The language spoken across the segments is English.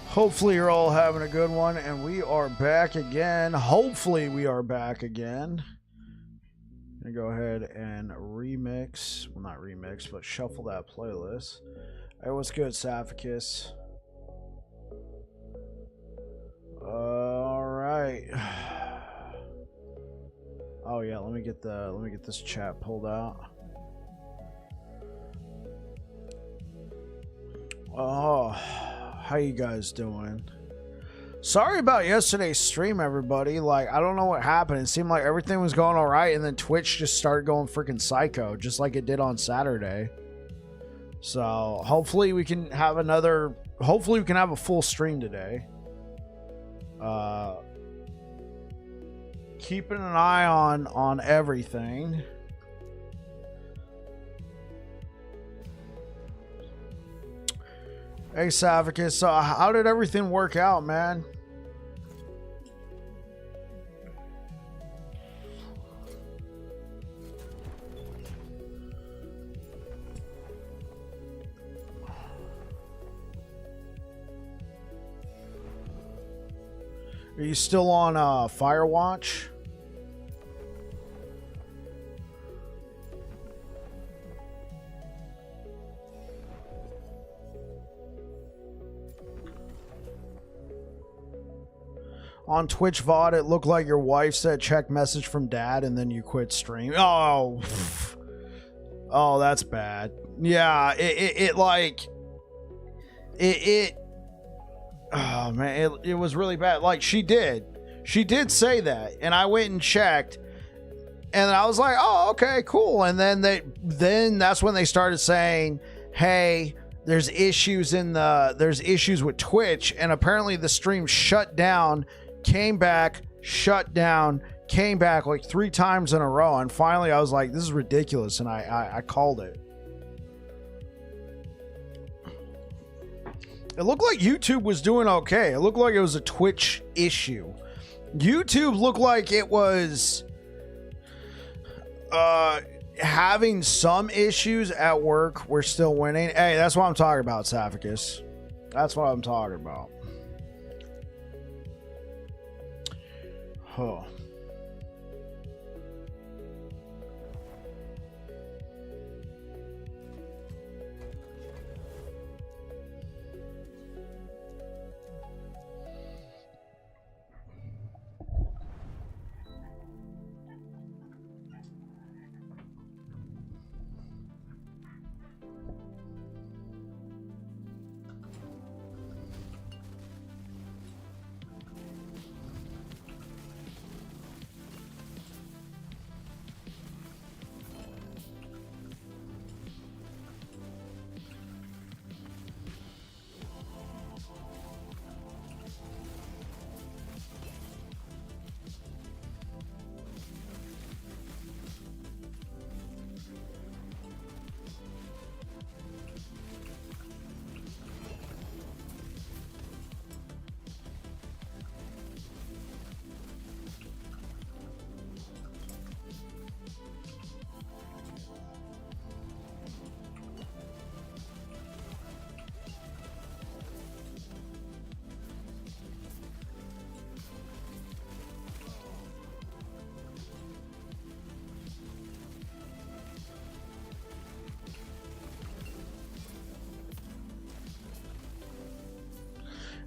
Hopefully you're all having a good one, and we are back again. Hopefully we are back again. I'm gonna go ahead and remix, well not remix, but shuffle that playlist. Hey, what's good, Saphicus? All right. Oh yeah, let me get this chat pulled out. Oh, how you guys doing? Sorry about yesterday's stream, everybody. Like, I don't know what happened. It seemed like everything was going all right, and then Twitch just started going freaking psycho, just like it did on Saturday. So hopefully we can have another. Hopefully we can have a full stream today. Keeping an eye on everything. Hey, Savicus, so how did everything work out, man? Are you still on Firewatch? On Twitch VOD, it looked like your wife said check message from dad and then you quit stream. Oh, oh, that's bad. Yeah, oh man, it was really bad. Like she did say that, and I went and checked, and I was like, oh, okay, cool. And then that's when they started saying, hey, there's issues with Twitch, and apparently the stream shut down, came back, shut down, came back like 3 times in a row. And finally I was like, this is ridiculous, and I called it. It looked like YouTube was doing okay. It looked like it was a Twitch issue. YouTube looked like it was having some issues at work. We're still winning. Hey, that's what I'm talking about, Saphicus. That's what I'm talking about. Huh.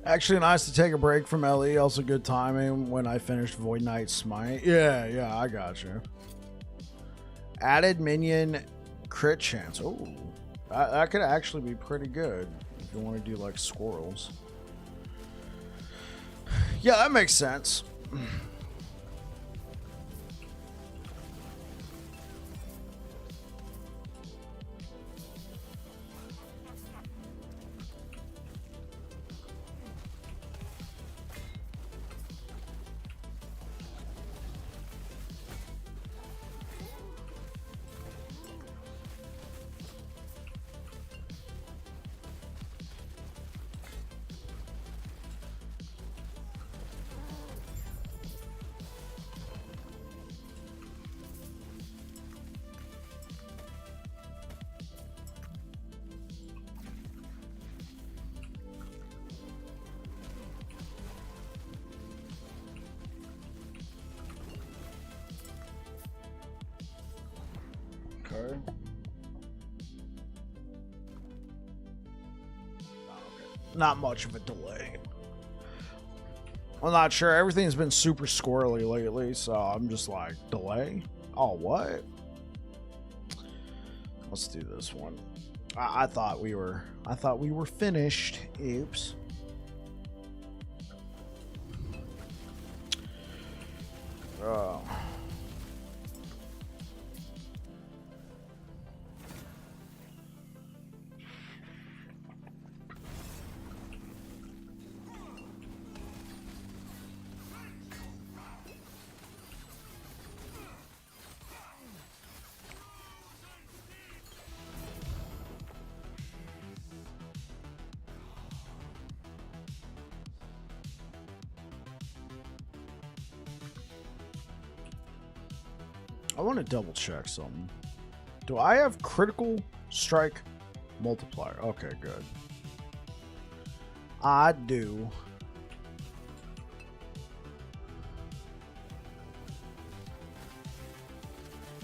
Actually nice to take a break from LE. Also good timing when I finished Void Knight Smite. Yeah, I got you. Added minion crit chance. Oh, that could actually be pretty good if you want to do like squirrels. Yeah, that makes sense. Okay. Not much of a delay. I'm not sure. Everything's been super squirrely lately, so I'm just like, delay? Oh, what? Let's do this one. I thought we were finished. Oops. Oh. I want to double check something. Do I have critical strike multiplier? Okay, good. I do.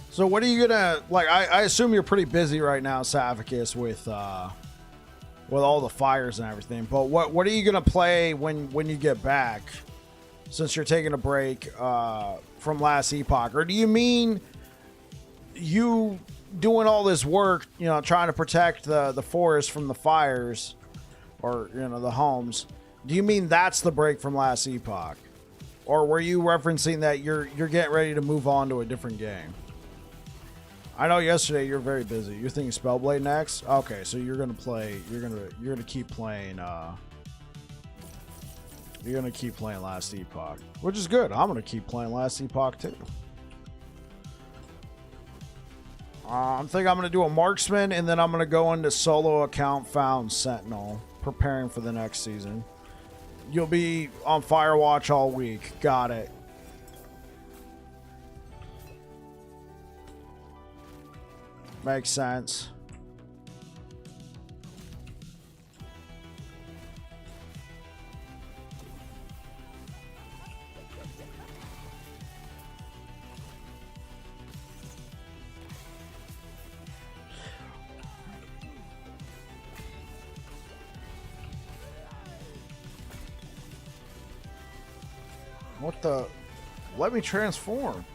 So what are you gonna like? I assume you're pretty busy right now, Savicus, with all the fires and everything. But what are you gonna play when you get back? Since you're taking a break from last Epoch, or do you mean you doing all this work, you know, trying to protect the forest from the fires, or you know, the homes? Do you mean that's the break from last Epoch, or were you referencing that you're getting ready to move on to a different game? I know yesterday you're very busy. You're thinking Spellblade next. Okay, so you're gonna play. You're gonna keep playing. You're gonna keep playing last Epoch, which is good. I'm gonna keep playing last Epoch too. I'm thinking I'm gonna do a marksman, and then I'm gonna go into solo account found Sentinel, preparing for the next season. You'll be on Firewatch all week. Got it. Makes sense. What the? Let me transform.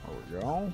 There we go.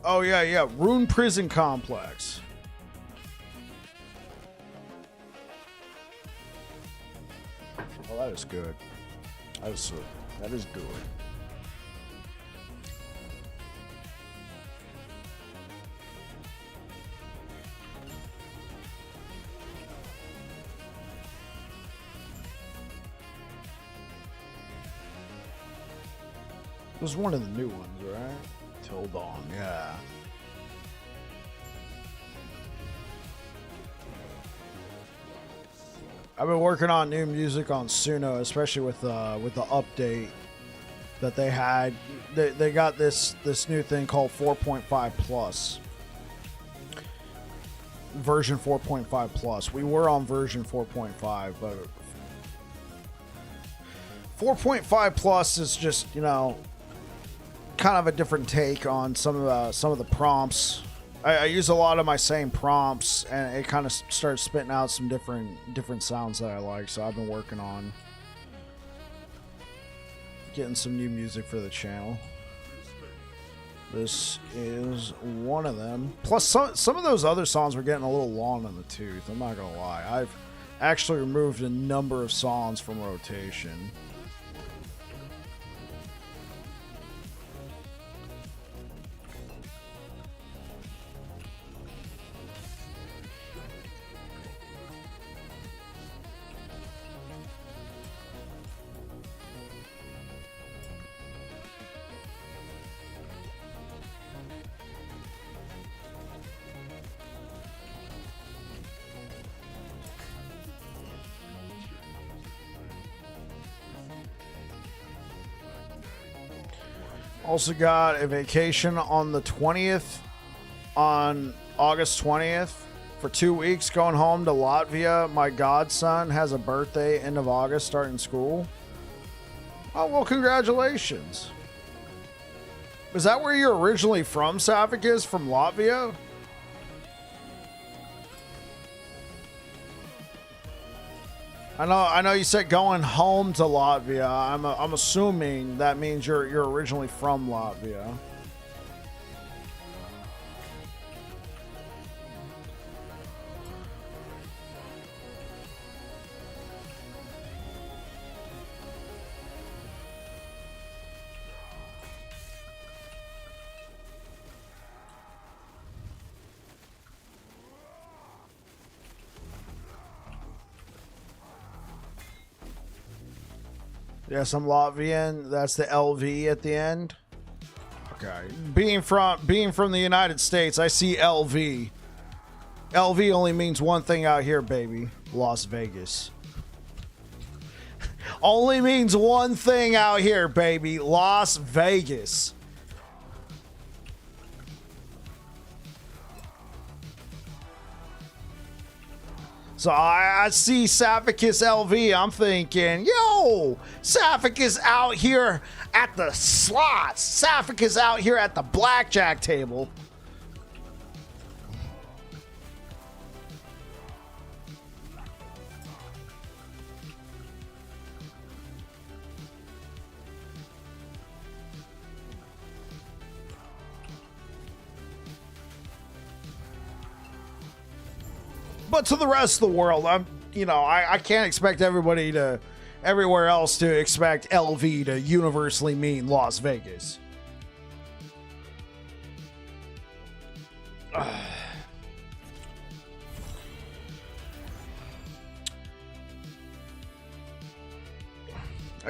Oh, yeah. Rune Prison Complex. Well, that is good. That is good. It was one of the new ones, right? Till Dawn, yeah. I've been working on new music on Suno, especially with the update that they had. They got this new thing called 4.5 plus. Version 4.5 plus. We were on version 4.5, but 4.5 plus is just, you know, kind of a different take on some of the prompts. I use a lot of my same prompts, and it kind of starts spitting out some different sounds that I like. So I've been working on getting some new music for the channel. This is one of them. Plus, some of those other songs were getting a little long in the tooth. I'm not gonna lie. I've actually removed a number of songs from rotation. Also got a vacation on the 20th, on August 20th, for 2 weeks, going home to Latvia. My godson has a birthday end of August, starting school. Oh, well, congratulations. Is that where you're originally from, Savicus? From Latvia? I know you said going home to Latvia. I'm assuming that means you're originally from Latvia. Yes, I'm Latvian. That's the LV at the end. Okay. Being from the United States, I see LV. LV only means one thing out here, baby. Las Vegas. Only means one thing out here, baby. Las Vegas. So I see Saphicus LV. I'm thinking, yo, Saphicus out here at the slots. Saphicus out here at the blackjack table. But to the rest of the world, I can't expect everybody to, everywhere else to expect LV to universally mean Las Vegas. I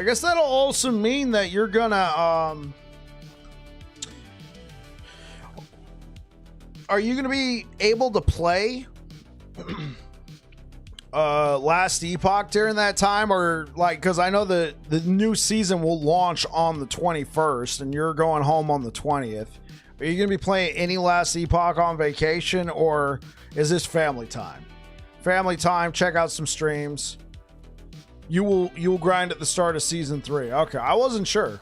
guess that'll also mean that you're gonna, are you gonna be able to play last Epoch during that time, or like, because I know the new season will launch on the 21st and you're going home on the 20th. Are you gonna be playing any last Epoch on vacation, or is this family time? Family time. Check out some streams. You will grind at the start of season 3. Okay, I wasn't sure,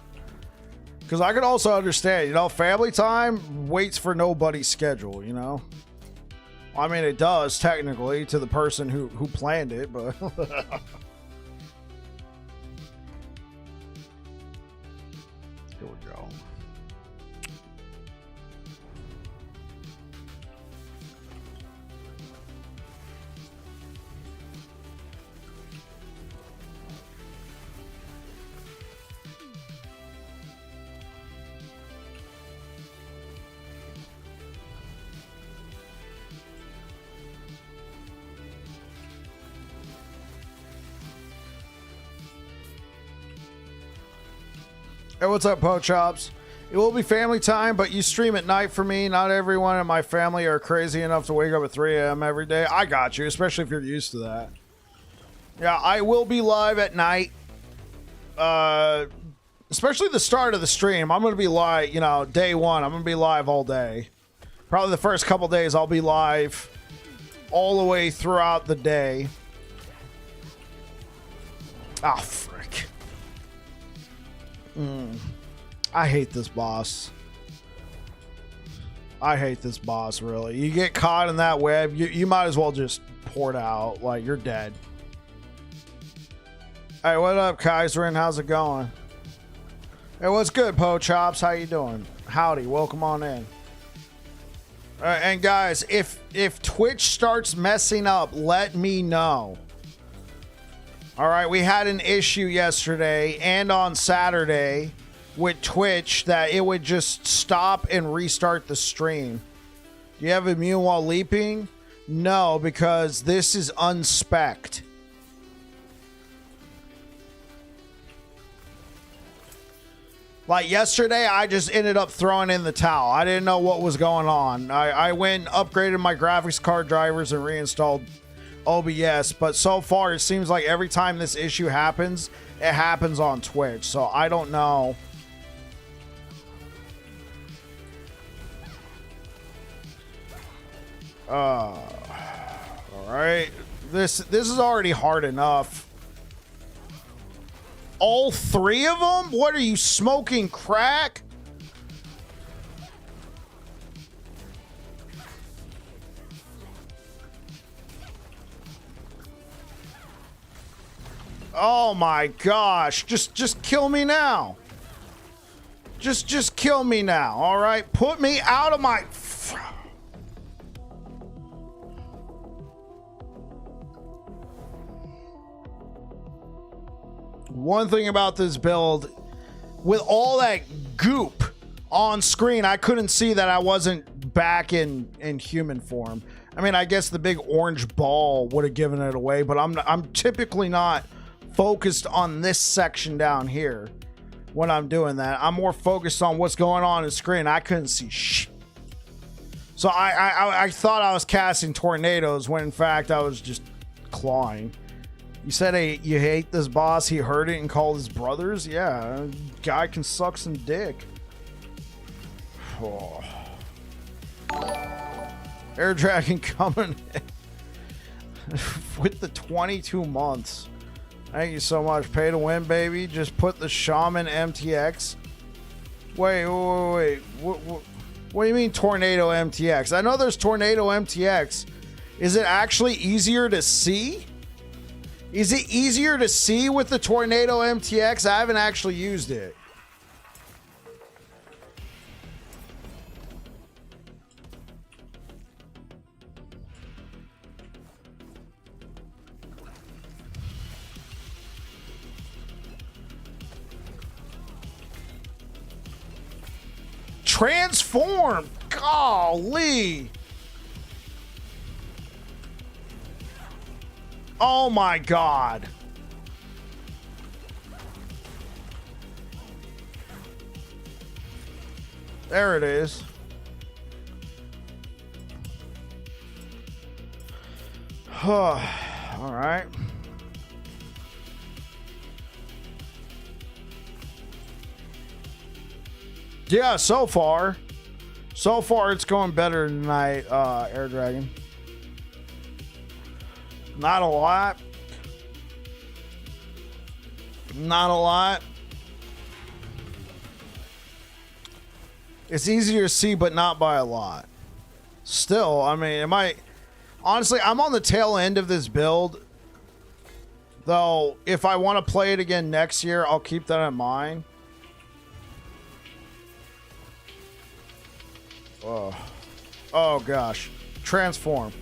because I could also understand, family time waits for nobody's schedule. I mean, it does technically to the person who planned it, but here we go. Hey, what's up, Po Chops? It will be family time, but you stream at night for me. Not everyone in my family are crazy enough to wake up at 3 a.m. every day. I got you, especially if you're used to that. Yeah, I will be live at night. Especially the start of the stream. I'm going to be live, day one. I'm going to be live all day. Probably the first couple days I'll be live all the way throughout the day. Ah, frick. I hate this boss. I hate this boss, really. You get caught in that web, you might as well just port out. Like, you're dead. Hey, what up, Kaiserin? How's it going? Hey, what's good, Po Chops? How you doing? Howdy, welcome on in. And guys, if Twitch starts messing up, let me know. All right, we had an issue yesterday and on Saturday with Twitch that it would just stop and restart the stream. Do you have immune while leaping? No, because this is unspec'd. Like yesterday, I just ended up throwing in the towel. I didn't know what was going on. I went and upgraded my graphics card drivers and reinstalled OBS, but so far it seems like every time this issue happens, it happens on Twitch. So I don't know All right. This is already hard enough. All three of them? What are you, smoking crack? Oh my gosh. Just kill me now. Just kill me now, all right? Put me out of my... One thing about this build, with all that goop on screen, I couldn't see that I wasn't back in human form. I mean, I guess the big orange ball would have given it away, but I'm typically not focused on this section down here when I'm doing that. I'm more focused on what's going on the screen. I couldn't see shit. So I thought I was casting tornadoes when in fact I was just clawing. You said, hey, you hate this boss, he heard it and called his brothers? Yeah, guy can suck some dick. Oh. Air Dragon coming in with the 22 months. Thank you so much. Pay to win, baby. Just put the Shaman MTX. Wait. What do you mean Tornado MTX? I know there's Tornado MTX. Is it actually easier to see? Is it easier to see with the Tornado MTX? I haven't actually used it. Transform! Golly! Oh my god. There it is. All right. Yeah, so far it's going better tonight, Air Dragon. Not a lot. Not a lot. It's easier to see, but not by a lot. Still, I mean, honestly, I'm on the tail end of this build. Though, if I want to play it again next year, I'll keep that in mind. Oh gosh. Transform.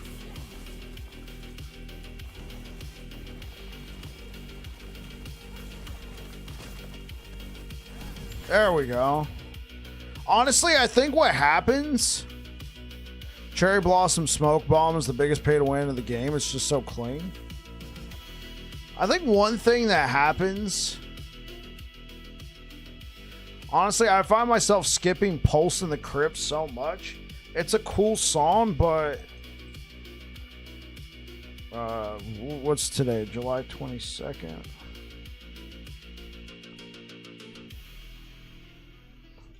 There we go. Honestly, I think what happens... Cherry Blossom Smoke Bomb is the biggest pay to win in the game. It's just so clean. I think one thing that happens... Honestly, I find myself skipping Pulse in the Crypt so much. It's a cool song, but... what's today? July 22nd?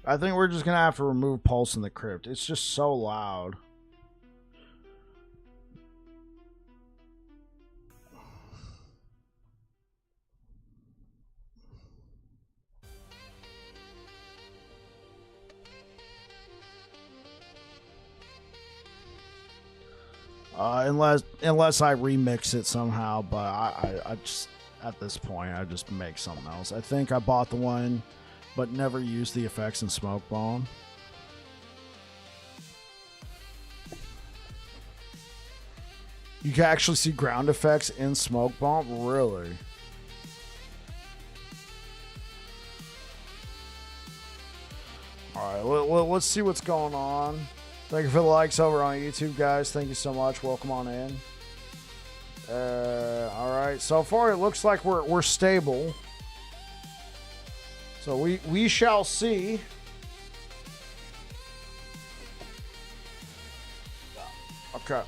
I think we're just going to have to remove Pulse in the Crypt. It's just so loud. Unless I remix it somehow, but I just, at this point, I just make something else. I think I bought the one, but never used the effects in Smoke Bomb. You can actually see ground effects in Smoke Bomb? Really? Alright, let's see what's going on. Thank you for the likes over on YouTube, guys. Thank you so much. Welcome on in. Alright, so far it looks like we're stable. So we shall see. Okay.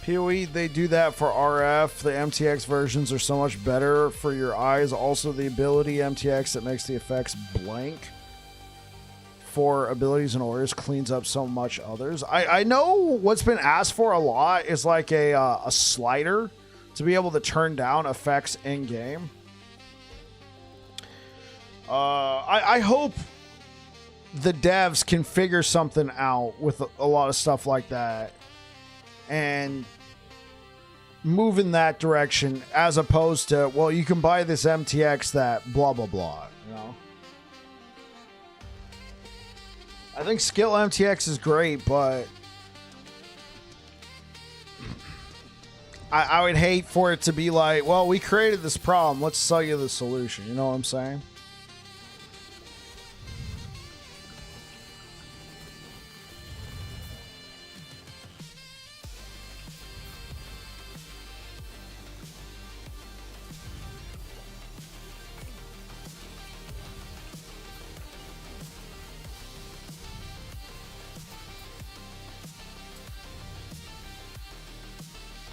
PoE, they do that for RF. The MTX versions are so much better for your eyes. Also, the ability MTX that makes the effects blank. for abilities and orders cleans up so much others. I know what's been asked for a lot is like a slider to be able to turn down effects in game. I hope the devs can figure something out with a lot of stuff like that and move in that direction, as opposed to, well, you can buy this MTX that blah blah blah, you know. I think skill MTX is great, but I would hate for it to be like, well, we created this problem, let's sell you the solution. You know what I'm saying?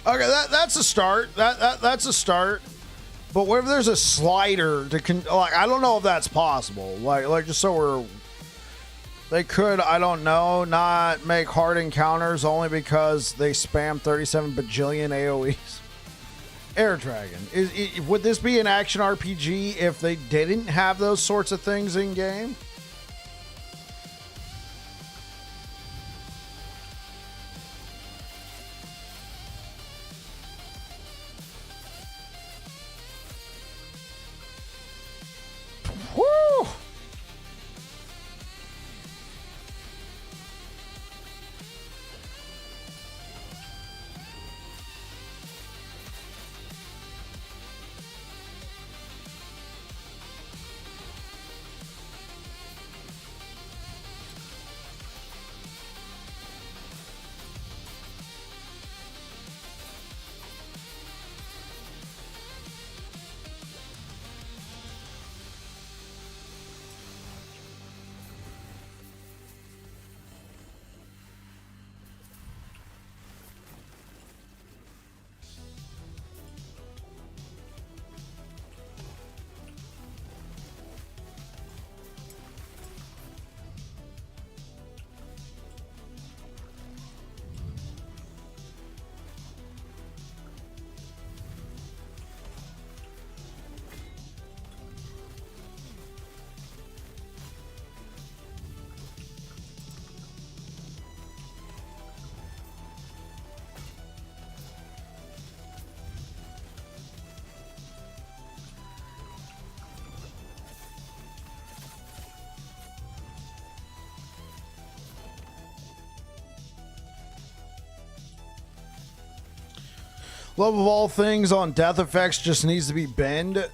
Okay, that's a start. That's a start. But what if there's a slider to like? I don't know if that's possible. Like just so they could, I don't know, not make hard encounters only because they spam 37 bajillion AOE's. Air Dragon. Would this be an action RPG if they didn't have those sorts of things in game? Woo! Love of all things on death effects just needs to be bend.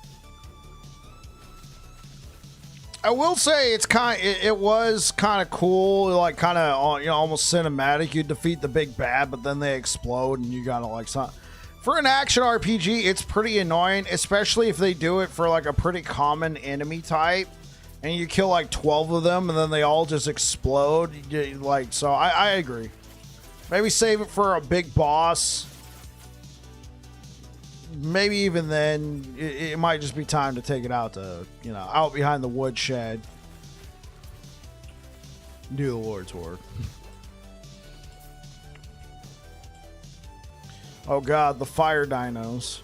I will say it was kind of cool, like kind of, you know, almost cinematic. You defeat the big bad, but then they explode and you gotta like for an action RPG, it's pretty annoying, especially if they do it for like a pretty common enemy type and you kill like 12 of them and then they all just explode. Like, so I agree. Maybe save it for a big boss. Maybe even then, it might just be time to take it out to, you know, out behind the woodshed. Do the Lord's work. Oh God, the fire dinos.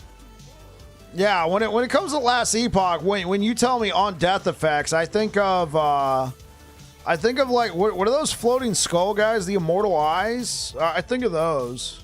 Yeah, when it comes to last Epoch, when you tell me on death effects, I think of like what are those floating skull guys? The immortal eyes? I think of those.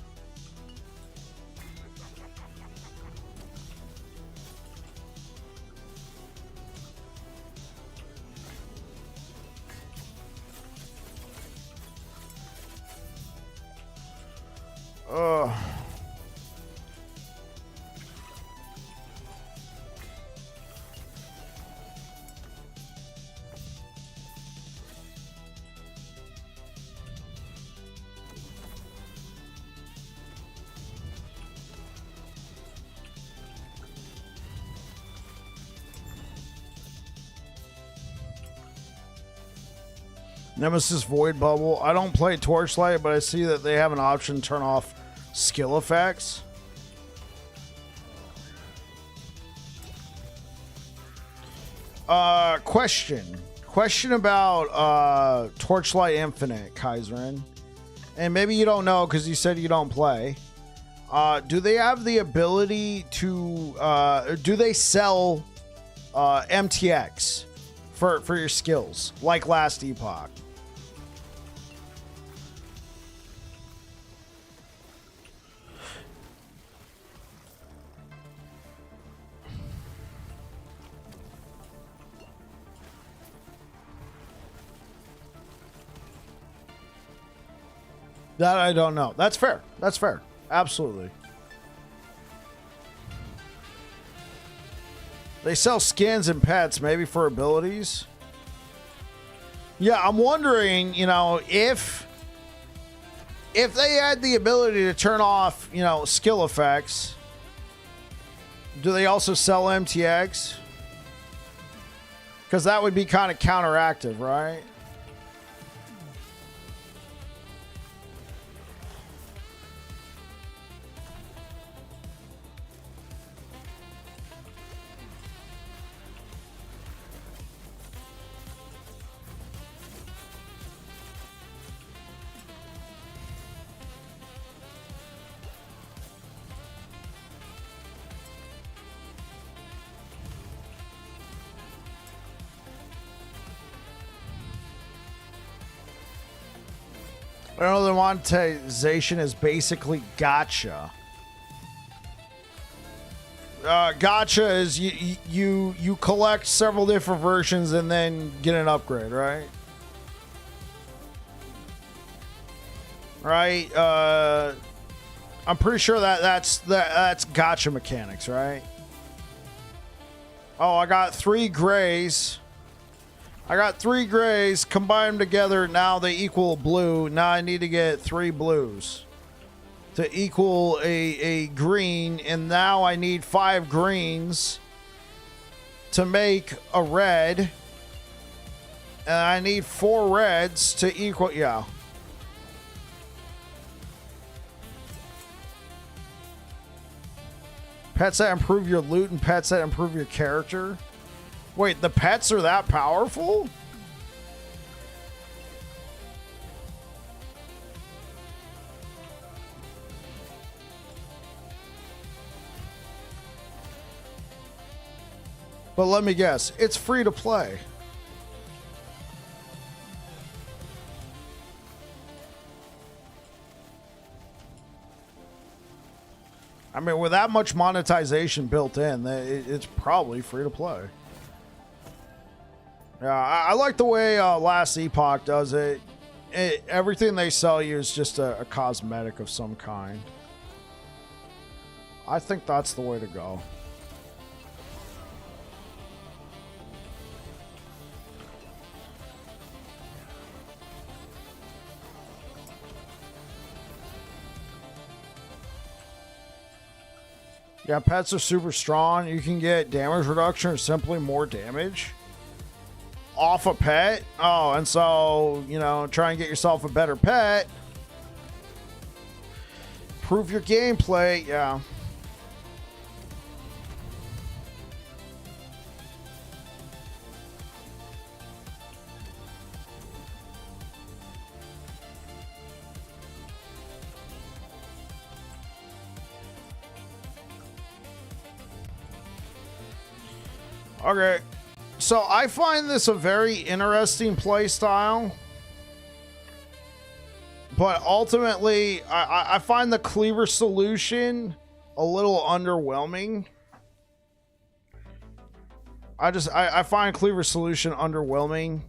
Nemesis Void Bubble. I don't play Torchlight, but I see that they have an option to turn off skill effects. Question about Torchlight Infinite, Kaiserin. And maybe you don't know because you said you don't play. Do they have the ability to... do they sell MTX for your skills like last Epoch? That I don't know. That's fair. That's fair. Absolutely. They sell skins and pets, maybe for abilities. Yeah, I'm wondering, you know, if they had the ability to turn off, you know, skill effects, do they also sell MTX? Because that would be kind of counteractive, right? I know the monetization is basically gacha. Gacha is you collect several different versions and then get an upgrade, right? Right. I'm pretty sure that's gacha mechanics, right? Oh, I got 3 grays. I got 3 grays, combine them together, now they equal blue. Now I need to get 3 blues to equal a green, and now I need 5 greens to make a red. And I need 4 reds to equal, yeah. Pets that improve your loot and pets that improve your character. Wait, the pets are that powerful? But let me guess, it's free to play. I mean, with that much monetization built in, it's probably free to play. Yeah, I like the way last Epoch does it. Everything they sell you is just a cosmetic of some kind. I think that's the way to go. Yeah, pets are super strong. You can get damage reduction or simply more damage off a pet. Oh, and so, you know, try and get yourself a better pet. Improve your gameplay. Yeah. Okay. So I find this a very interesting play style, but ultimately I find the cleaver solution a little underwhelming. I find cleaver solution underwhelming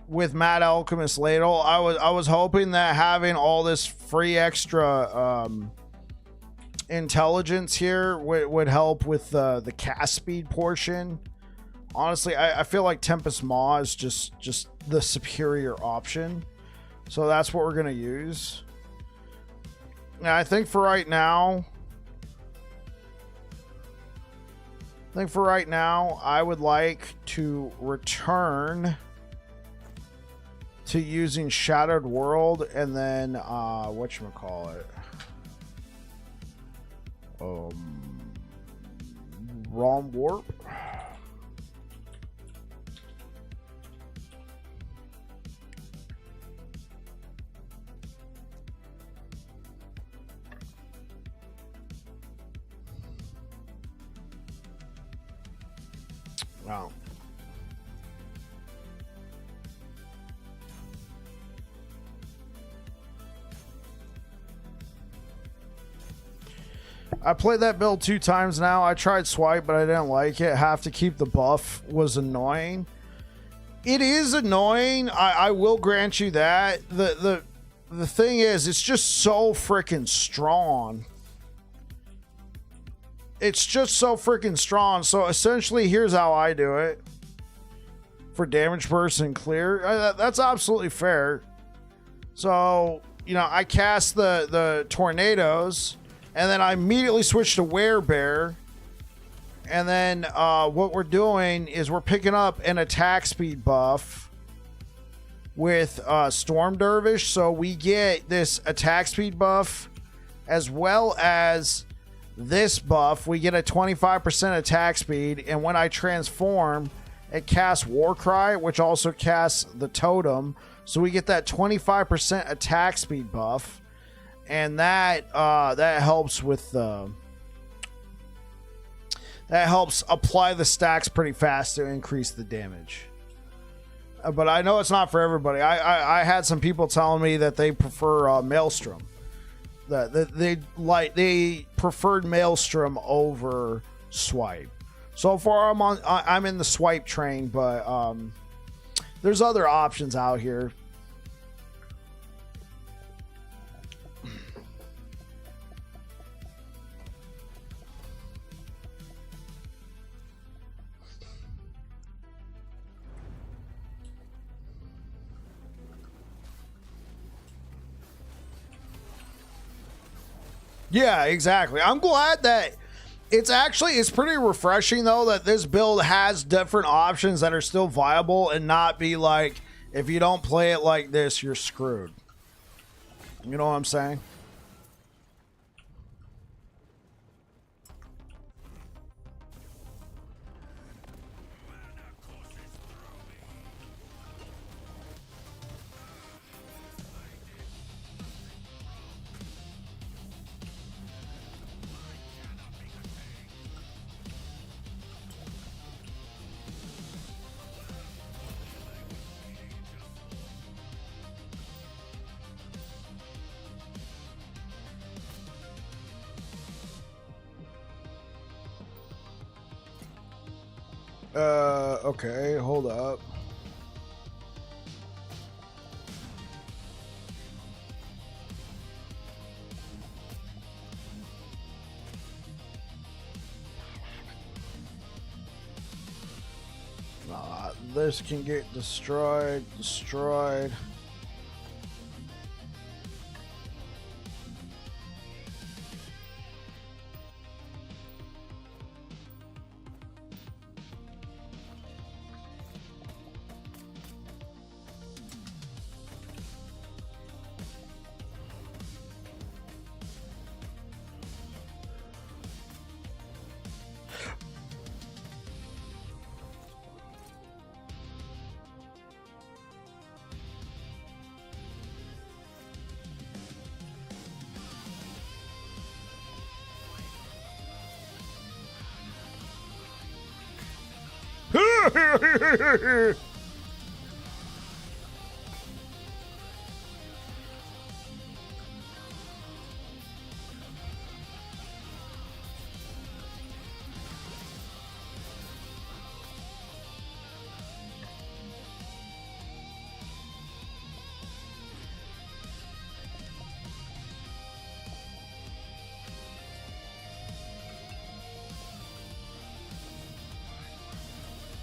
with Mad Alchemist Ladle. I was hoping that having all this free extra intelligence here would help with the cast speed portion. Honestly, I feel like Tempest Maw is just the superior option. So that's what we're going to use. Now, I think for right now, I would like to return to using Shattered World and then, whatchamacallit? Realm Warp. Oh. I played that build 2 times now. I tried swipe, but I didn't like it. Have to keep the buff was annoying. It is annoying. I will grant you that. The thing is, it's just so freaking strong. It's just so freaking strong. So essentially, here's how I do it. For damage burst and clear. That's absolutely fair. So, you know, I cast the tornadoes. And then I immediately switch to Werebear. And then what we're doing is we're picking up an attack speed buff with Storm Dervish. So we get this attack speed buff as well as this buff. We get a 25% attack speed. And when I transform, it casts Warcry, which also casts the Totem. So we get that 25% attack speed buff. And that helps with that helps apply the stacks pretty fast to increase the damage. But I know it's not for everybody. I had some people telling me that they prefer Maelstrom. That they preferred Maelstrom over Swipe. So far I'm in the Swipe train, but there's other options out here. Yeah, exactly. I'm glad that it's pretty refreshing though that this build has different options that are still viable and not be like, if you don't play it like this, you're screwed. You know what I'm saying? Okay, hold up. This can get destroyed.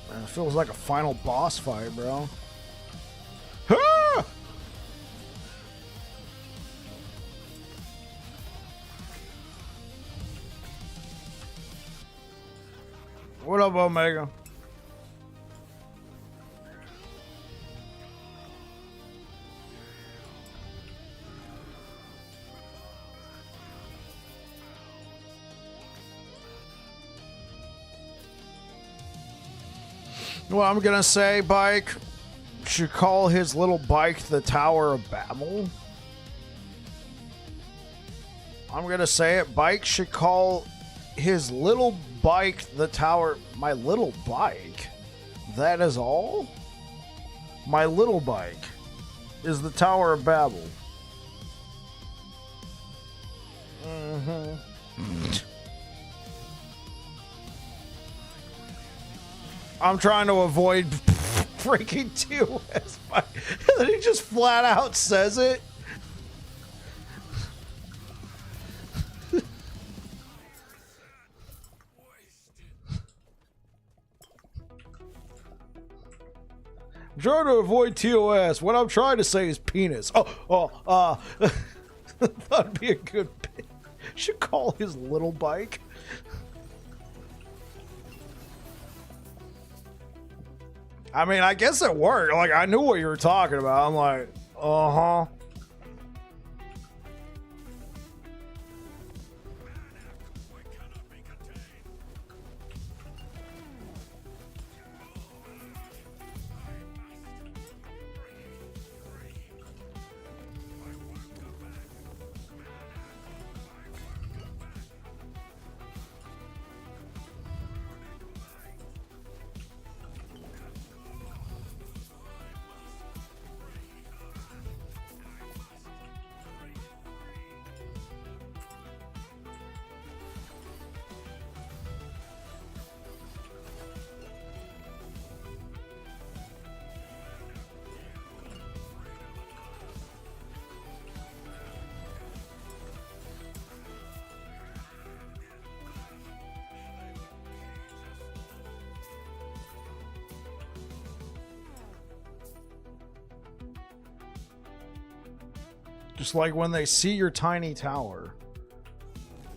It feels like a final boss fight, bro. Ah! What up, Omega? Well, I'm gonna say Bike should call his little bike the Tower of Babel. I'm gonna say it. Bike should call his little bike the Tower. My little bike. That is all? My little bike is the Tower of Babel. I'm trying to avoid breaking TOS. And then he just flat out says it. I'm trying to avoid TOS. What I'm trying to say is penis. That'd be a good bit. Should call his little bike. I mean, I guess it worked. Like, I knew what you were talking about. I'm like, uh-huh. Just like when they see your tiny tower.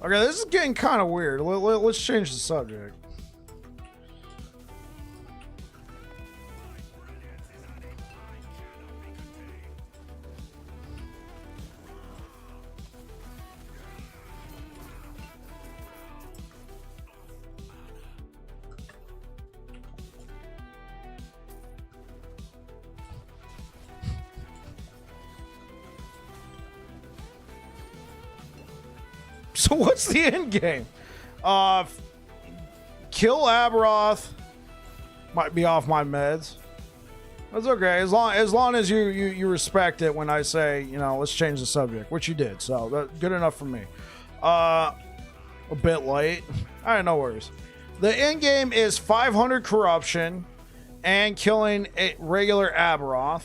Okay, this is getting kind of weird. Let's change the subject. So what's the end game? Kill Aberoth. Might be off my meds. That's okay, as long as you respect it when I say, you know, let's change the subject, which you did. So that's good enough for me. A bit late. All right, no worries. The end game is 500 corruption and killing a regular Aberoth.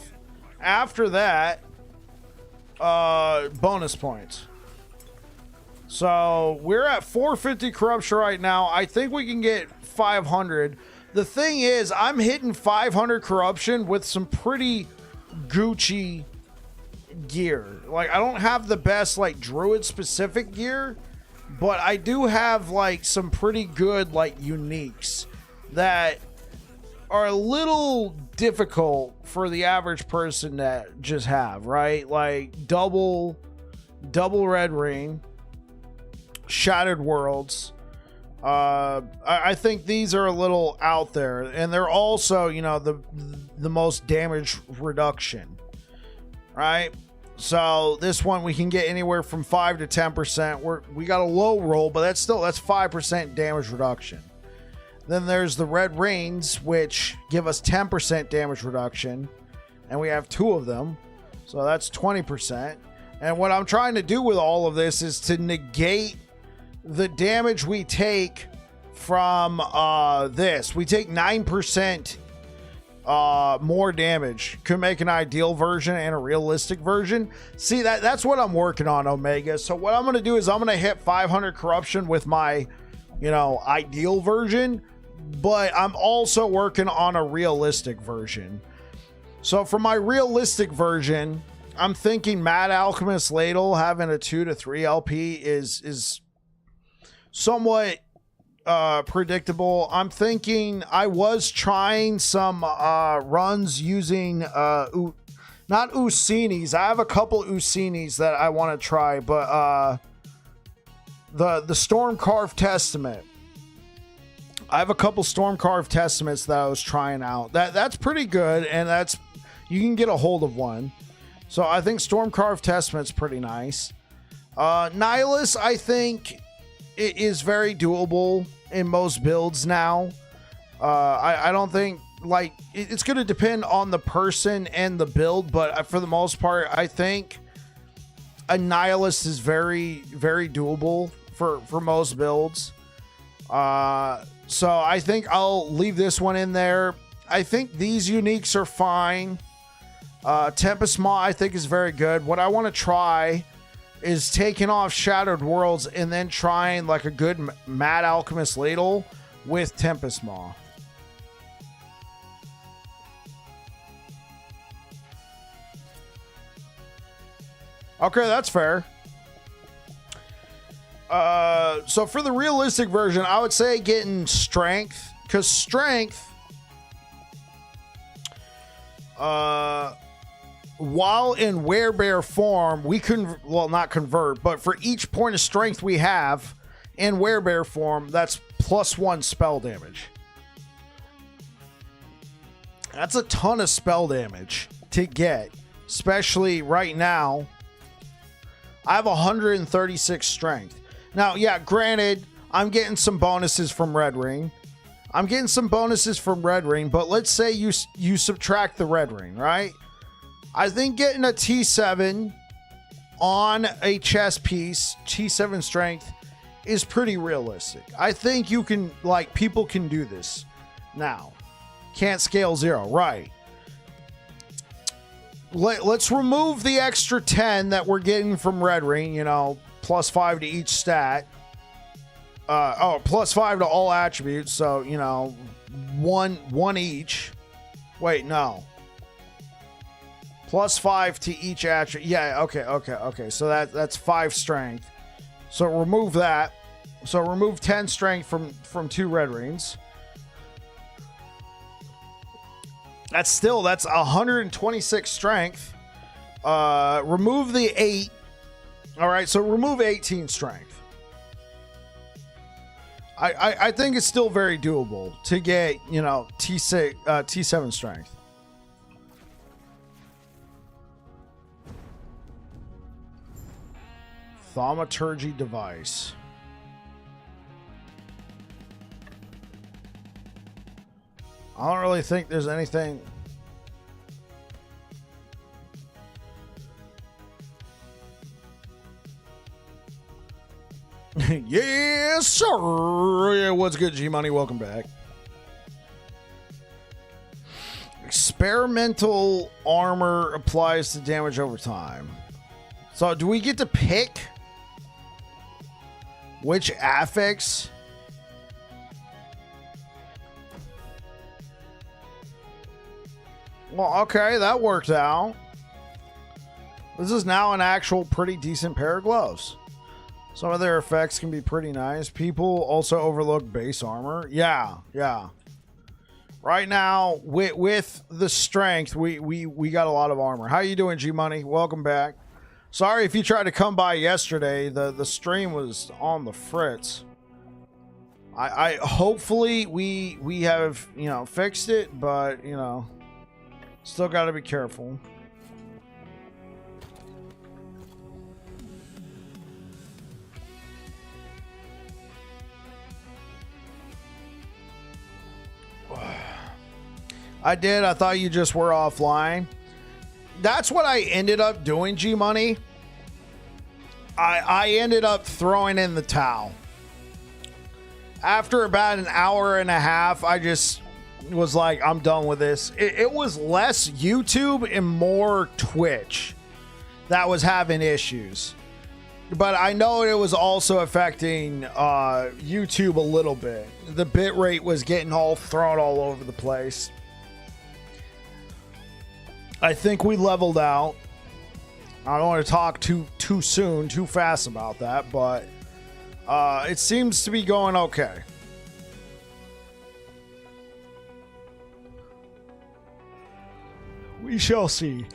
After that, bonus points. So we're at 450 corruption right now. I think we can get 500. The thing is, I'm hitting 500 corruption with some pretty Gucci gear. Like, I don't have the best, like, Druid specific gear, but I do have, like, some pretty good, like, uniques that are a little difficult for the average person to just have, right? Like, double red ring, Shattered Worlds. I think these are a little out there, and they're also, you know, the most damage reduction, right? So this one we can get anywhere from 5 to 10%. We got a low roll, but that's 5% damage reduction. Then there's the red rings, which give us 10% damage reduction, and we have 2 of them, so that's 20%. And what I'm trying to do with all of this is to negate the damage we take from this. We take 9% more damage. Could make an ideal version and a realistic version. See, that's what I'm working on, Omega. So what I'm going to do is I'm going to hit 500 corruption with my, you know, ideal version, but I'm also working on a realistic version. So for my realistic version, I'm thinking Mad Alchemist Ladle having a 2 to 3 LP is somewhat predictable. I'm thinking I was trying some runs using not Usinis. I have a couple Usinis that I want to try, but the Stormcarved Testament. I have a couple Stormcarved Testaments that I was trying out. That's pretty good, and you can get a hold of one. So I think Stormcarved Testament's pretty nice. Nihilus, I think it is very doable in most builds now. I don't think like it's going to depend on the person and the build, but for the most part, I think a nihilist is very, very doable for most builds. So I think I'll leave this one in there. I think these uniques are fine. Tempest Maw I think is very good. What I want to try is taking off Shattered Worlds and then trying like a good Mad Alchemist Ladle with Tempest Maw. Okay, that's fair. So for the realistic version, I would say getting Strength, because Strength, while in Werebear form, we can, well, not convert, but for each point of strength we have in Werebear form, that's +1 spell damage. That's a ton of spell damage to get, especially right now. I have 136 strength. Now, yeah, granted, I'm getting some bonuses from Red Ring. But let's say you subtract the Red Ring, right? I think getting a T7 on a chess piece, T7 strength, is pretty realistic. I think you can, like, people can do this now. Can't scale 0, right? Let's remove the extra 10 that we're getting from Red Ring, you know, +5 to each stat. +5 to all attributes, so, you know, one each. Wait, no. +5 to each attribute. Yeah, okay. So that's 5 strength. So remove that. So remove 10 strength from 2 Red Rings. That's 126 strength. Remove the 8. All right, so remove 18 strength. I think it's still very doable to get, you know, T7 strength. Thaumaturgy device. I don't really think there's anything. Yes, sir. Yeah, what's good, G Money? Welcome back. Experimental armor applies to damage over time. So, do we get to pick which affix? Well, okay, that worked out. This is now an actual pretty decent pair of gloves. Some of their effects can be pretty nice. People also overlook base armor. Yeah. Right now, with the strength, we got a lot of armor. How you doing, G Money? Welcome back. Sorry if you tried to come by yesterday. The stream was on the fritz. I hopefully we have, you know, fixed it, but, you know, still got to be careful. I did. I thought you just were offline. That's what I ended up doing, G Money. I ended up throwing in the towel. After about an hour and a half, I just was like, I'm done with this. It was less YouTube and more Twitch that was having issues. But I know it was also affecting YouTube a little bit. The bitrate was getting all thrown all over the place. I think we leveled out. I don't want to talk too soon, too fast about that, but it seems to be going okay. We shall see.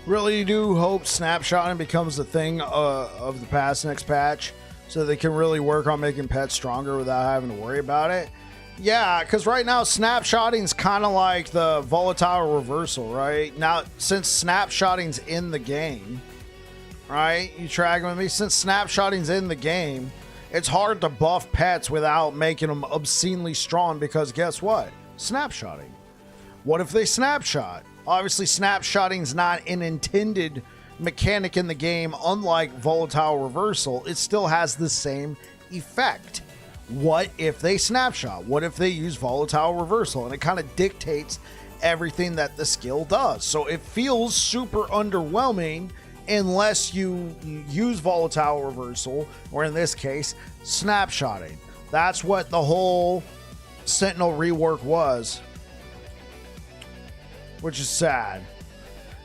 Really do hope snapshotting becomes a thing of the past next patch, so they can really work on making pets stronger without having to worry about it. Yeah, because right now snapshotting's kind of like the volatile reversal, right? Now, since snapshotting's in the game, right? You tracking with me? Since snapshotting's in the game, it's hard to buff pets without making them obscenely strong, because guess what? Snapshotting. What if they snapshot? Obviously, snapshotting's not an intended mechanic in the game, unlike volatile reversal. It still has the same effect. What if they snapshot? What if they use volatile reversal? And it kind of dictates everything that the skill does. So it feels super underwhelming unless you use volatile reversal, or in this case, snapshotting. That's what the whole Sentinel rework was, which is sad.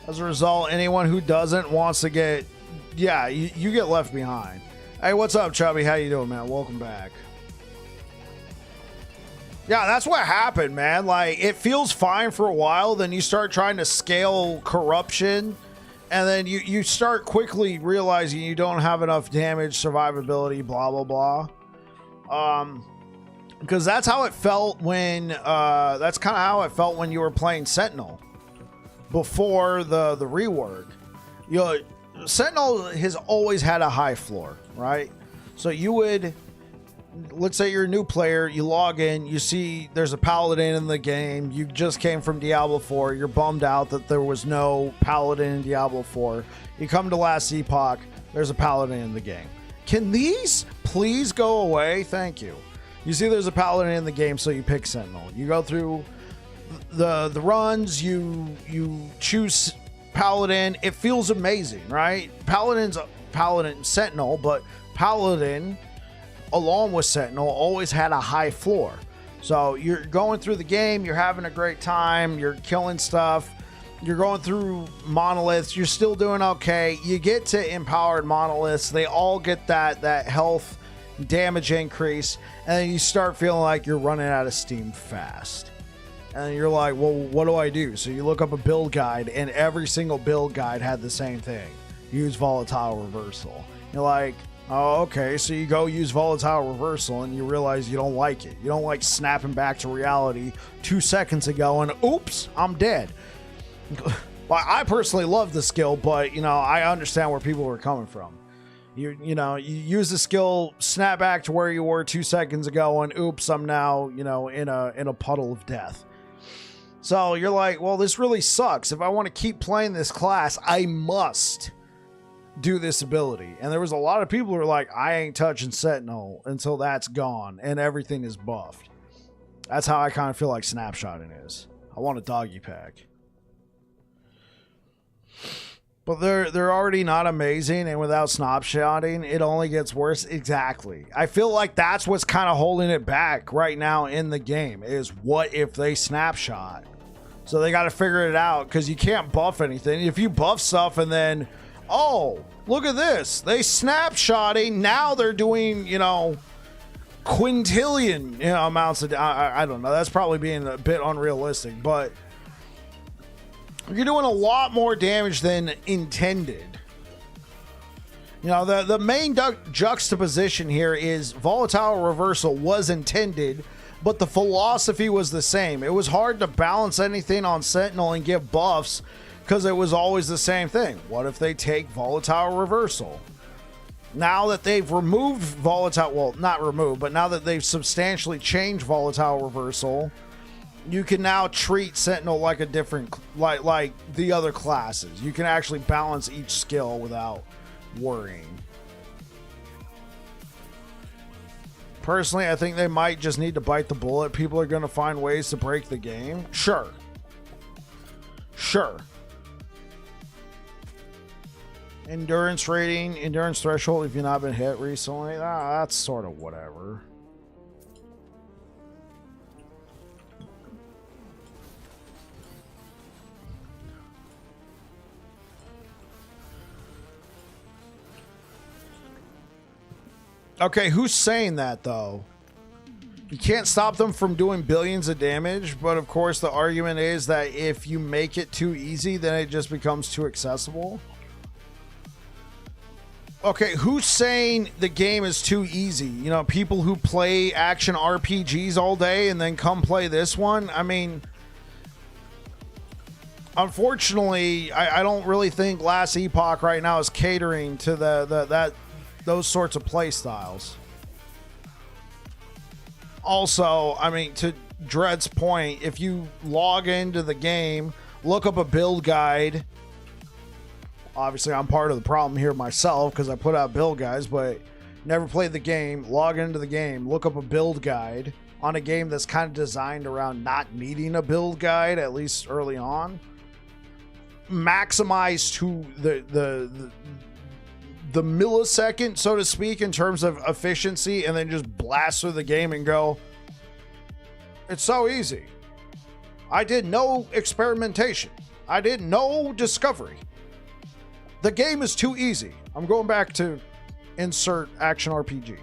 As a result, anyone who doesn't wants to get, yeah, you get left behind. Hey, what's up, Chubby? How you doing, man? Welcome back. Yeah, that's what happened, man. Like, it feels fine for a while, then you start trying to scale corruption, and then you start quickly realizing you don't have enough damage, survivability, blah, blah, blah. Because that's how it felt when, that's kind of how it felt when you were playing Sentinel before the rework. You know, Sentinel has always had a high floor, right? So you would, let's say you're a new player, you log in, you see there's a paladin in the game, you just came from Diablo 4, you're bummed out that there was no paladin in Diablo 4, you come to last Epoch, there's a paladin in the game. Can these please go away? Thank you. You see there's a paladin in the game, so you pick Sentinel. You go through the runs, you choose paladin. It feels amazing, right? Paladin's a paladin Sentinel, but paladin along with Sentinel always had a high floor. So you're going through the game, you're having a great time, you're killing stuff, you're going through monoliths, you're still doing okay. You get to empowered monoliths, they all get that health damage increase, and then you start feeling like you're running out of steam fast. And you're like, well, what do I do? So you look up a build guide, and every single build guide had the same thing. Use volatile reversal. You're like, oh, okay. So you go use volatile reversal, and you realize you don't like it. You don't like snapping back to reality 2 seconds ago, and oops, I'm dead. Well, I personally love the skill, but, you know, I understand where people are coming from. You know, you use the skill, snap back to where you were 2 seconds ago, and oops, I'm now, you know, in a puddle of death. So you're like, well, this really sucks. If I want to keep playing this class, I must do this ability. And there was a lot of people who were like, I ain't touching Sentinel until that's gone and everything is buffed. That's how I kind of feel like snapshotting is. I want a doggy pack. But they're already not amazing, and without snapshotting, it only gets worse. Exactly. I feel like that's what's kind of holding it back right now in the game, is what if they snapshot? So they got to figure it out, because you can't buff anything. If you buff stuff and then, oh, look at this, they snapshotting, now they're doing, you know, quintillion, you know, amounts of, I don't know, that's probably being a bit unrealistic, but you're doing a lot more damage than intended. You know, the main juxtaposition here is volatile reversal was intended, but the philosophy was the same. It was hard to balance anything on Sentinel and give buffs because it was always the same thing. What if they take volatile reversal? Now that they've removed volatile, well, not removed, but now that they've substantially changed volatile reversal, you can now treat Sentinel like a different, like the other classes. You can actually balance each skill without worrying. Personally, I think they might just need to bite the bullet. People are going to find ways to break the game. Sure. Endurance rating, endurance threshold if you've not been hit recently. That's sort of whatever. Okay, who's saying that, though? You can't stop them from doing billions of damage, but of course the argument is that if you make it too easy, then it just becomes too accessible. Okay, who's saying the game is too easy? You know, people who play action RPGs all day and then come play this one? I mean, unfortunately, I don't really think Last Epoch right now is catering to those sorts of play styles. Also, I mean, to Dread's point, if you log into the game, look up a build guide. Obviously, I'm part of the problem here myself because I put out build guides, but never played the game. Log into the game, look up a build guide on a game that's kind of designed around not needing a build guide, at least early on. Maximize to the millisecond, so to speak, in terms of efficiency, and then just blast through the game and go, it's so easy. I did no experimentation. I did no discovery. The game is too easy. I'm going back to insert action RPG.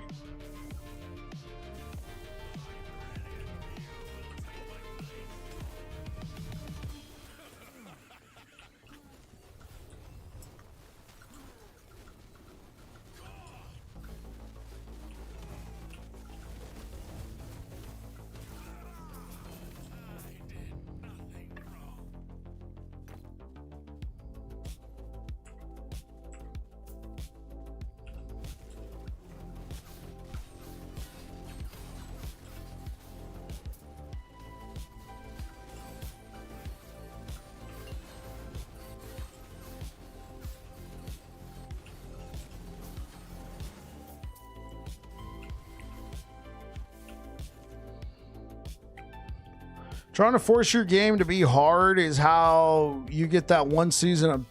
Trying to force your game to be hard is how you get that one season of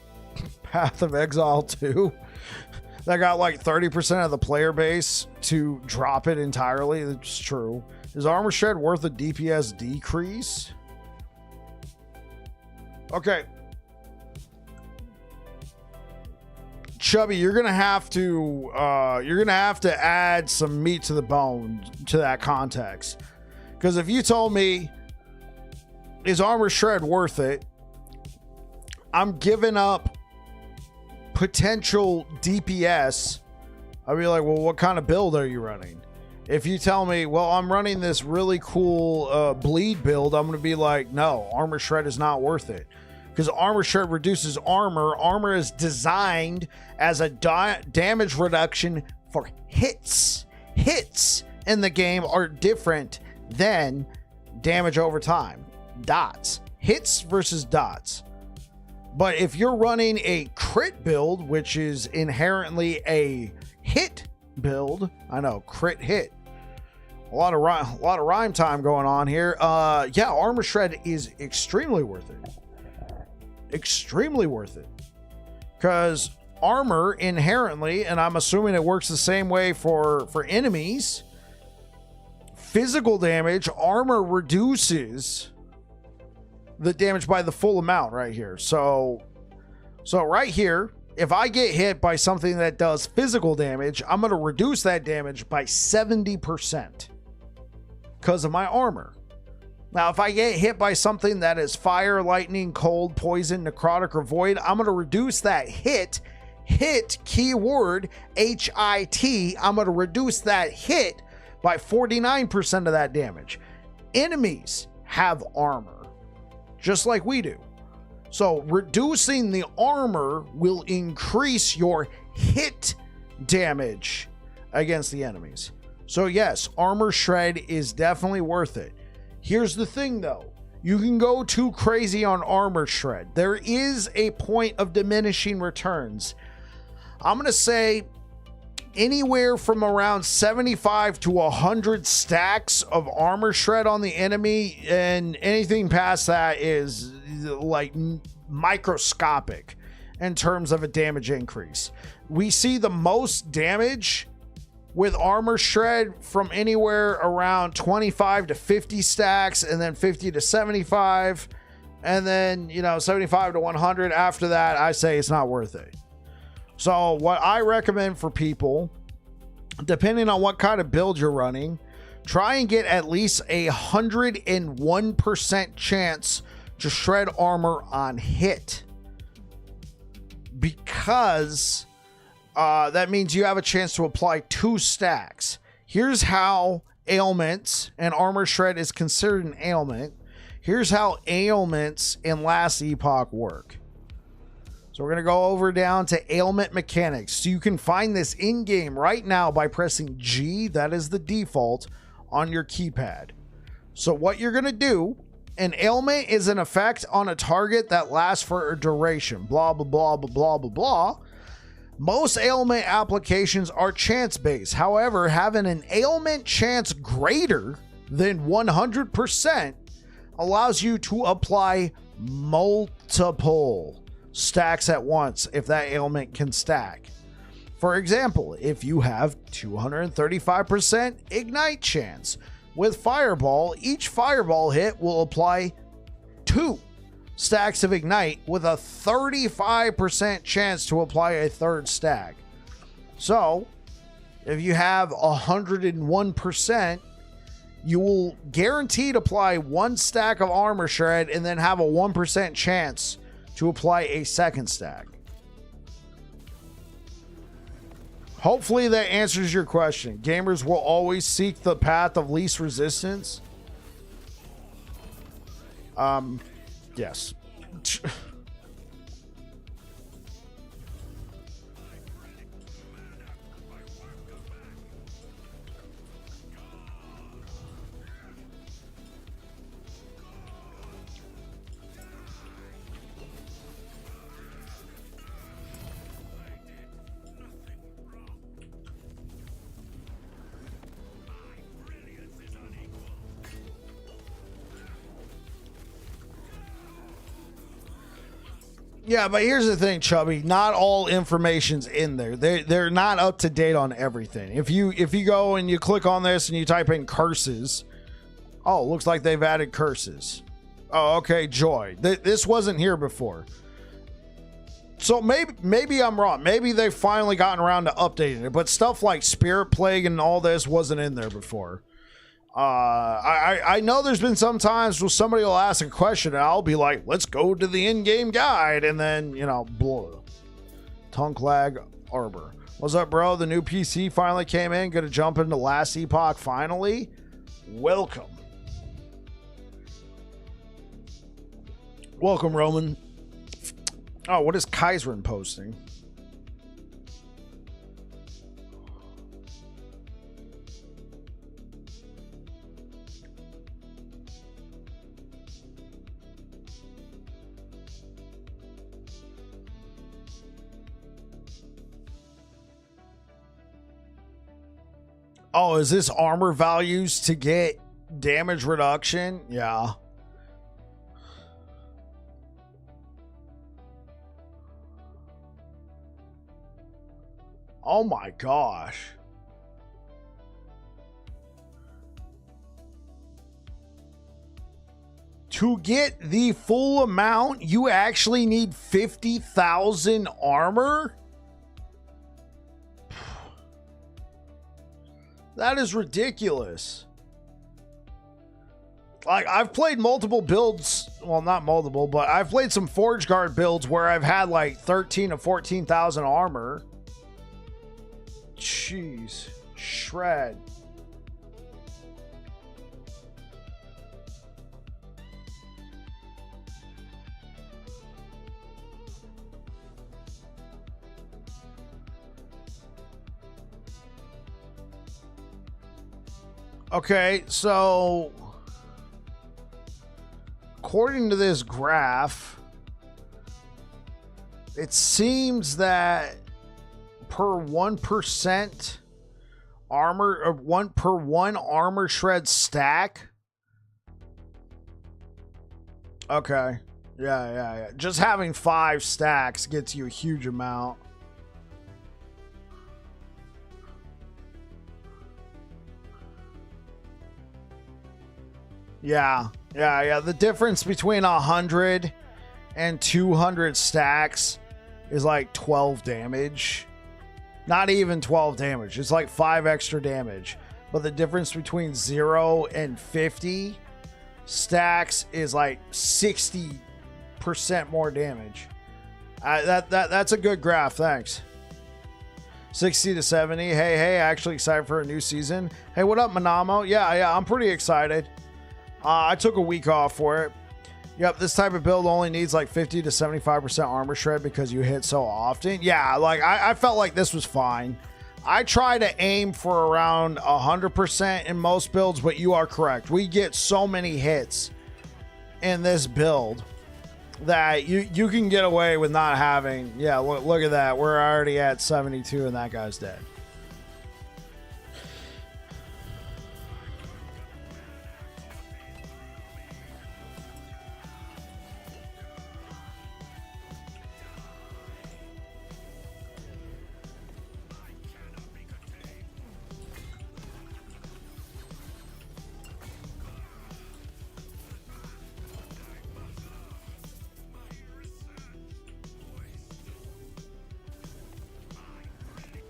Path of Exile 2 that got like 30% of the player base to drop it entirely. That's true. Is Armor Shred worth a DPS decrease? Okay. Chubby, you're gonna have to add some meat to the bone to that context. Because if you told me, is Armor Shred worth it? I'm giving up potential DPS. I'd be like, well, what kind of build are you running? If you tell me, well, I'm running this really cool bleed build, I'm going to be like, no, Armor Shred is not worth it. Because Armor Shred reduces armor. Armor is designed as a damage reduction for hits. Hits in the game are different than damage over time. Dots. Hits versus dots. But if you're running a crit build, which is inherently a hit build, I know, crit hit. A lot of rhyme time going on here. Yeah, Armor Shred is extremely worth it. Extremely worth it. Because armor inherently, and I'm assuming it works the same way for enemies, physical damage, armor reduces the damage by the full amount right here. So right here, if I get hit by something that does physical damage, I'm going to reduce that damage by 70% because of my armor. Now, if I get hit by something that is fire, lightning, cold, poison, necrotic, or void, I'm going to reduce that hit keyword HIT. I'm going to reduce that hit by 49% of that damage. Enemies have armor, just like we do. So reducing the armor will increase your hit damage against the enemies. So yes, Armor Shred is definitely worth it. Here's the thing though. You can go too crazy on Armor Shred. There is a point of diminishing returns. I'm going to say anywhere from around 75 to 100 stacks of Armor Shred on the enemy, and anything past that is like microscopic in terms of a damage increase. We see the most damage with Armor Shred from anywhere around 25 to 50 stacks, and then 50 to 75, and then 75 to 100. After that, I say it's not worth it. So what I recommend for people, depending on what kind of build you're running, try and get at least 101% chance to shred armor on hit, because that means you have a chance to apply 2 stacks. Here's how ailments, and armor shred is considered an ailment. Here's how ailments in Last Epoch work. So we're going to go over down to ailment mechanics. So you can find this in game right now by pressing G, that is the default, on your keypad. So what you're going to do, an ailment is an effect on a target that lasts for a duration, blah, blah, blah, blah, blah, blah, blah. Most ailment applications are chance-based. However, having an ailment chance greater than 100% allows you to apply multiple stacks at once if that ailment can stack. For example, if you have 235% ignite chance with Fireball, each Fireball hit will apply 2 stacks of ignite with a 35% chance to apply a 3rd stack. So if you have 101%, you will guaranteed apply 1 stack of armor shred and then have a 1% chance to apply a 2nd stack. Hopefully that answers your question. Gamers will always seek the path of least resistance. Yes. Yeah, but here's the thing, Chubby. Not all information's in there. They're not up to date on everything. If you go and you click on this and you type in curses, oh, looks like they've added curses. Oh, okay, joy. This wasn't here before. So maybe I'm wrong. Maybe they've finally gotten around to updating it. But stuff like Spirit Plague and all this wasn't in there before. I know there's been some times where somebody will ask a question and I'll be like, let's go to the in-game guide, and then, you know, blow. Tunk lag arbor. What's up, bro? The new PC finally came in. Gonna jump into Last Epoch finally. Welcome. Welcome, Roman. Oh, what is Kaiserin posting? Oh, is this armor values to get damage reduction? Yeah. Oh my gosh. To get the full amount, you actually need 50,000 armor? That is ridiculous. Like, I've played multiple builds. Well, not multiple, but I've played some Forge Guard builds where I've had like 13 to 14,000 armor. Jeez. Shred. Okay, so according to this graph, it seems that per 1% armor, or one armor shred stack. Okay. Yeah. Just having 5 stacks gets you a huge amount. Yeah. The difference between 100 and 200 stacks is like 12 damage. Not even 12 damage. It's like 5 extra damage. but the difference between 0 and 50 stacks is like 60% more damage. That's a good graph. Thanks. 60 to 70. Hey, actually excited for a new season. Hey, what up, Manamo? Yeah, I'm pretty excited. I took a week off for it. Yep, this type of build only needs like 50 to 75% armor shred because you hit so often. Yeah, like I felt like this was fine. I try to aim for around 100% in most builds, but you are correct. We get so many hits in this build that you can get away with not having. Yeah, look at that. We're already at 72 and that guy's dead.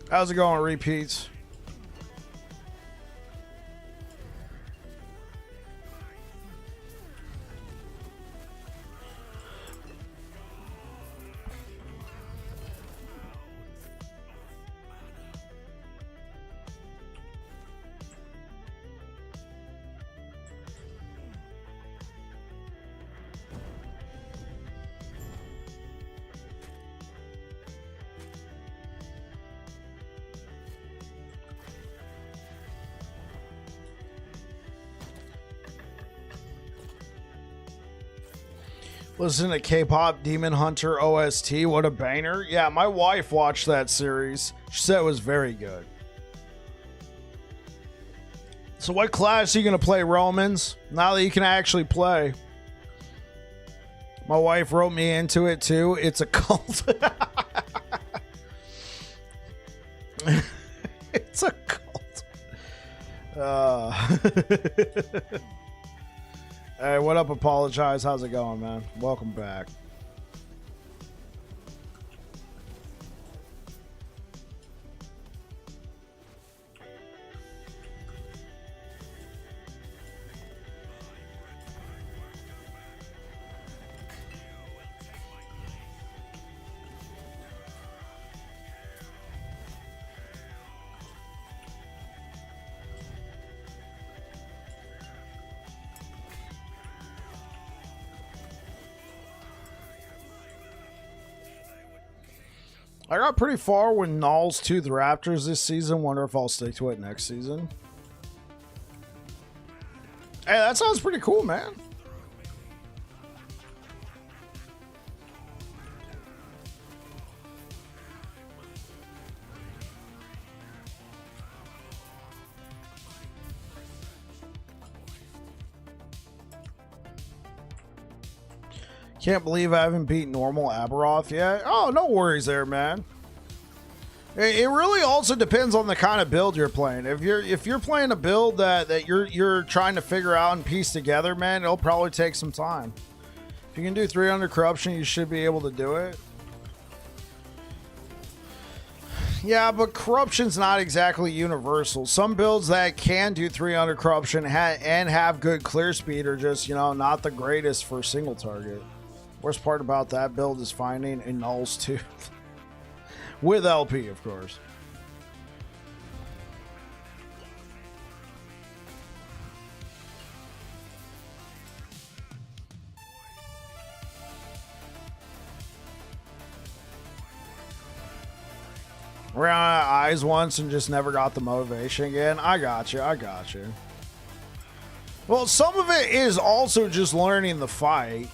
How's it going, repeats? Listen to K-pop Demon Hunter OST. What a banger. Yeah, my wife watched that series. She said it was very good. So what class are you going to play, Romans? Now that you can actually play. My wife wrote me into it too. It's a cult. It's a cult. Hey, what up, Apologize? How's it going, man? Welcome back. I got pretty far with Gnawls Tooth Raptors this season. Wonder if I'll stick to it next season. Hey, that sounds pretty cool, man. Can't believe I haven't beat normal Aberoth yet. Oh, no worries there, man. It really also depends on the kind of build you're playing. If you're playing a build that you're trying to figure out and piece together, man, it'll probably take some time. If you can do 300 corruption, you should be able to do it. Yeah, but corruption's not exactly universal. Some builds that can do 300 corruption and have good clear speed are just, not the greatest for single target. Worst part about that build is finding a Gnawls Tooth. With LP, of course. Ran out of eyes once and just never got the motivation again. I got you. Well, some of it is also just learning the fight.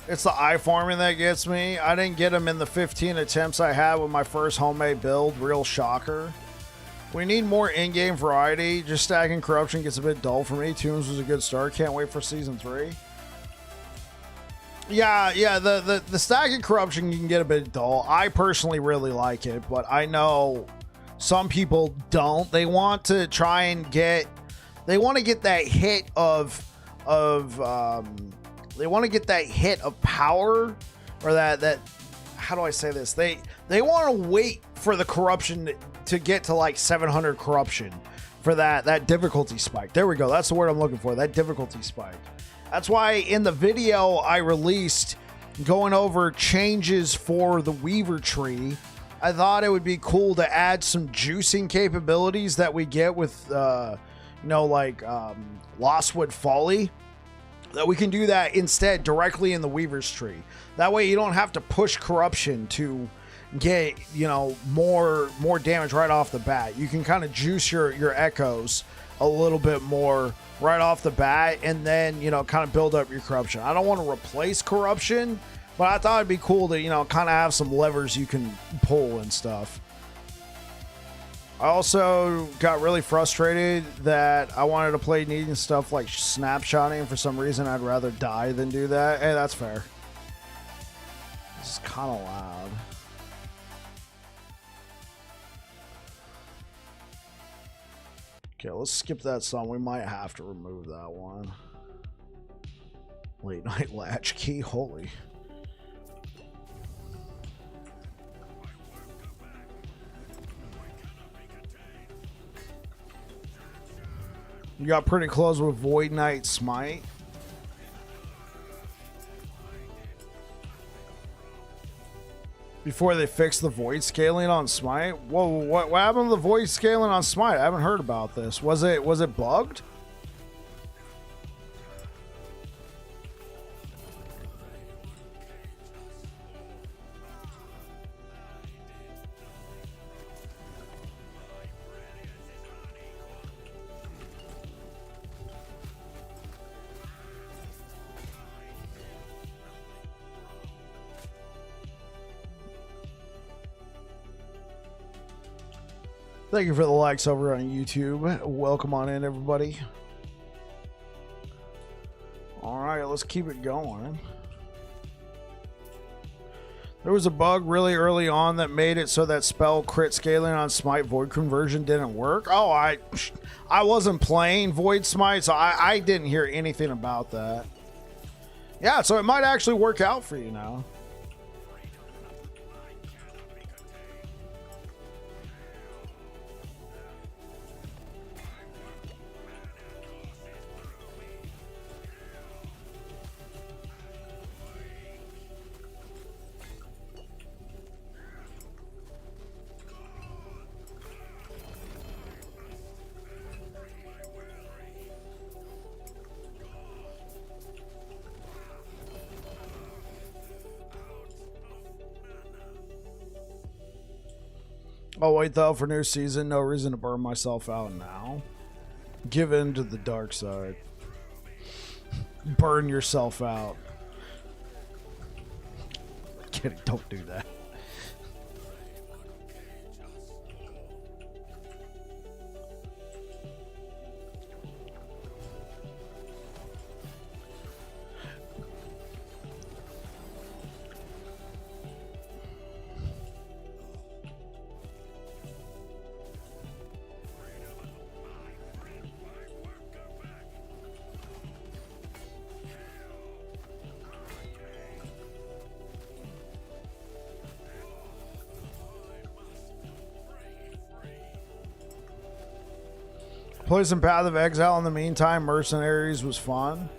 It's the eye farming that gets me. I didn't get them in the 15 attempts I had with my first homemade build. Real shocker. We need more in-game variety. Just stacking corruption gets a bit dull for me. Tombs was a good start. Can't wait for season 3. Yeah, the stacking corruption can get a bit dull. I personally really like it, but I know some people don't. They want to try and get that hit of they want to get that hit of power, or that how do I say this? They want to wait for the corruption to get to like 700 corruption for that difficulty spike. There we go. That's the word I'm looking for. That difficulty spike. That's why in the video I released going over changes for the Weaver tree, I thought it would be cool to add some juicing capabilities that we get with, Lostwood Folly. That we can do that instead directly in the Weaver's tree. That way you don't have to push corruption to get, more damage right off the bat. You can kind of juice your echoes a little bit more right off the bat, and then, kind of build up your corruption. I don't want to replace corruption, but I thought it'd be cool to, kind of have some levers you can pull and stuff. I also got really frustrated that I wanted to play needing stuff like snapshotting. For some reason, I'd rather die than do that. Hey, that's fair. This is kind of loud. Okay, let's skip that song. We might have to remove that one. Late night latchkey. Holy. You got pretty close with Void Knight Smite. Before they fixed the void scaling on Smite? Whoa, what happened to the void scaling on Smite? I haven't heard about this. Was it bugged? Thank you for the likes over on YouTube. Welcome on in, everybody. All right, let's keep it going. There was a bug really early on that made it so that spell crit scaling on Smite Void conversion didn't work. Oh, I wasn't playing Void Smite, so I didn't hear anything about that. Yeah, so it might actually work out for you now. Oh, wait, though, for new season, no reason to burn myself out now. Give in to the dark side. Burn yourself out. Kidding, don't do that. Play some Path of Exile in the meantime. Mercenaries was fun.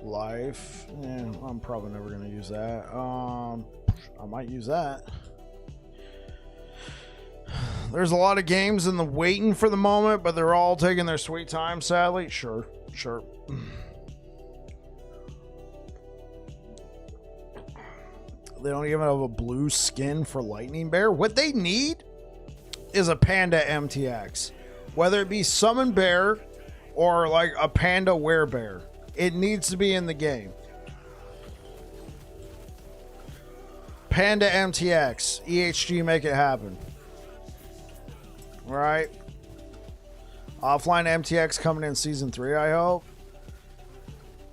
Life. Yeah, I'm probably never going to use that. I might use that. There's a lot of games in the waiting for the moment, but they're all taking their sweet time, sadly. Sure. They don't even have a blue skin for Lightning Bear. What they need is a Panda MTX. Whether it be Summon Bear or like a Panda Werebear. It needs to be in the game. Panda MTX. EHG, make it happen. Right? Offline MTX coming in season 3, I hope.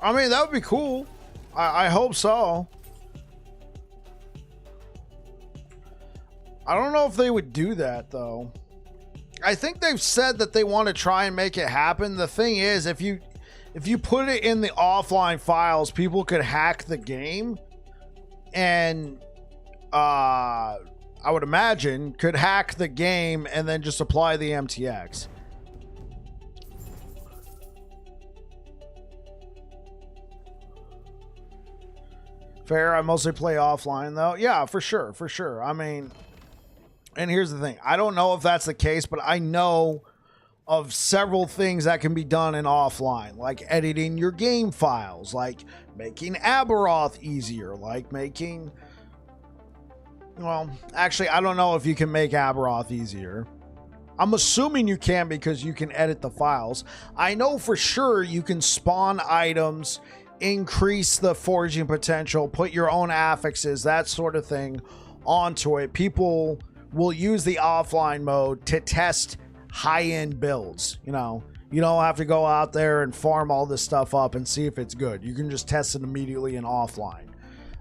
I mean, that would be cool. I hope so. I don't know if they would do that, though. I think they've said that they want to try and make it happen. The thing is, if you put it in the offline files, people could hack the game and I would imagine, could hack the game and then just apply the MTX. Fair. I mostly play offline though. Yeah, for sure. For sure. I mean, and here's the thing. I don't know if that's the case, but I know of several things that can be done in offline, like editing your game files, like making Aberoth easier, like making, well, actually, I don't know if you can make Aberoth easier. I'm assuming you can because you can edit the files. I know for sure you can spawn items, increase the foraging potential, put your own affixes, that sort of thing onto it. People will use the offline mode to test high-end builds. You know, you don't have to go out there and farm all this stuff up and see if it's good. You can just test it immediately in offline.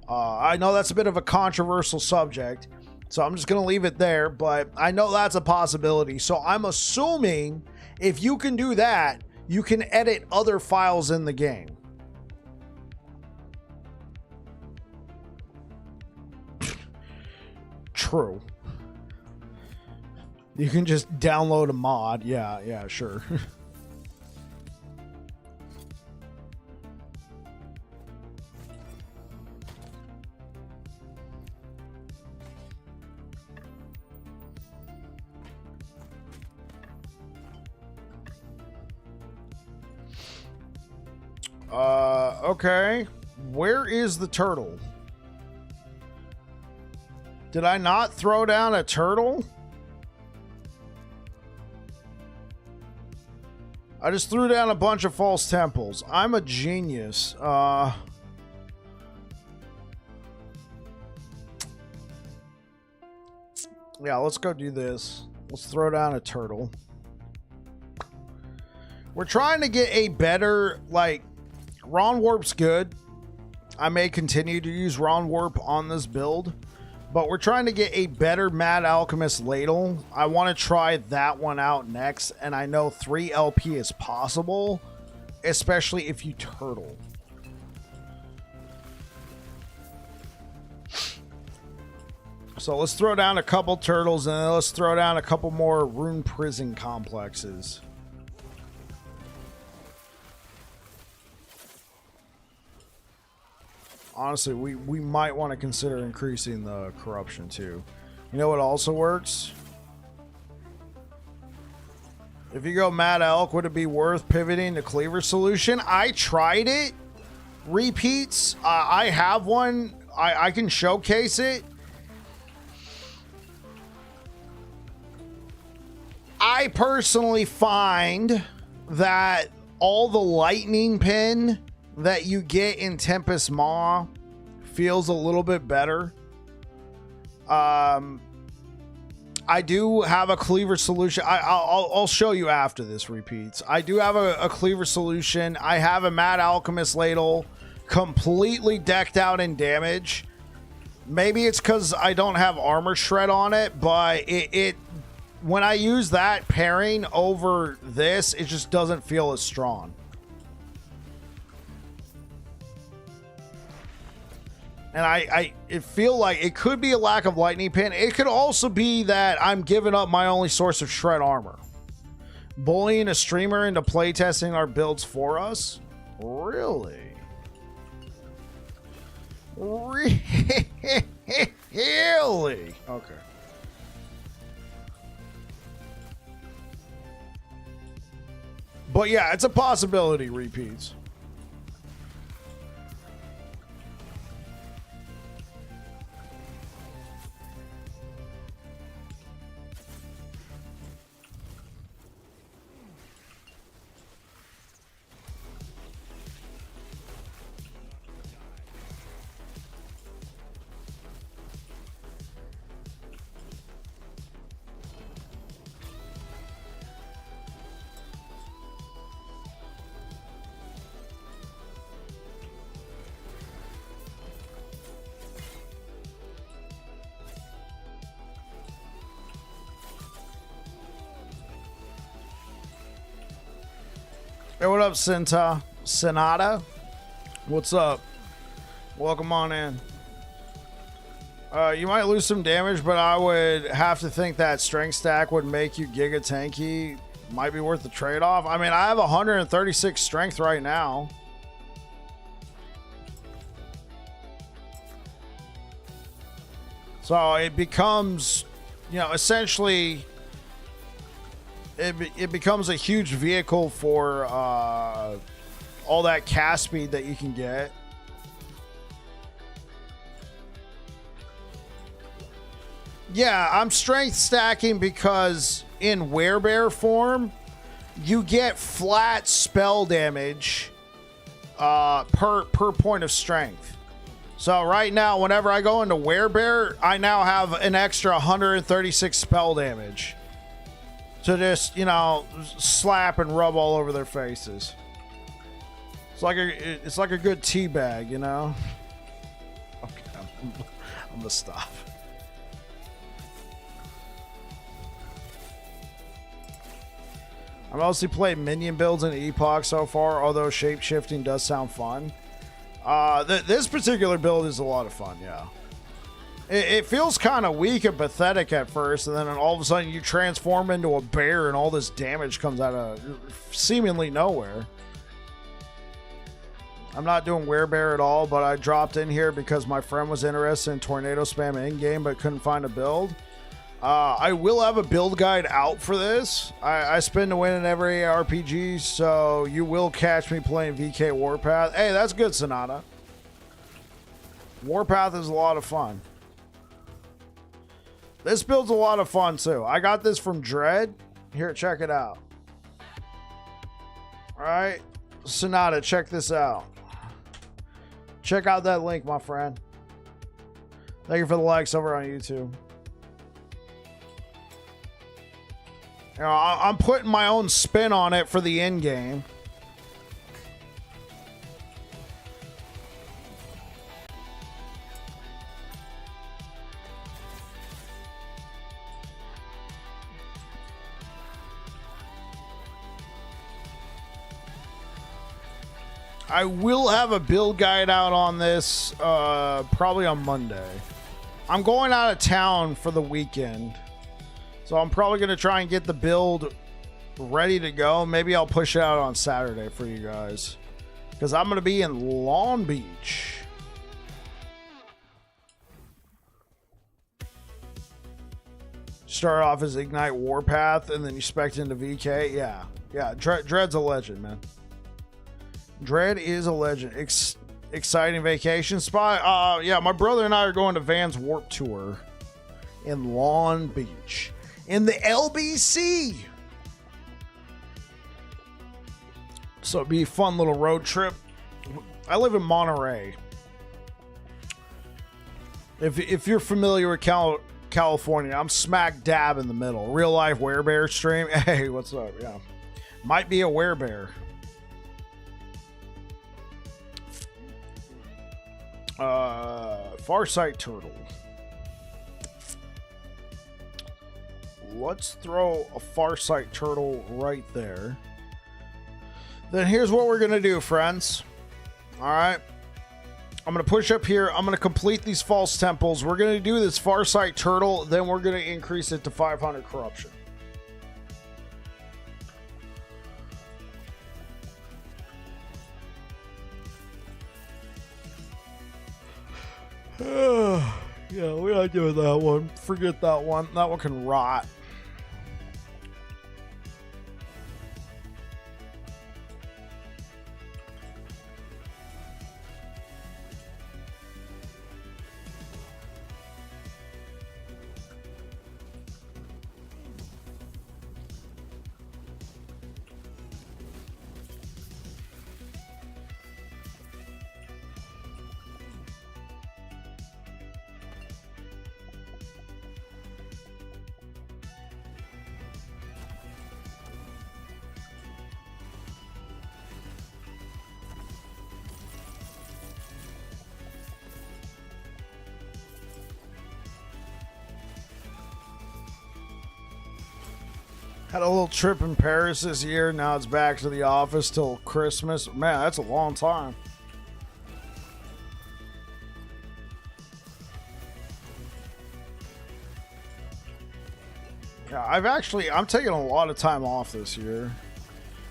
I know that's a bit of a controversial subject, so I'm just going to leave it there, but I know that's a possibility. So I'm assuming if you can do that, you can edit other files in the game. True. You can just download a mod. Yeah, sure. Okay. Where is the turtle? Did I not throw down a turtle? I just threw down a bunch of false temples. I'm a genius. Yeah, let's go do this. Let's throw down a turtle. We're trying to get a better, like, Ron Warp's good. I may continue to use Ron Warp on this build, but we're trying to get a better Mad Alchemist ladle. I want to try that one out next, and I know 3 LP is possible, especially if you turtle. So let's throw down a couple turtles, and then let's throw down a couple more rune prison complexes. Honestly, we might want to consider increasing the corruption too. You know what also works? If you go Mad Elk, would it be worth pivoting to Cleaver Solution? I tried it. Repeats. I have one. I can showcase it. I personally find that all the lightning pin that you get in Tempest Maw feels a little bit better. I do have a Cleaver Solution. I'll show you after this, Repeats. I do have a Cleaver Solution. I have a Mad Alchemist ladle completely decked out in damage. Maybe it's because I don't have Armor Shred on it, but it when I use that pairing over this, it just doesn't feel as strong. And I feel like it could be a lack of lightning pin. It could also be that I'm giving up my only source of shred armor. Bullying a streamer into playtesting our builds for us? Really? Really? Okay. But yeah, it's a possibility, Repeats. Hey, what up, Sonata? What's up? Welcome on in. You might lose some damage, but I would have to think that strength stack would make you giga tanky. Might be worth the trade-off. I mean, I have 136 strength right now. So it becomes, you know, essentially, it becomes a huge vehicle for all that cast speed that you can get. Yeah, I'm strength stacking because in Werebear form, you get flat spell damage per point of strength. So right now, whenever I go into Werebear, I now have an extra 136 spell damage to just, you know, slap and rub all over their faces. It's like a good tea bag, you know. Okay, I'm gonna stop. I mostly played minion builds in Epoch so far, although shape-shifting does sound fun. This particular build is a lot of fun, yeah. It feels kind of weak and pathetic at first, and then all of a sudden you transform into a bear and all this damage comes out of seemingly nowhere. I'm not doing Werebear at all, but I dropped in here because my friend was interested in tornado spam in-game but couldn't find a build. I will have a build guide out for this. I spin to win in every RPG, so you will catch me playing VK Warpath. Hey, that's good, Sonata. Warpath is a lot of fun. This build's a lot of fun, too. I got this from Dread. Here, check it out. Alright. Sonata, check this out. Check out that link, my friend. Thank you for the likes over on YouTube. You know, I'm putting my own spin on it for the end game. I will have a build guide out on this probably on Monday. I'm going out of town for the weekend. So I'm probably going to try and get the build ready to go. Maybe I'll push it out on Saturday for you guys. Because I'm going to be in Long Beach. Start off as Ignite Warpath and then you spec into VK. Yeah. Yeah. Dread's a legend, man. Dread is a legend. Exciting vacation spot. Yeah, my brother and I are going to Vans Warp Tour in Long Beach. In the LBC. So it'd be a fun little road trip. I live in Monterey. If you're familiar with California, I'm smack dab in the middle. Real life Werebear stream. Hey, what's up? Yeah. Might be a Werebear. Farsight Turtle. Let's throw a Farsight Turtle right there. Then here's what we're going to do, friends. Alright. I'm going to push up here. I'm going to complete these false temples. We're going to do this Farsight Turtle. Then we're going to increase it to 500 corruption. Yeah, we're not doing that one. Forget that one. That one can rot. Had a little trip in Paris this year. Now it's back to the office till Christmas. Man, that's a long time. Yeah, I'm taking a lot of time off this year.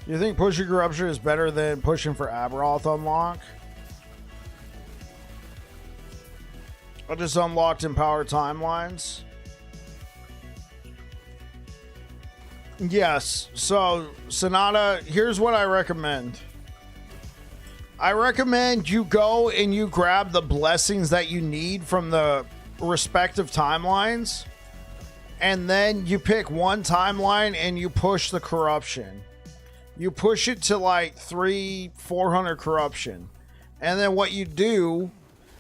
You think pushing corruption is better than pushing for Aberoth unlock? I just unlocked Empower Timelines. Yes, so Sonata, here's what I recommend. I recommend you go and you grab the blessings that you need from the respective timelines, and then you pick one timeline and you push the corruption. You push it to like 400 corruption. And then what you do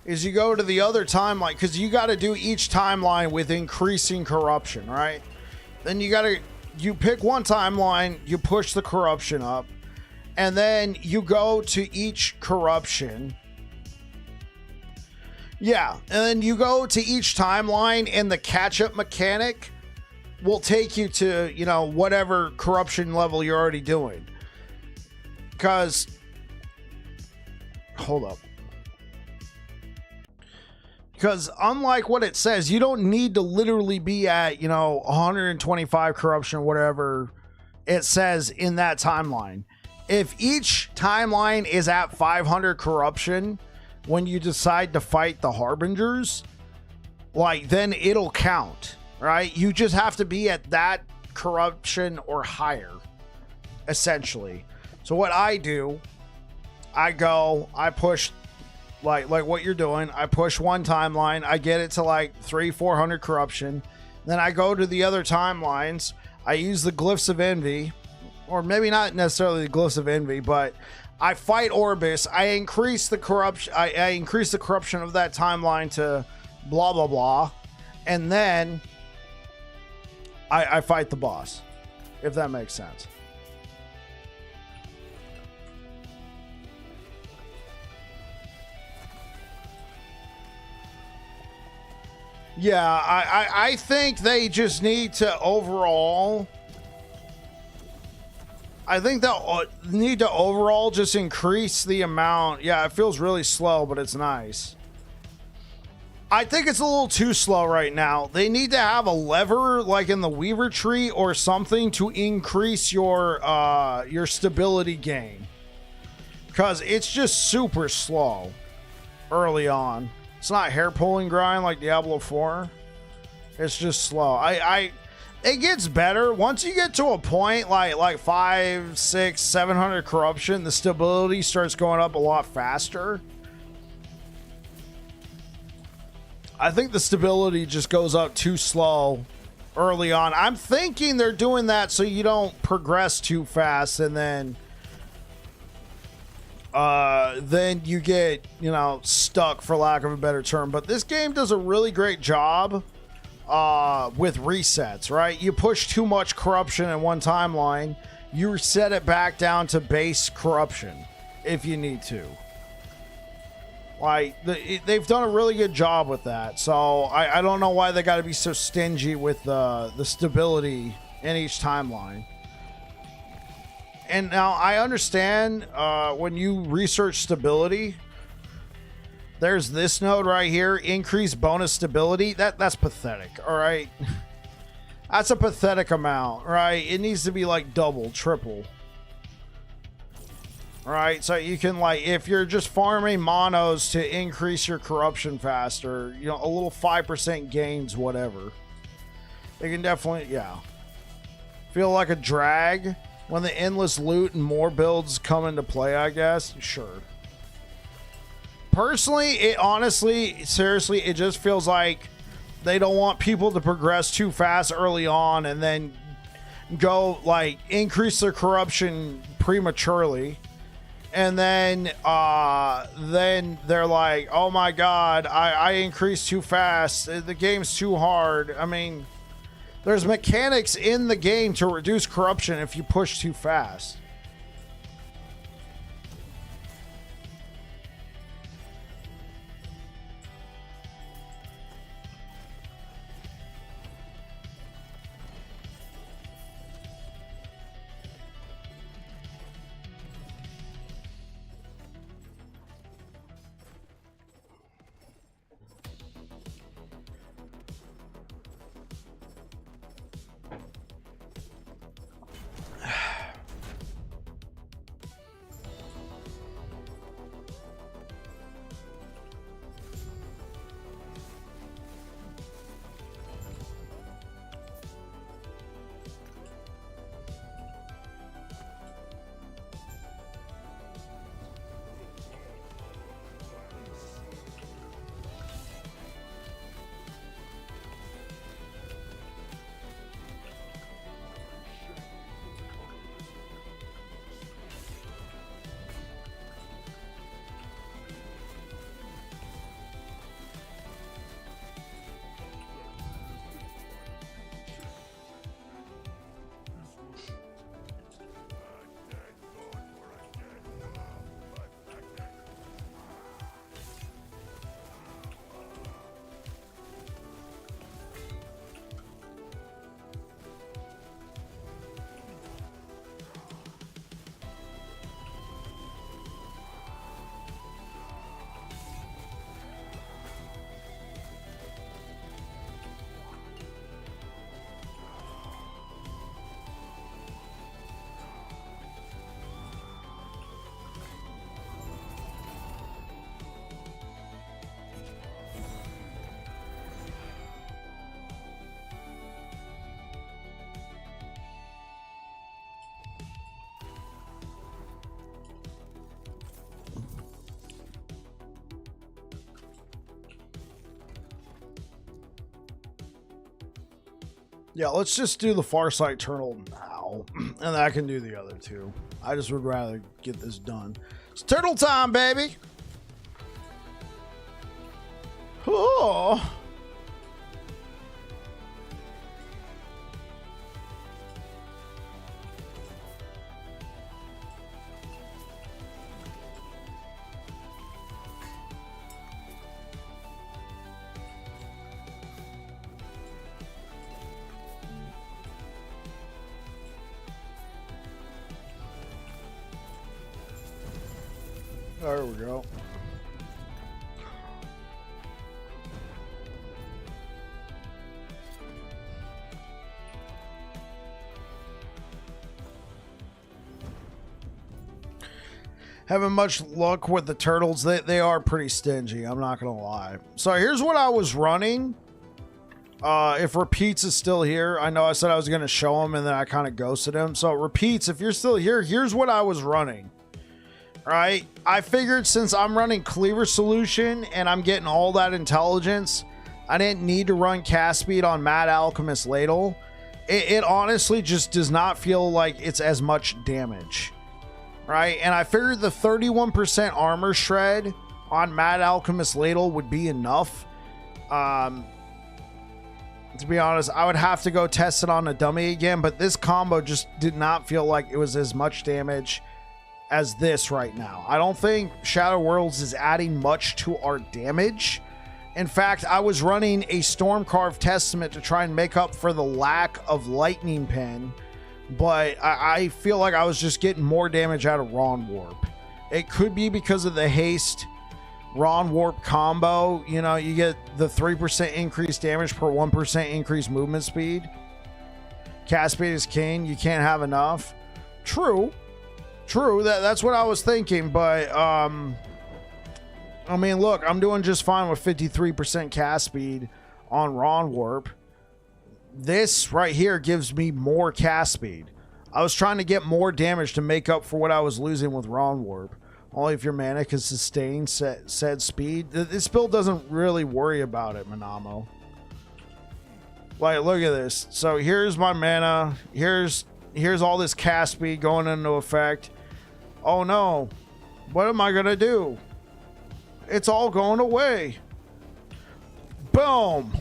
is you go to the other timeline, because you got to do each timeline with increasing corruption, right? Then you pick one timeline, you push the corruption up, and then you go to each corruption. Yeah, and then you go to each timeline, and the catch-up mechanic will take you to, you know, whatever corruption level you're already doing. Because, hold up. Because unlike what it says, you don't need to literally be at, you know, 125 corruption or whatever it says in that timeline. If each timeline is at 500 corruption when you decide to fight the Harbingers, like, then it'll count, right? You just have to be at that corruption or higher, essentially. So what I do, I push like what you're doing. I push one timeline, I get it to like 400 corruption. Then I go to the other timelines. I use the Glyphs of Envy, or maybe not necessarily the Glyphs of Envy, but I fight Orbis. I increase the corruption. I increase the corruption of that timeline to blah blah blah, and then I fight the boss, if that makes sense. Yeah, I think they just need to overall. I think they'll need to overall just increase the amount. Yeah, it feels really slow, but it's nice. I think it's a little too slow right now. They need to have a lever like in the Weaver tree or something to increase your stability gain. Because it's just super slow early on. It's not hair pulling grind like Diablo 4. It's just slow. It gets better once you get to a point like 500, 600, 700 corruption. The stability starts going up a lot faster. I think the stability just goes up too slow early on. I'm thinking they're doing that so you don't progress too fast, and then you get, you know, stuck, for lack of a better term. But this game does a really great job with resets, right? You push too much corruption in one timeline, you reset it back down to base corruption if you need to. Like, they've done a really good job with that. So I don't know why they got to be so stingy with the stability in each timeline. And now I understand when you research stability, there's this node right here, increase bonus stability. That's pathetic, all right? That's a pathetic amount, right? It needs to be like double, triple. Right? So you can, like, if you're just farming monos to increase your corruption faster, you know, a little 5% gains, whatever. They can definitely, yeah. Feel like a drag. When the endless loot and more builds come into play, I guess. Sure. Personally, it honestly, seriously, it just feels like they don't want people to progress too fast early on and then go, like, increase their corruption prematurely. And then they're like, oh my god, I increased too fast. The game's too hard. I mean, there's mechanics in the game to reduce corruption if you push too fast. Yeah, let's just do the Farsight Turtle now, and I can do the other two. I just would rather get this done. It's turtle time, baby! Oh! There we go. Having much luck with the turtles. They are pretty stingy, I'm not gonna lie. So here's what I was running. If Repeats is still here, I know I said I was gonna show him and then I kind of ghosted him. So Repeats, if you're still here, here's what I was running. Right, I figured since I'm running Cleaver Solution and I'm getting all that intelligence, I didn't need to run cast speed on Mad Alchemist Ladle. It honestly just does not feel like it's as much damage, right? And I figured the 31% armor shred on Mad Alchemist Ladle would be enough. To be honest, I would have to go test it on a dummy again, but this combo just did not feel like it was as much damage as this right now. I don't think Shadow Worlds is adding much to our damage. In fact, I was running a Stormcarved Testament to try and make up for the lack of Lightning Pin, but I feel like I was just getting more damage out of Ron Warp. It could be because of the haste Ron Warp combo. You know, you get the 3% increased damage per 1% increased movement speed. Cast speed is king. You can't have enough. True. That's what I was thinking, but I mean, look, I'm doing just fine with 53% cast speed on Ron Warp. This right here gives me more cast speed. I was trying to get more damage to make up for what I was losing with Ron Warp. Only if your mana can sustain said speed. This build doesn't really worry about it, Manamo. Like, look at this. So here's my mana. Here's all this cast speed going into effect. Oh no, what am I gonna do? It's all going away. Boom.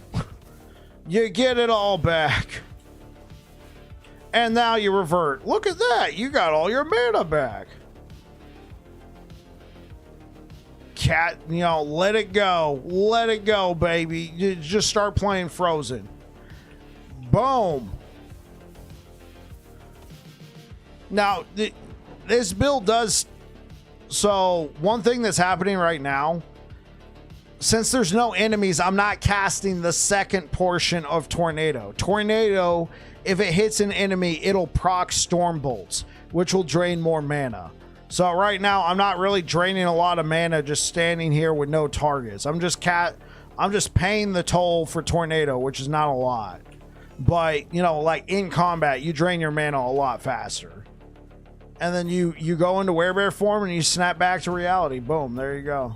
You get it all back. And now you revert. Look at that. You got all your mana back. Cat, you know, let it go. Let it go, baby. You just start playing Frozen. Boom. Now, this build does... So, one thing that's happening right now, since there's no enemies, I'm not casting the second portion of Tornado. Tornado, if it hits an enemy, it'll proc Storm Bolts, which will drain more mana. So right now, I'm not really draining a lot of mana just standing here with no targets. I'm just paying the toll for Tornado, which is not a lot. But, you know, like in combat, you drain your mana a lot faster. And then you go into Werebear form and you snap back to reality. Boom, there you go.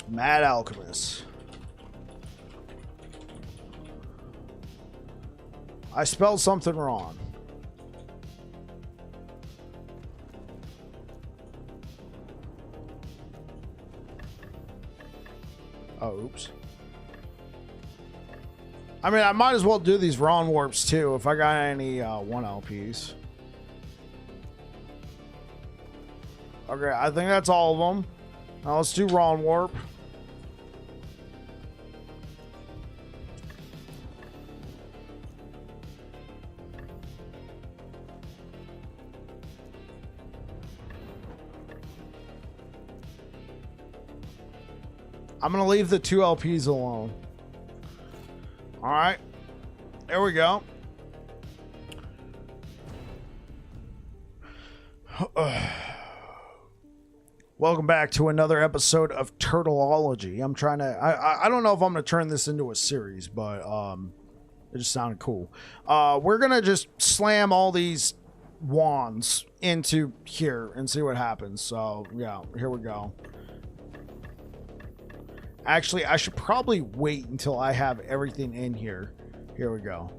Mad Alchemist. I spelled something wrong. Oh, oops. I mean, I might as well do these Ron Warps too if I got any 1 LPs. Okay, I think that's all of them. Now let's do Ron Warp. I'm going to leave the 2 LPs alone. All right. There we go. Welcome back to another episode of Turtleology. I'm trying to... I don't know if I'm going to turn this into a series, but it just sounded cool. We're going to just slam all these wands into here and see what happens. So, yeah, here we go. Actually, I should probably wait until I have everything in here. Here we go.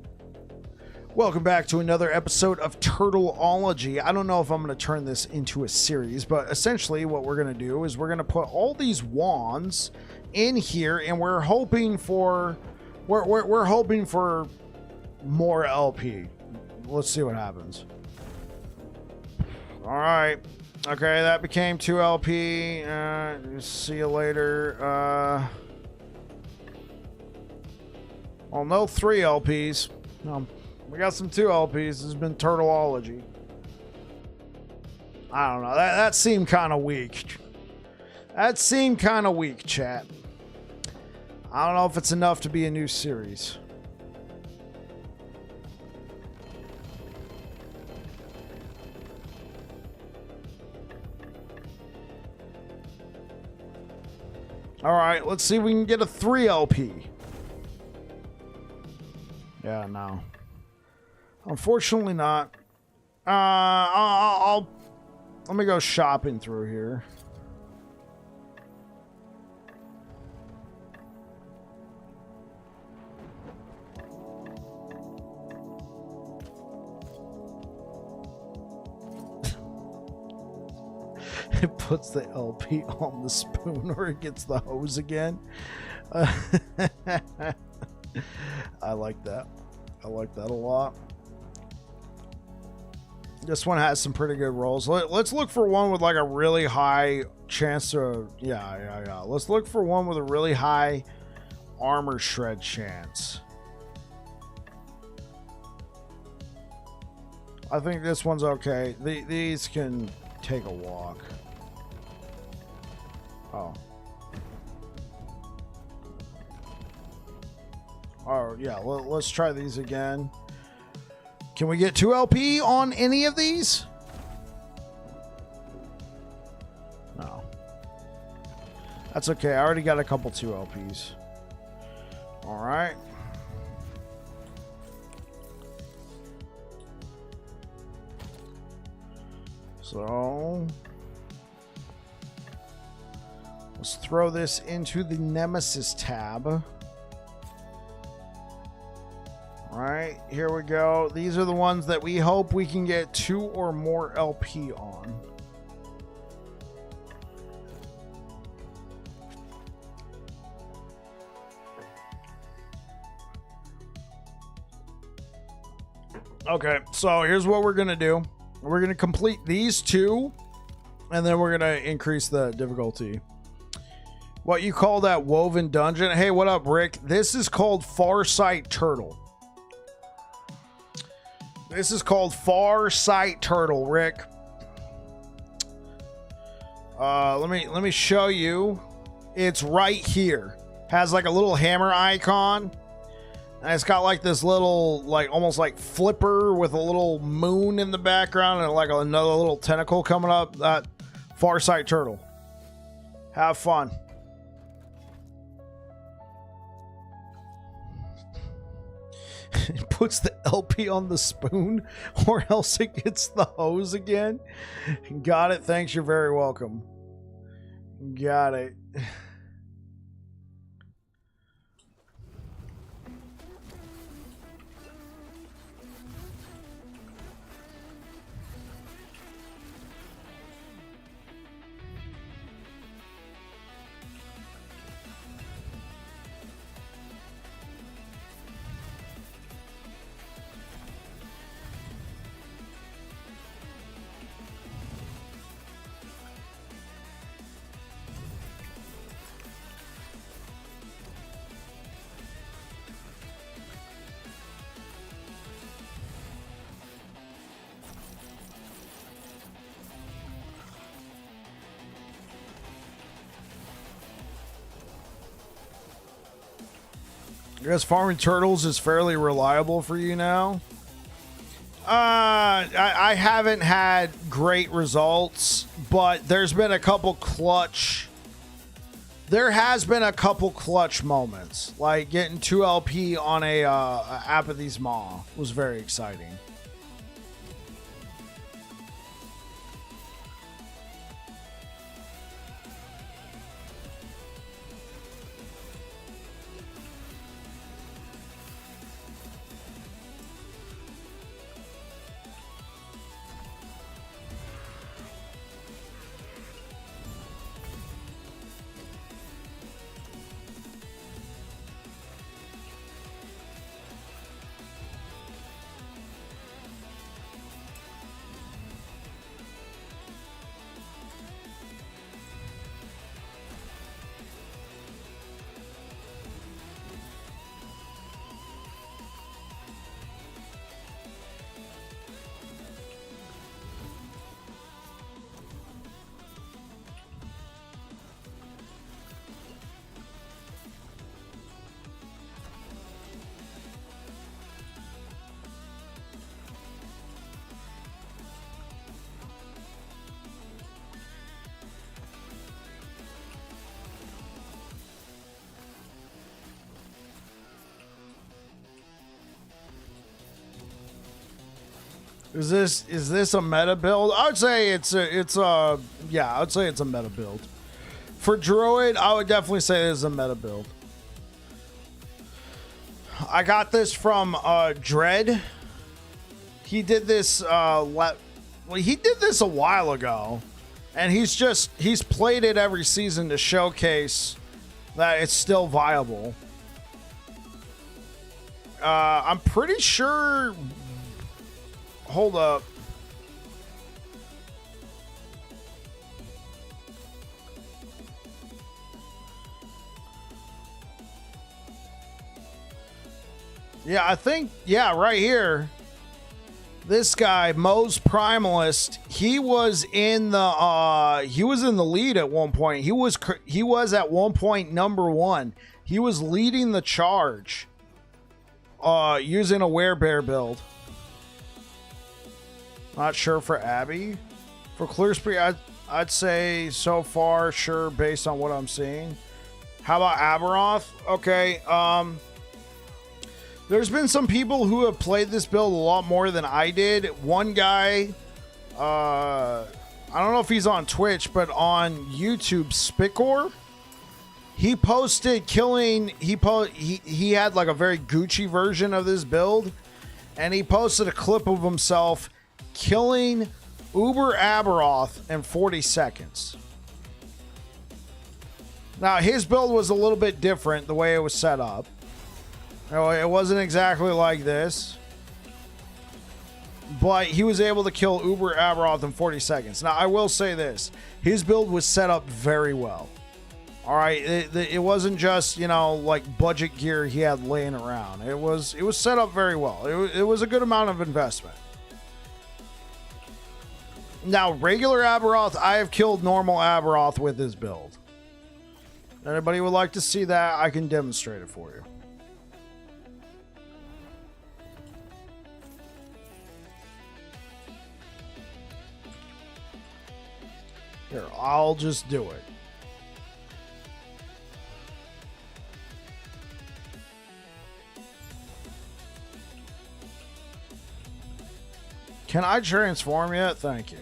Welcome back to another episode of Turtleology. I don't know if I'm going to turn this into a series, but essentially what we're going to do is we're going to put all these wands in here, and we're hoping for we're hoping for more LP. Let's see what happens. All right. Okay, that became 2 LP. See you later. Well, no 3 LPs. We got some 2 LPs. This has been Turtleology. I don't know. That seemed kind of weak. That seemed kind of weak, chat. I don't know if it's enough to be a new series. All right, let's see if we can get a 3 LP. Yeah, no. Unfortunately not. I'll let me go shopping through here. It puts the LP on the spoon or it gets the hose again. I like that. I like that a lot. This one has some pretty good rolls. Let's look for one with like a really high chance to... Yeah. Let's look for one with a really high armor shred chance. I think this one's okay. These can take a walk. Oh. Oh, yeah. Let's try these again. Can we get 2 LP on any of these? No. That's okay. I already got a couple 2 LPs. All right. So... let's throw this into the Nemesis tab. All right, here we go. These are the ones that we hope we can get 2 or more LP on. Okay, so here's what we're going to do. We're going to complete these 2, and then we're going to increase the difficulty. What you call that woven dungeon? Hey, what up, Rick? This is called Farsight Turtle. This is called Farsight Turtle, Rick. Let me show you. It's right here. Has like a little hammer icon. And it's got like this little, like almost like flipper with a little moon in the background and like another little tentacle coming up. That Farsight Turtle. Have fun. It puts the LP on the spoon or else it gets the hose again. Got it. Thanks. You're very welcome. Got it. I guess farming turtles is fairly reliable for you now. I haven't had great results, but there's been a couple clutch. There has been a couple clutch moments, like getting 2 LP on a Apathy's Maw was very exciting. Is this a meta build? I would say it's a yeah, I would say it's a meta build. For Druid, I would definitely say it's a meta build. I got this from Dread. He did this he did this a while ago, and he's played it every season to showcase that it's still viable. I'm pretty sure. Hold up. Yeah, I think, yeah, right here. This guy, Mo's Primalist, he was in the lead at one point. He was at one point #1. He was leading the charge using a Werebear build. Not sure for Abby. For Clear Spree, I'd say so far sure based on what I'm seeing. How about Aberoth? Okay, there's been some people who have played this build a lot more than I did. One guy, I don't know if he's on Twitch, but on YouTube, Spicor, he posted killing. He had like a very Gucci version of this build, and he posted a clip of himself killing Uber Aberoth in 40 seconds. Now his build was a little bit different the way it was set up. It wasn't exactly like this, but he was able to kill Uber Aberoth in 40 seconds. Now, I will say this. His build was set up very well. All right? It wasn't just, like budget gear he had laying around. It was set up very well. It was a good amount of investment. Now, regular Aberoth, I have killed normal Aberoth with his build. Anybody would like to see that, I can demonstrate it for you. Here, I'll just do it. Can I transform yet? Thank you.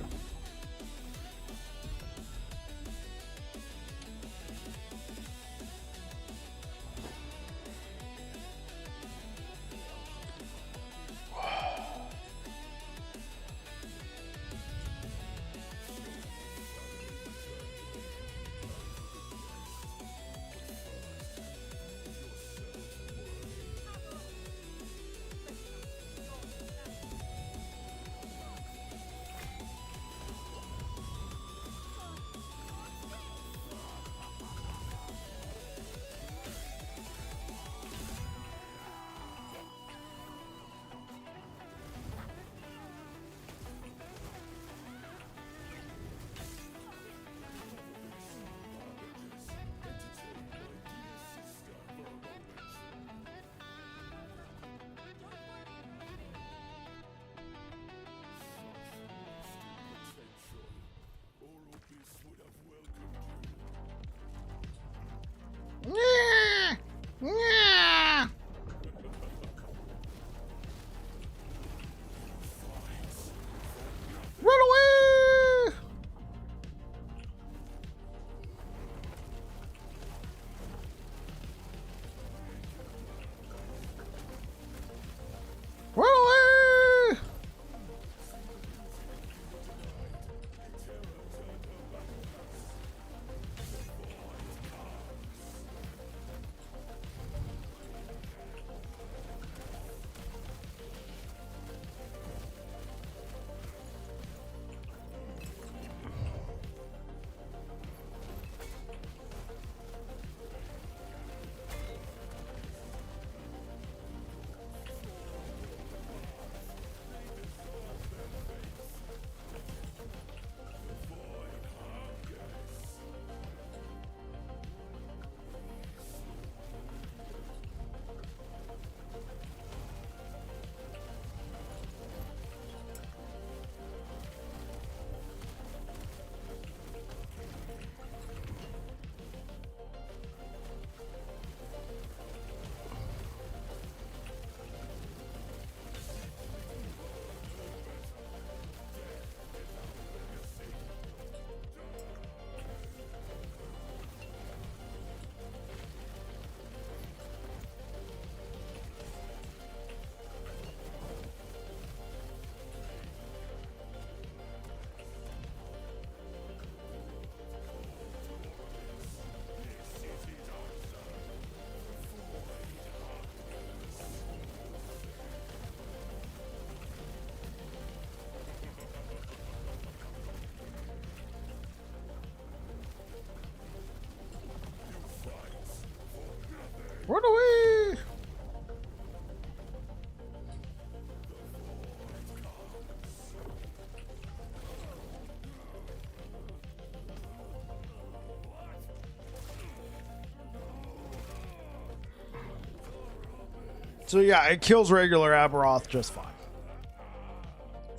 So yeah, it kills regular Aberoth just fine.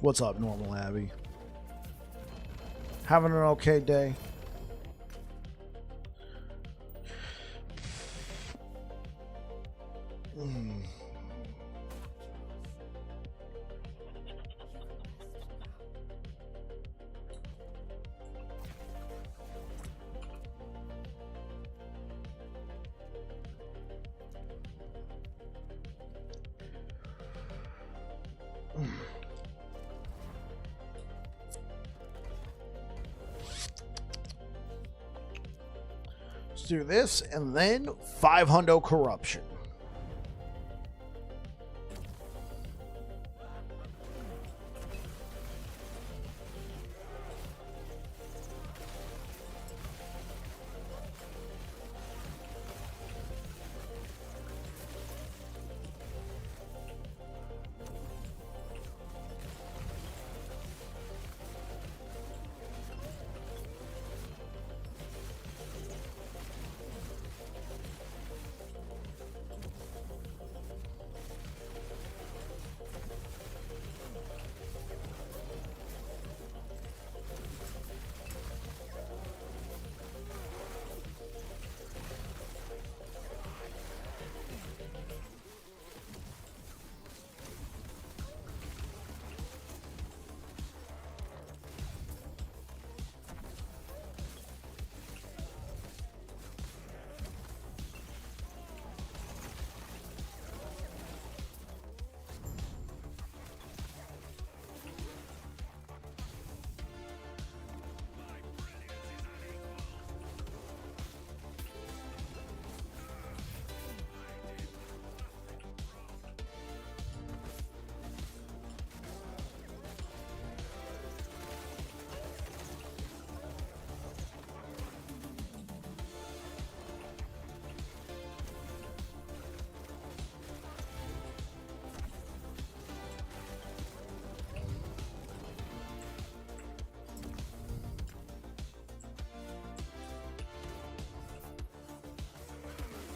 What's up, normal Abby? Having an okay day? Let's do this and then 500 corruption.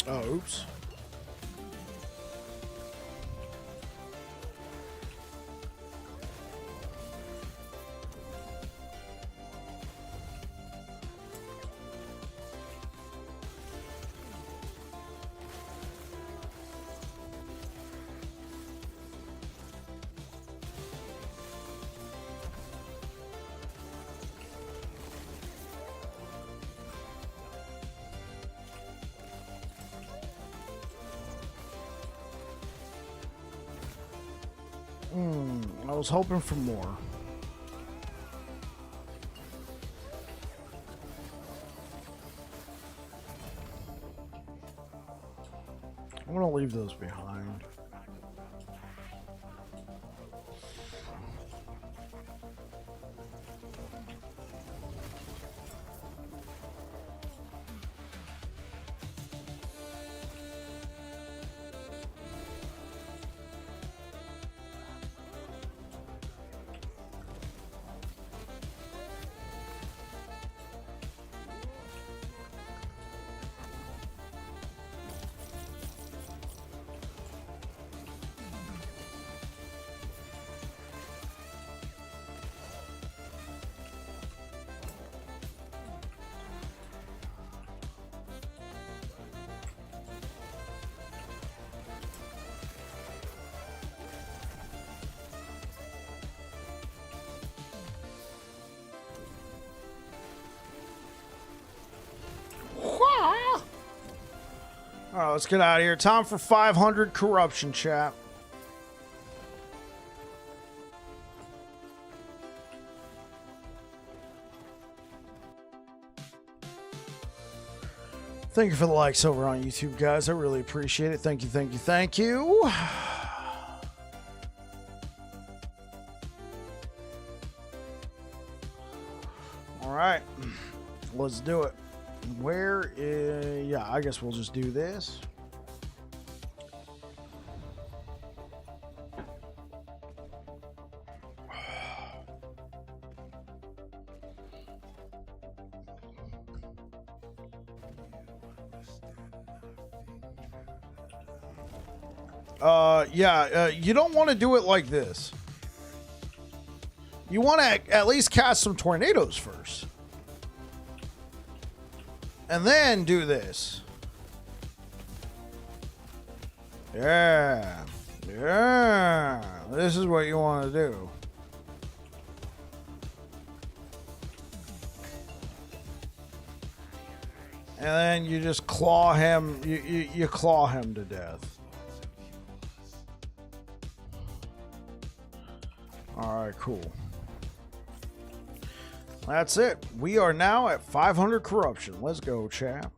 Oh, oops. I was hoping for more. I'm gonna leave those behind. All right, let's get out of here. Time for 500 corruption, chat. Thank you for the likes over on YouTube, guys. I really appreciate it. Thank you, thank you, thank you. All right, let's do it. Where is... Yeah, I guess we'll just do this. You don't want to do it like this. You want to at least cast some tornadoes first. And then do this. Yeah. Yeah. This is what you want to do. And then you just claw him. You claw him to death. Alright, cool. That's it. We are now at 500 corruption. Let's go, chap.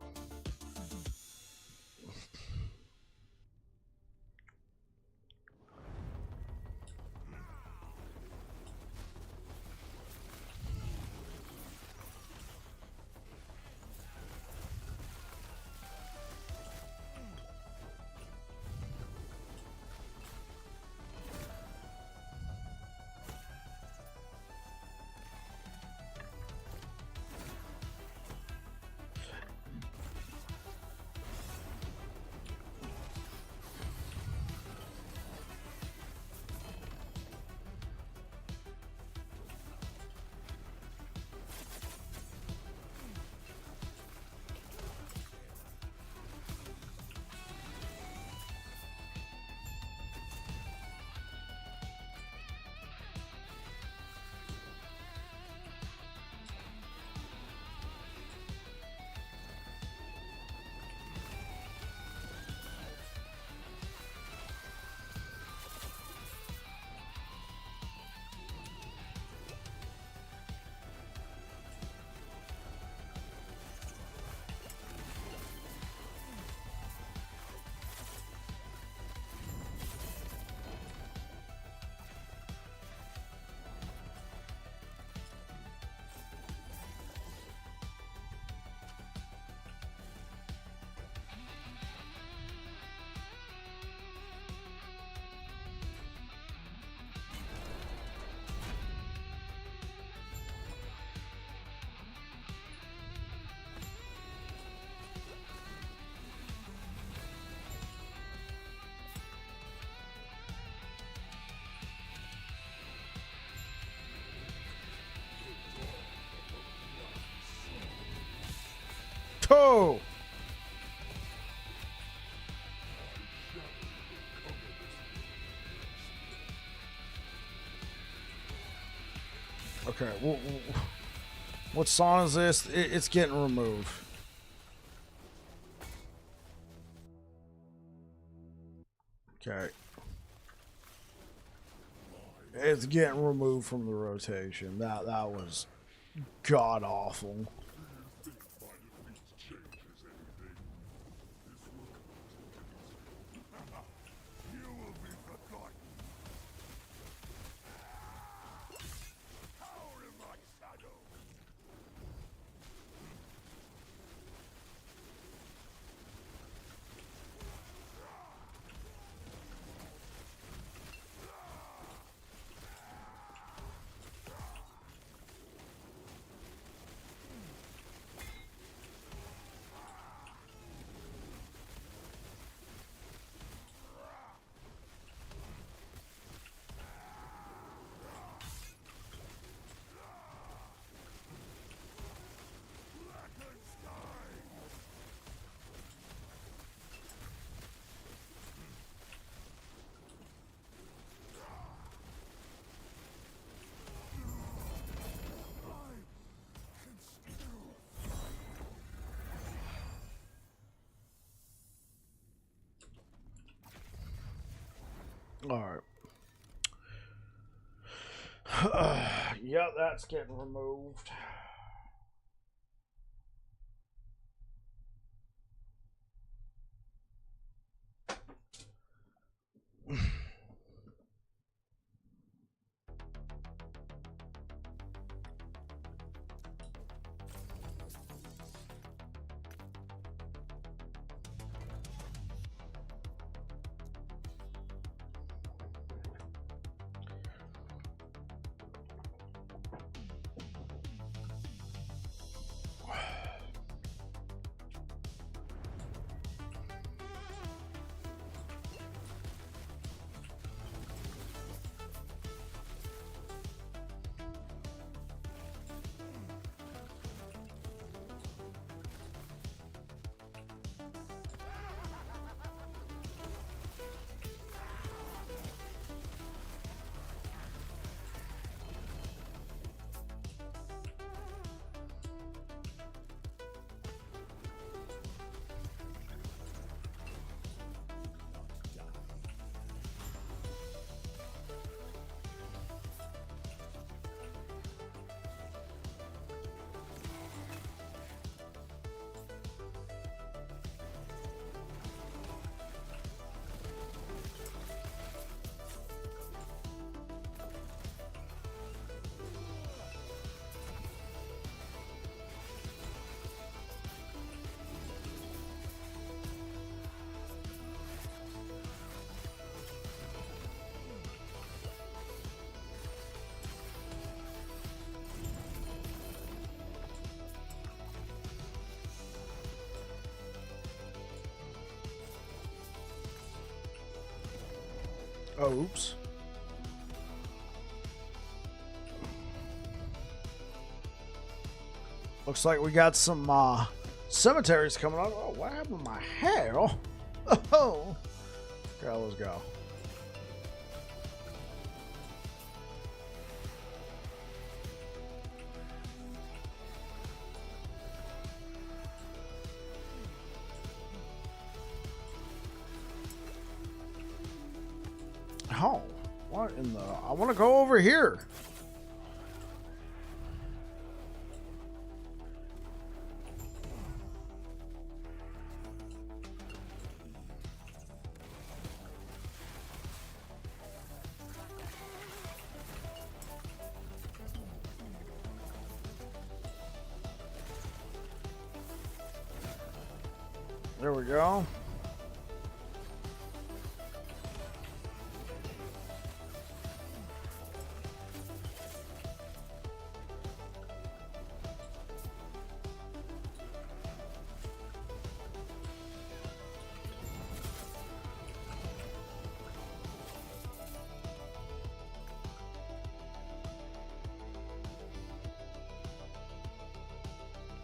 Oh! Okay, what song is this? It's getting removed. Okay. It's getting removed from the rotation. That was god awful. All right. Yeah, that's getting removed. Oops. Looks like we got some cemeteries coming up. Oh, what happened to my hair? Oh. Okay, let's go. Oh, what in the... I want to go over here. There we go.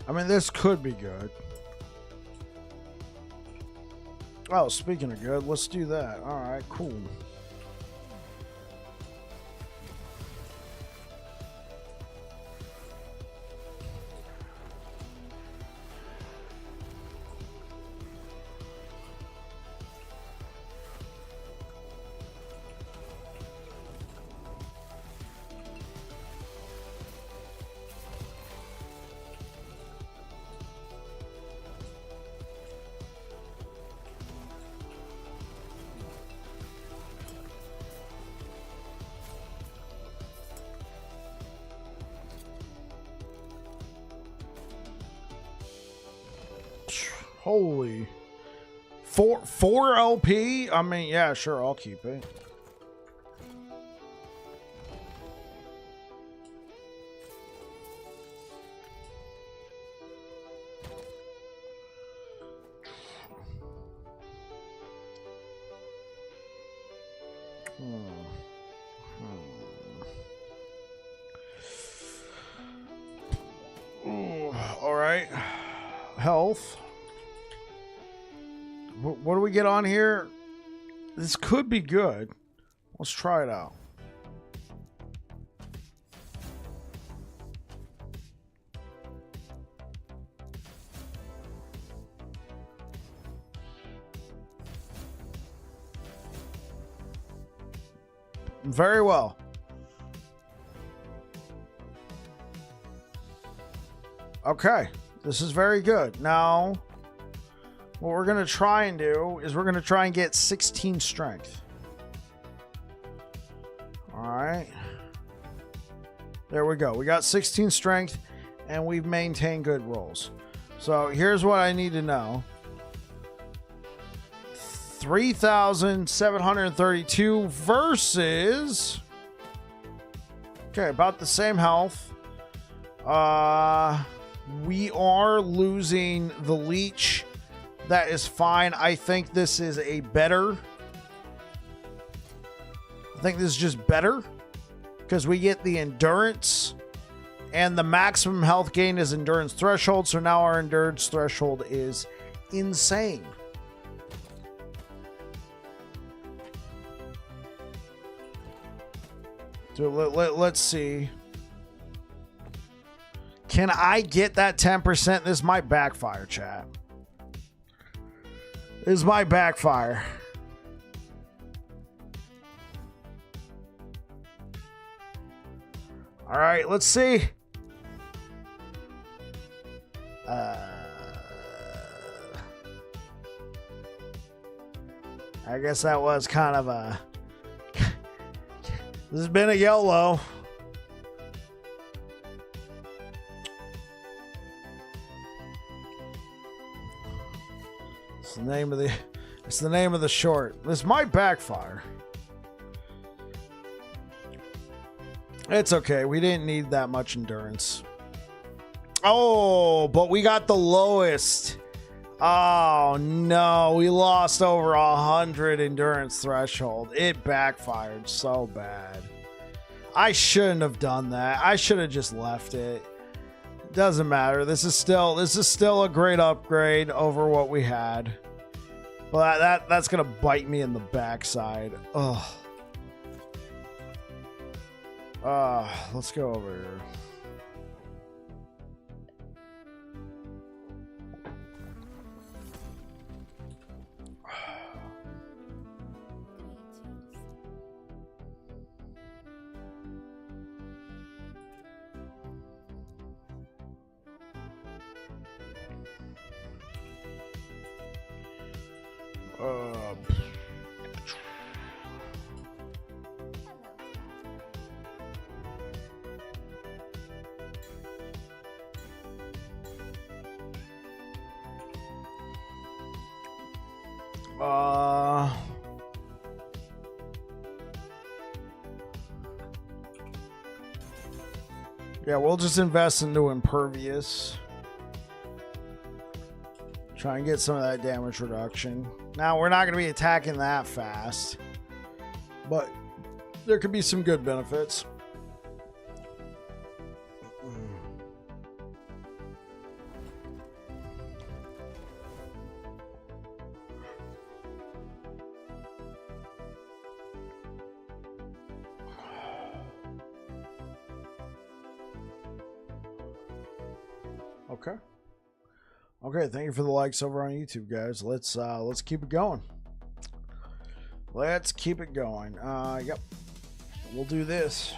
I mean, this could be good. Oh, speaking of good, let's do that. All right, cool. Holy. Four LP? I mean, yeah, sure, I'll keep it. All right. Health. What do we get on here? This could be good. Let's try it out. Very well. Okay. This is very good. Now, what we're going to try and do is we're going to try and get 16 strength. All right. There we go. We got 16 strength and we've maintained good rolls. So here's what I need to know. 3,732 versus... Okay, about the same health. We are losing the leech. That is fine. I think this is a better. I think this is just better because we get the endurance and the maximum health gain is endurance threshold. So now our endurance threshold is insane. So let's see. Can I get that 10%? This might backfire, chat. This might backfire. All right, let's see. I guess that was kind of a... This has been a YOLO. It's the name of the... It's the name of the short. This might backfire. It's okay. We didn't need that much endurance. Oh, but we got the lowest Oh no, we lost over 100 endurance threshold. It backfired so bad. I shouldn't have done that. I should have just left it. Doesn't matter. This is still a great upgrade over what we had. But that's gonna bite me in the backside. Ugh. Let's go over here. Yeah, we'll just invest into Impervious. Try and get some of that damage reduction. Now, we're not going to be attacking that fast, but there could be some good benefits. Okay, thank you for the likes over on YouTube, guys. Let's keep it going. Let's keep it going. Yep. We'll do this.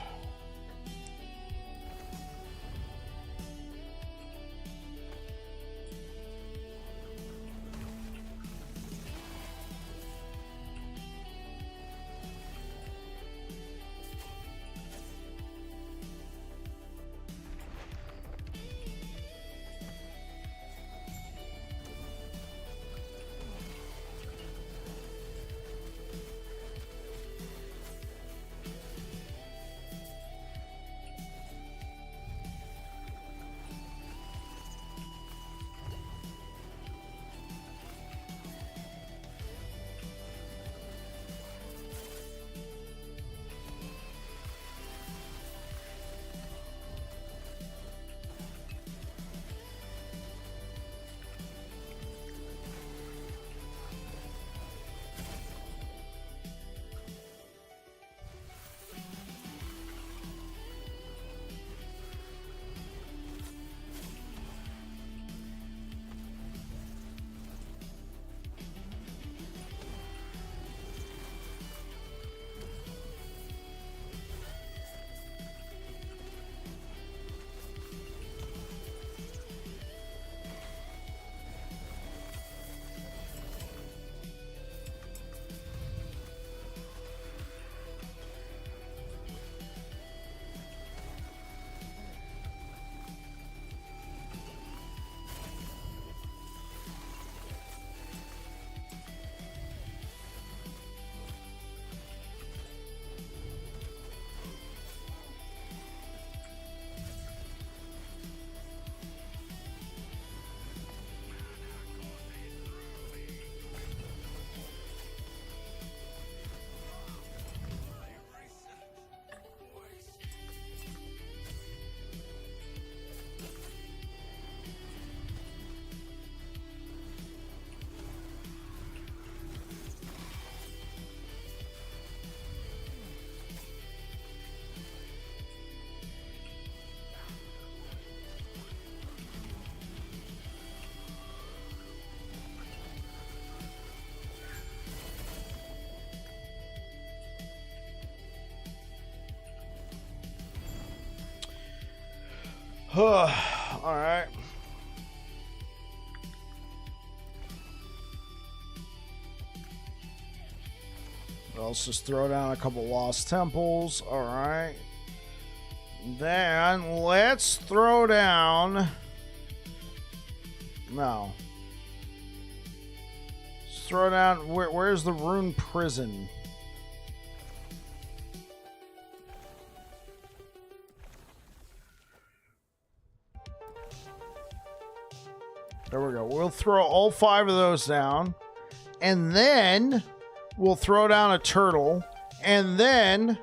All right. Let's just throw down a couple lost temples. All right. Then let's throw down. No. Let's throw down. Where's the Rune Prison? There we go. We'll throw all 5 of those down. And then we'll throw down a turtle. And then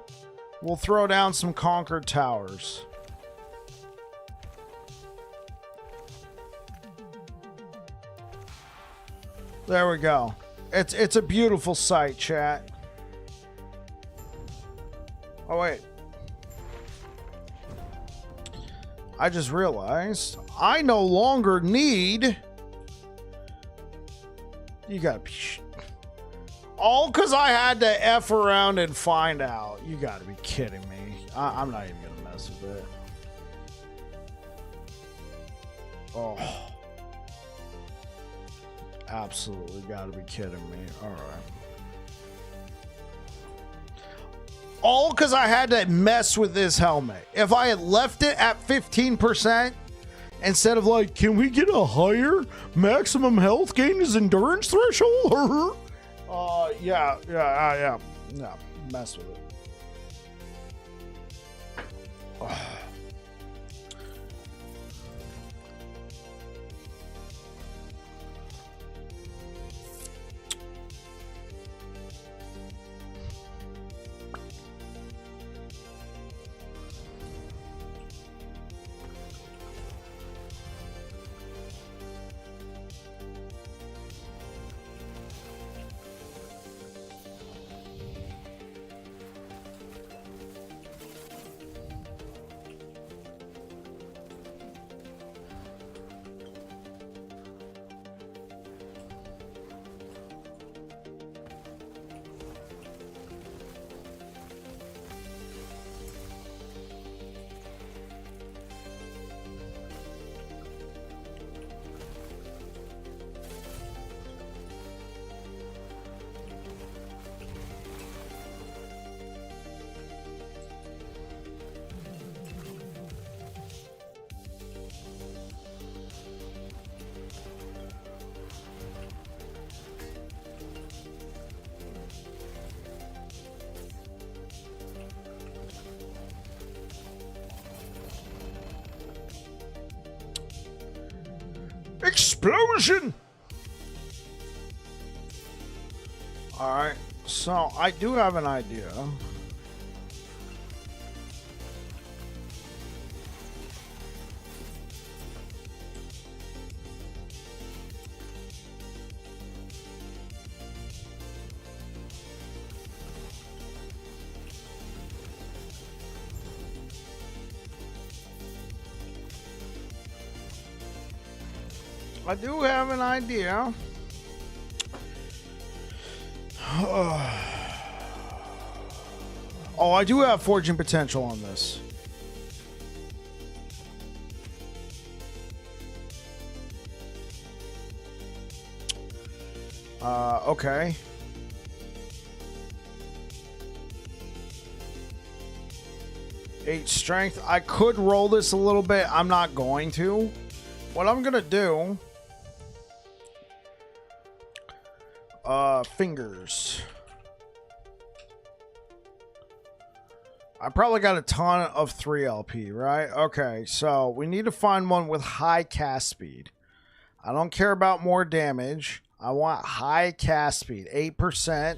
we'll throw down some conquered towers. There we go. It's a beautiful sight, chat. Oh, wait. I just realized I no longer need... You gotta be... All because I had to F around and find out. You gotta be kidding me. I'm not even gonna mess with it. Oh. Absolutely gotta be kidding me. Alright. All because I had to mess with this helmet. If I had left it at 15%, instead of like, can we get a higher maximum health gain as endurance threshold? Yeah, mess with it. Oh. Explosion! Alright, so I do have an idea. I do have an idea. Oh, I do have forging potential on this. Okay. Eight strength. I could roll this a little bit. I'm not going to. What I'm gonna do... fingers. I probably got a ton of 3 LP, right? Okay, so we need to find one with high cast speed. I don't care about more damage. I want high cast speed, 8%.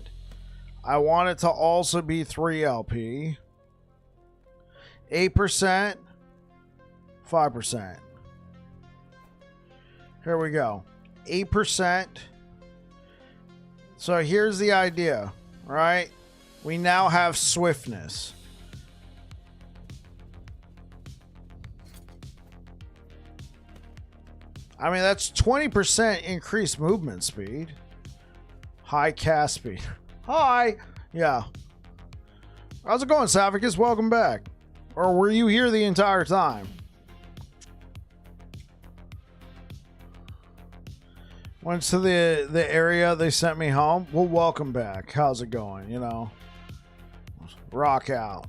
I want it to also be 3 LP. 8%, 5%. Here we go. 8%. So here's the idea, right? We now have swiftness. I mean, that's 20% increased movement speed. High cast speed. Hi! Yeah. How's it going, Savicus? Welcome back. Or were you here the entire time? Went to the area, they sent me home. Well, welcome back. How's it going? You know, rock out.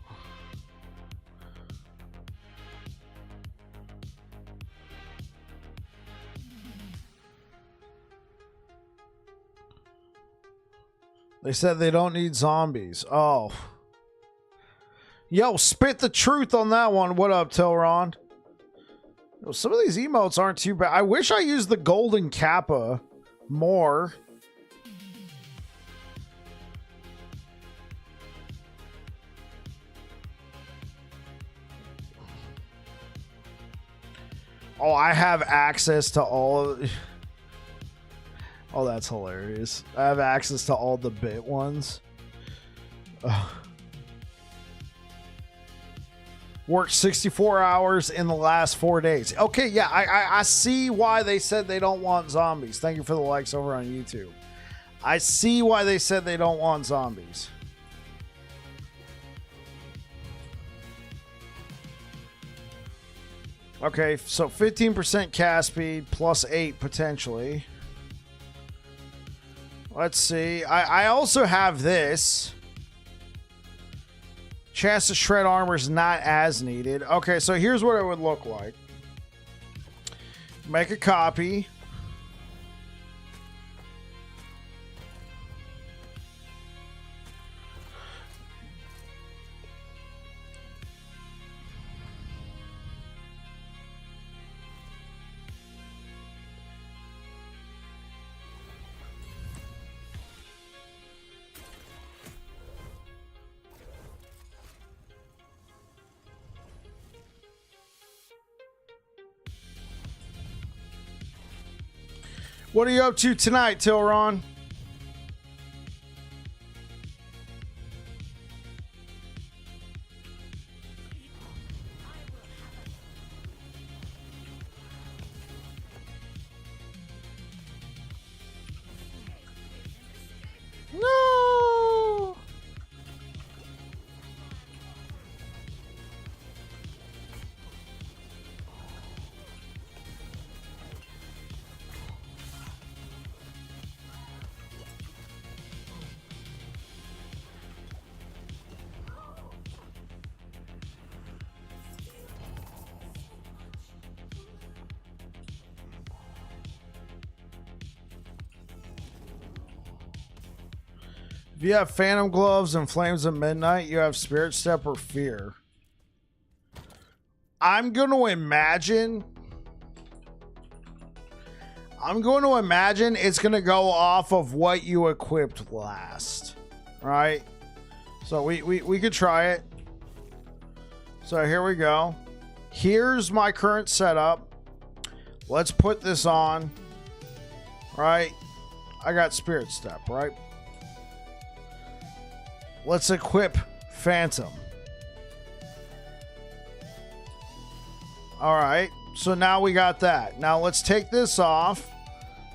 They said they don't need zombies. Oh. Yo, spit the truth on that one. What up, Tilron? Some of these emotes aren't too bad. I wish I used the golden kappa more. Oh, I have access to all of... Oh, that's hilarious. I have access to all the bit ones. Ugh. Worked 64 hours in the last 4 days. Okay, yeah, I see why they said they don't want zombies. Thank you for the likes over on YouTube. I see why they said they don't want zombies. Okay, so 15% cast speed plus 8 potentially. Let's see. I also have this. Chance to shred armor is not as needed. Okay, so here's what it would look like. Make a copy. What are you up to tonight, Tilron? No. If you have Phantom Gloves and Flames of Midnight, you have Spirit Step or Fear. I'm going to imagine it's going to go off of what you equipped last. Right? So we could try it. So here we go. Here's my current setup. Let's put this on. Right? I got Spirit Step, right? Let's equip Phantom. All right, so now we got that. Now let's take this off,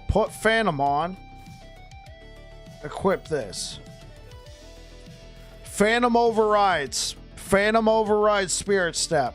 put Phantom on, equip this. Phantom overrides Spirit Step.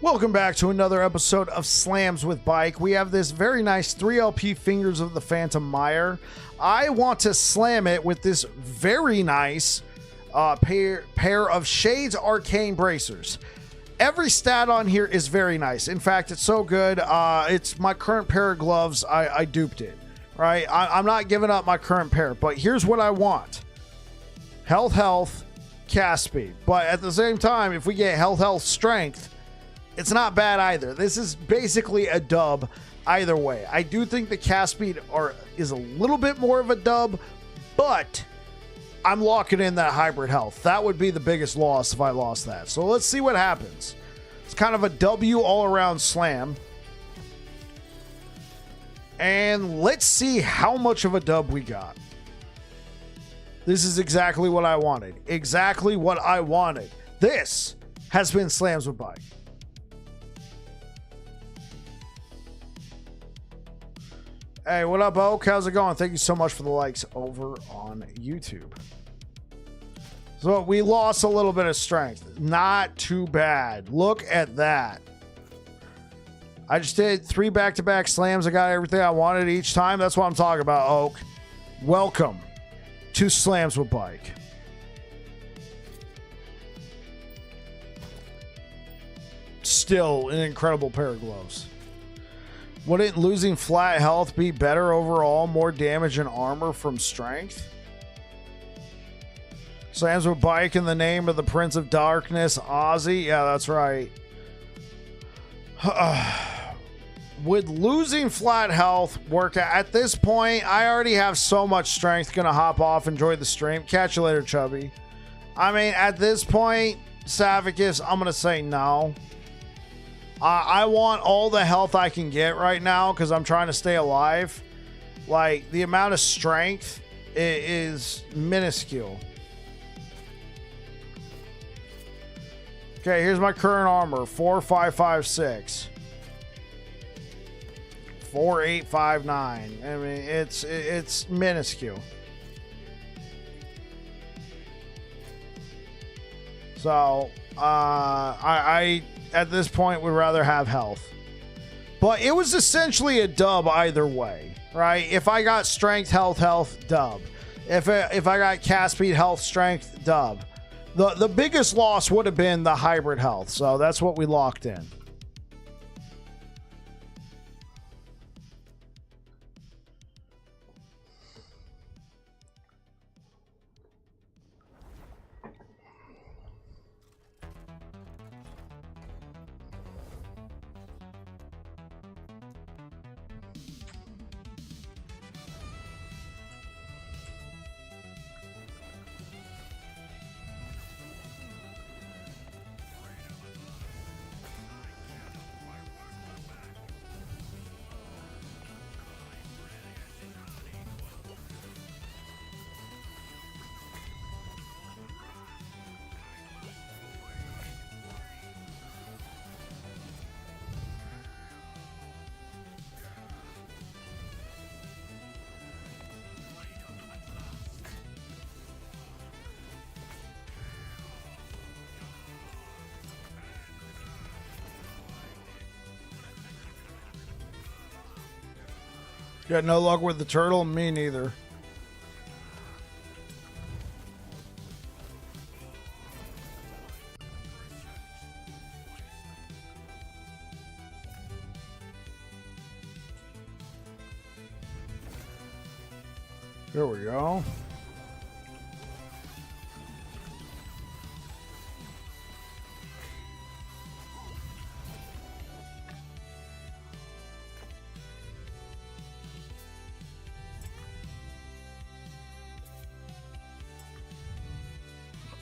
Welcome back to another episode of Slams with Bike. We have this very nice 3LP Fingers of the Phantom Mire. I want to slam it with this very nice pair of Shades Arcane Bracers. Every stat on here is very nice. In fact, it's so good. It's my current pair of gloves. I duped it, right? I'm not giving up my current pair, but here's what I want. Health, cast speed. But at the same time, if we get health, strength, it's not bad either. This is basically a dub either way. I do think the cast speed is a little bit more of a dub, but I'm locking in that hybrid health. That would be the biggest loss if I lost that. So let's see what happens. It's kind of a W all-around slam. And let's see how much of a dub we got. This is exactly what I wanted. Exactly what I wanted. This has been Slams with Bike. Hey, what up, Oak? How's it going? Thank you so much for the likes over on YouTube. So we lost a little bit of strength. Not too bad. Look at that. I just did 3 back-to-back slams. I got everything I wanted each time. That's what I'm talking about, Oak. Welcome to Slams with Bike. still an incredible pair of gloves. Wouldn't losing flat health be better overall? More damage and armor from strength? Slams with bike in the name of the Prince of Darkness, Ozzy. Yeah, that's right. Would losing flat health work at this point? I already have so much strength. Gonna hop off, enjoy the stream. Catch you later, Chubby. I mean, at this point, Savicus, I'm gonna say no. I want all the health I can get right now because I'm trying to stay alive. Like, the amount of strength is minuscule. Okay, here's my current armor. 4556. 4859. I mean, it's minuscule. So, I at this point would rather have health. But it was essentially a dub either way, right? If I got strength, health, dub. If I got cast speed, health, strength, dub. The biggest loss would have been the hybrid health. So that's what we locked in. Got no luck with the turtle? Me neither. There we go.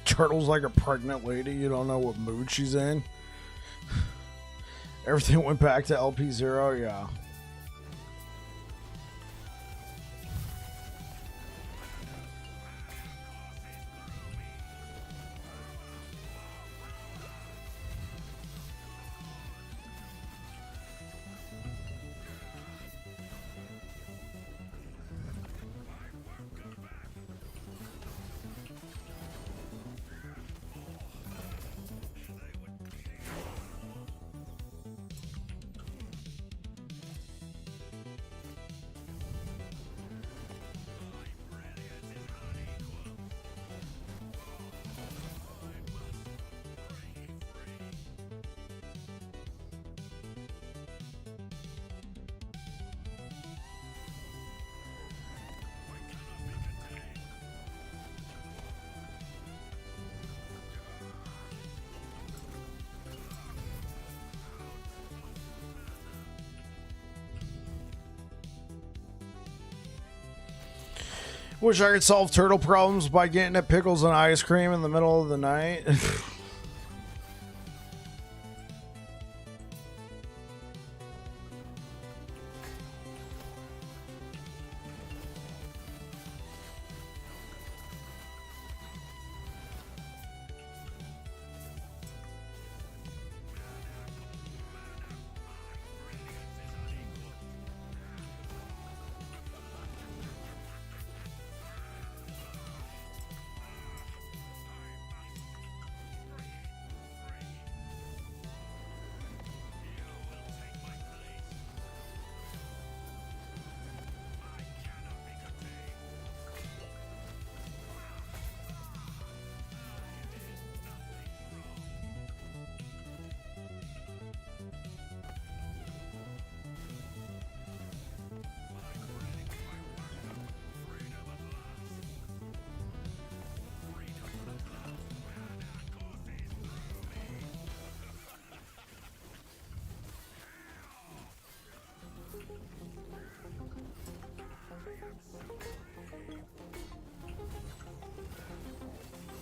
Turtle's like a pregnant lady. You don't know what mood she's in. Everything went back to LP0. Yeah. Wish I could solve turtle problems by getting at pickles and ice cream in the middle of the night.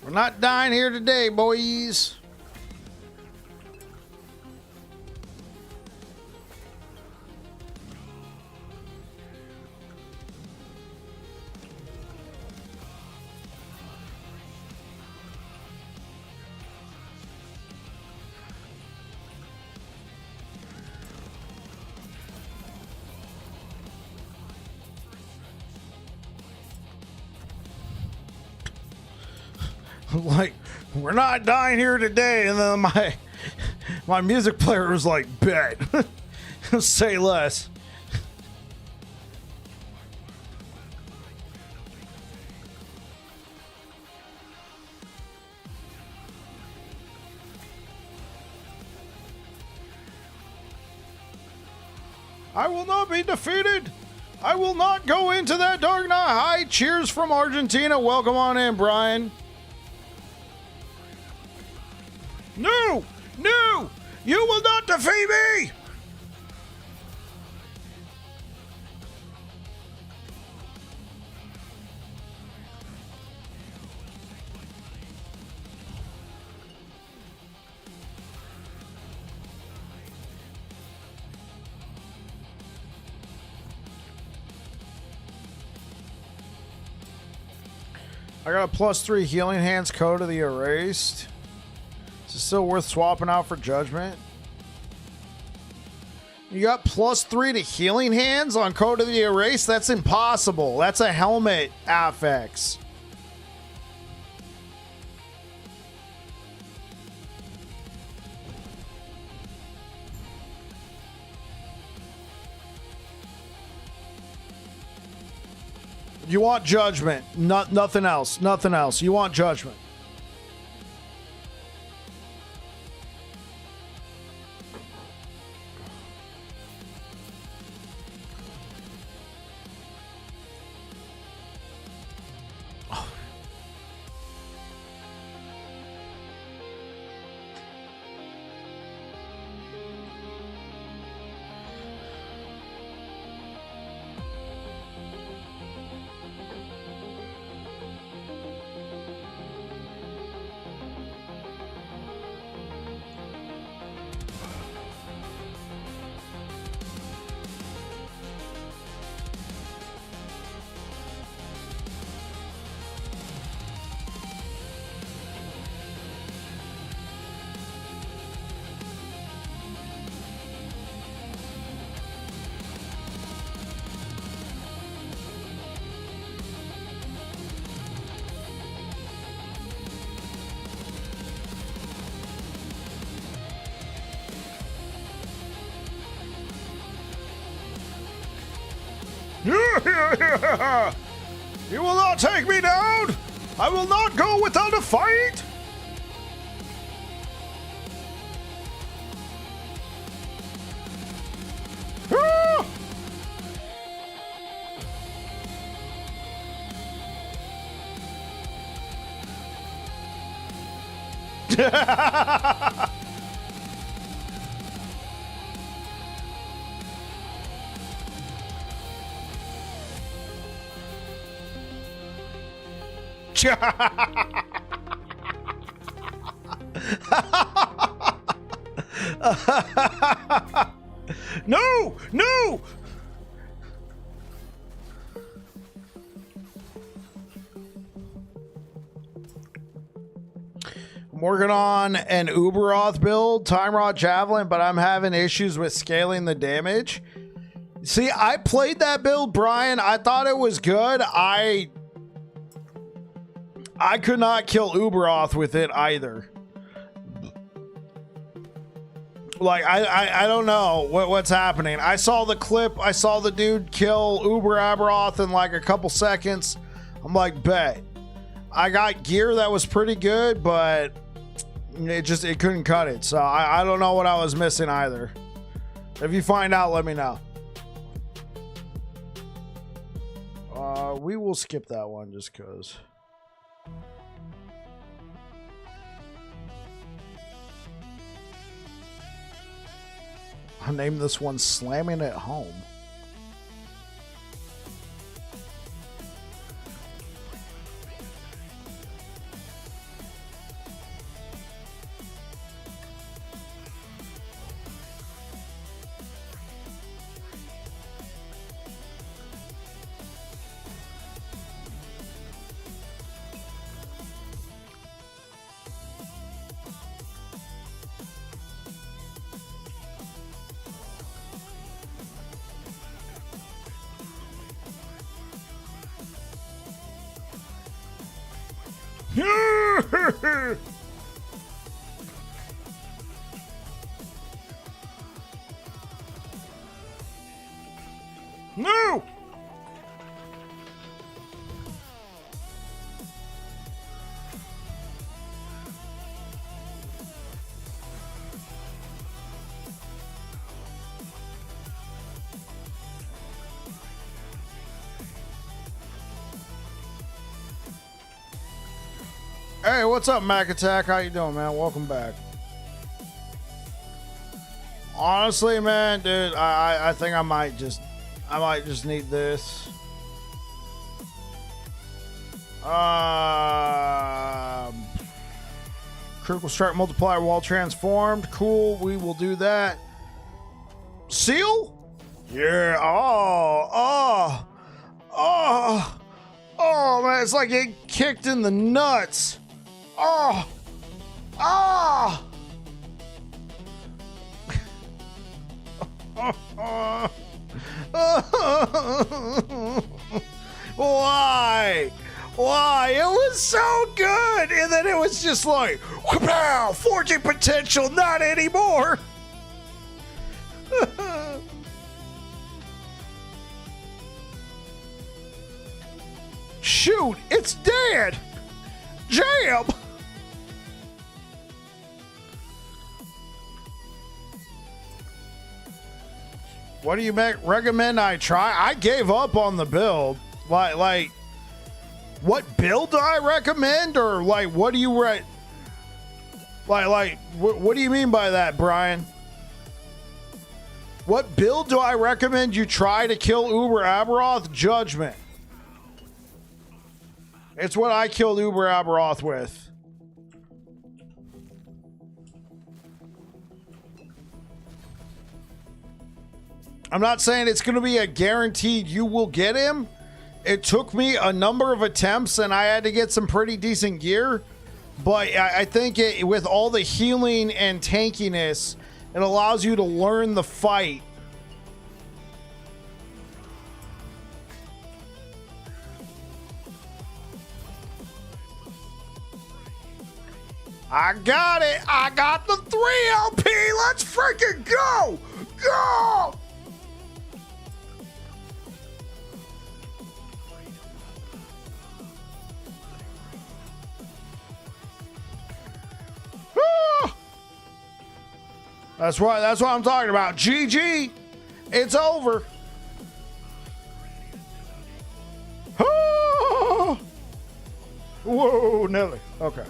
We're not dying here today, boys. Like, we're not dying here today, and then my music player was like, bet. Say less. I will not be defeated. I will not go into that dark night. Hi, cheers from Argentina. Welcome on in, Brian. No! No! You will not defeat me! I got a +3 healing hands code of the erased. Is it still worth swapping out for judgment? You got +3 to healing hands on code of the erase? That's impossible. That's a helmet affix. You want judgment. Nothing else. Nothing else. You want judgment. You will not take me down! I will not go without a fight! Ah! No! No! I'm working on an Uberoth build, Time Rod Javelin, but I'm having issues with scaling the damage. See, I played that build, Brian. I thought it was good. I could not kill Uberoth with it either. Like, I don't know what's happening. I saw the clip. I saw the dude kill Uberoth in like a couple seconds. I'm like, bet. I got gear that was pretty good, but it couldn't cut it. So I don't know what I was missing either. If you find out, let me know. We will skip that one just because. I'll name this one Slamming at Home. No! Hey, what's up, Mac Attack? How you doing, man? Welcome back. Honestly, man, dude, I think I might just need this. Critical strike multiplier while transformed. Cool, we will do that. Seal? Yeah. Oh, man, it's like getting kicked in the nuts. Why? It was so good, and then it was just like, wow, forging potential, not anymore. Shoot, it's dead. Jam. What do you recommend I try? I gave up on the build. Like, what build do I recommend, or like, what do you what do you mean by that, Brian? What build do I recommend you try to kill Uber Aberoth? Judgment. It's what I killed Uber Aberoth with. I'm not saying it's going to be a guaranteed you will get him. It took me a number of attempts and I had to get some pretty decent gear. But I think with all the healing and tankiness, it allows you to learn the fight. I got it. I got the 3 LP. Let's freaking go. Go. That's right. That's what I'm talking about. GG. It's over. Whoa, Nelly. Okay.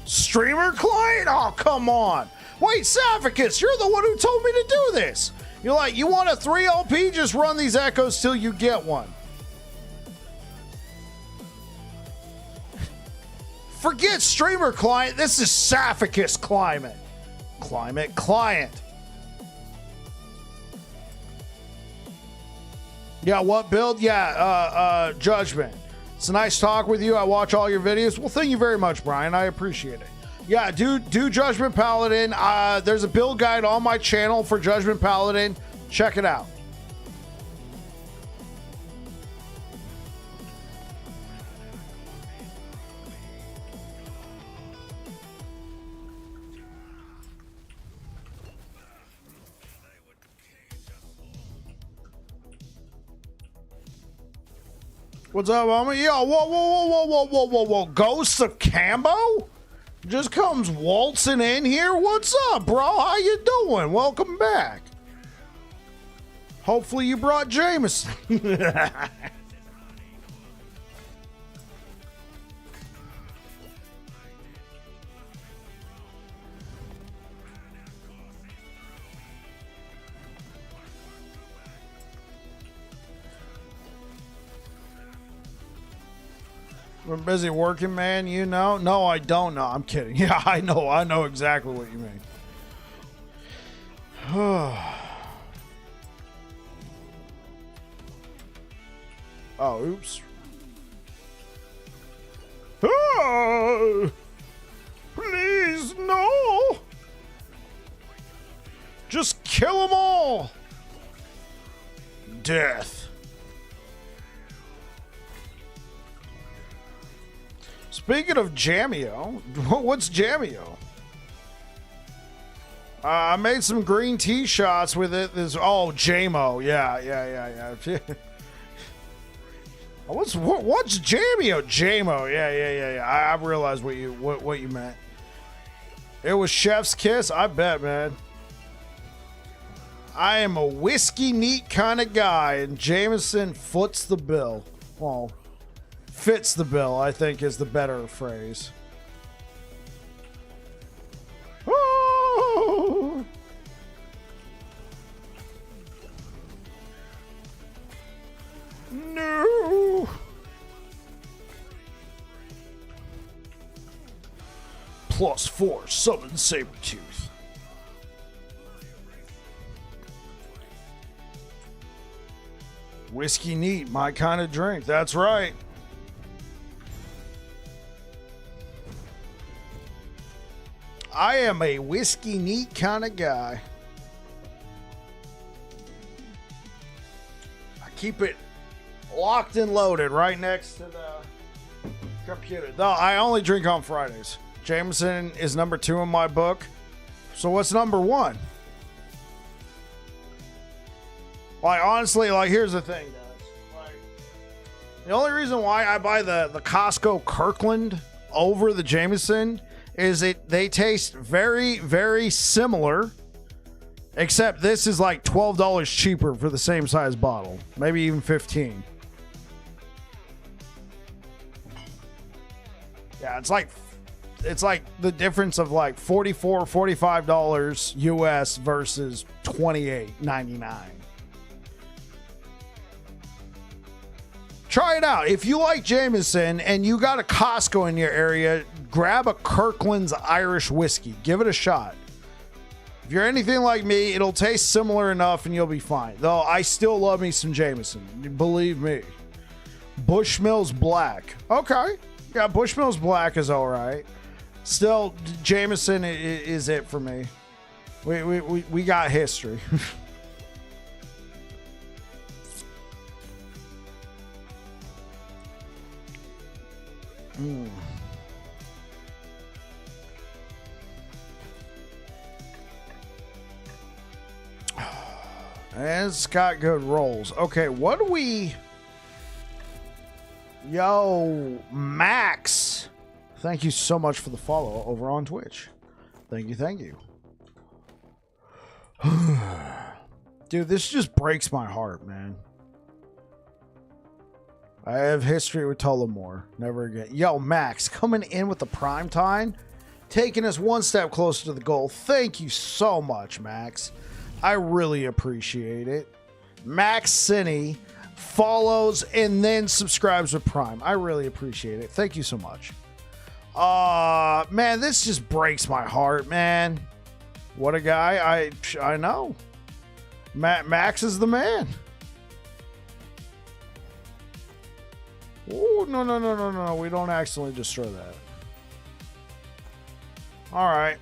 Streamer client? Oh, come on. Wait, Saphicus, you're the one who told me to do this. You're like, you want a 3 LP? Just run these echoes till you get one. Forget streamer client. This is Saphicus client. Client. Yeah, what build? Yeah, Judgment. It's a nice talk with you. I watch all your videos. Well, thank you very much, Brian. I appreciate it. Yeah, do Judgment Paladin. There's a build guide on my channel for Judgment Paladin. Check it out. What's up, homie? Yo, whoa. Ghosts of Cambo? Just comes waltzing in here? What's up, bro? How you doing? Welcome back. Hopefully you brought Jameson. We're busy working, man, you know? No, I don't know. I'm kidding. Yeah, I know exactly what you mean. Oh, oops. Oh, please, no. Just kill them all. Death. Speaking of Jamio, what's Jamio? I made some green tea shots with it. Jamo. Yeah. What's Jamio? Jamo. Yeah. I realized what you meant. It was Chef's Kiss. I bet, man. I am a whiskey neat kind of guy, and Jameson foots the bill. Well, fits the bill, I think, is the better phrase. Oh! No! +4, summon Sabretooth. Whiskey neat, my kind of drink. That's right. I am a whiskey neat kind of guy. I keep it locked and loaded right next to the computer. No, I only drink on Fridays. Jameson is number 2 in my book. So what's number 1? Like, honestly, like, here's the thing, guys. Like, the only reason why I buy the Costco Kirkland over the Jameson is they taste very, very similar, except this is like $12 cheaper for the same size bottle. Maybe even 15. Yeah, it's like the difference of like $45 US versus $28.99. Try it out. If you like Jameson and you got a Costco in your area, grab a Kirkland's Irish whiskey. Give it a shot. If you're anything like me, it'll taste similar enough and you'll be fine. Though I still love me some Jameson. Believe me. Bushmills Black. Okay. Yeah, Bushmills Black is all right. Still, Jameson is it for me. We got history. And it's got good rolls. Okay, what do we... Yo, Max. Thank you so much for the follow over on Twitch. Thank you. Dude, this just breaks my heart, man. I have history with Tullamore. Never again. Yo, Max, coming in with the prime time, taking us one step closer to the goal. Thank you so much, Max. I really appreciate it. Max Cine follows and then subscribes with Prime. I really appreciate it. Thank you so much. Man, this just breaks my heart, man. What a guy. I know. Max is the man. Oh, no. We don't accidentally destroy that. All right.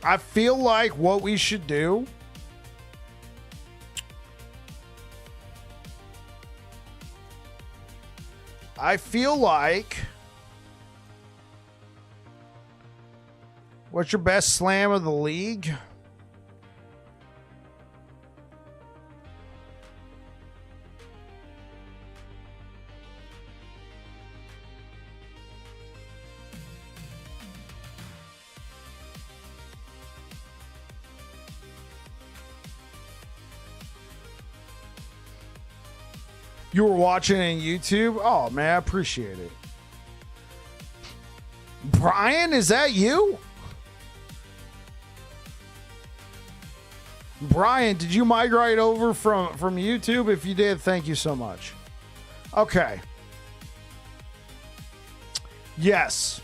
I feel like what we should do what's your best slam of the league? You were watching on YouTube? Oh, man, I appreciate it. Brian, is that you? Brian, did you migrate over from YouTube? If you did, thank you so much. Okay. Yes.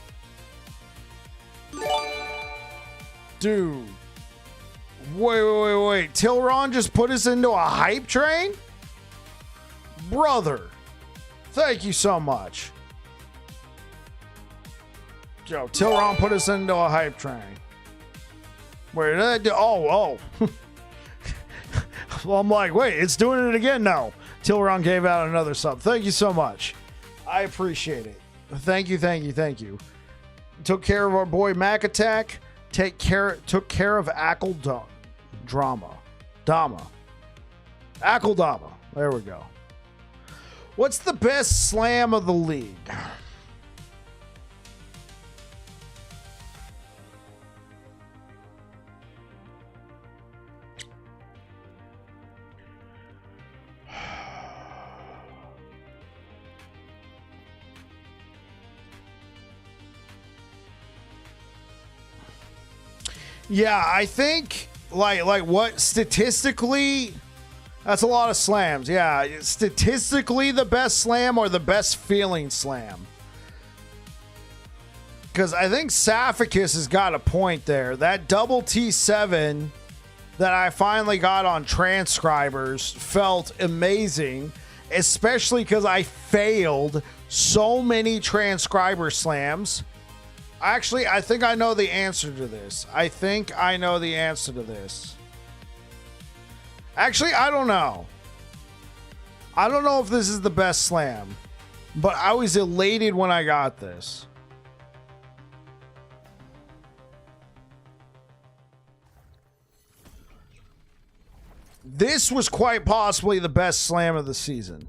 Dude. Wait. Tilron just put us into a hype train? Brother, thank you so much. Yo, Tilron put us into a hype train. Where did I do? Oh. Well, I'm like, wait, it's doing it again? No. Tilron gave out another sub. Thank you so much. I appreciate it. Thank you, thank you, thank you. Took care of our boy Mac Attack. Took care of Dama. Dama. There we go. What's the best slam of the league? Yeah, I think like what statistically, that's a lot of slams. Yeah, statistically the best slam or the best feeling slam. Because I think Saphicus has got a point there. That double T7 that I finally got on transcribers felt amazing, especially because I failed so many transcriber slams. Actually, I think I know the answer to this. Actually, I don't know. I don't know if this is the best slam, but I was elated when I got this. This was quite possibly the best slam of the season.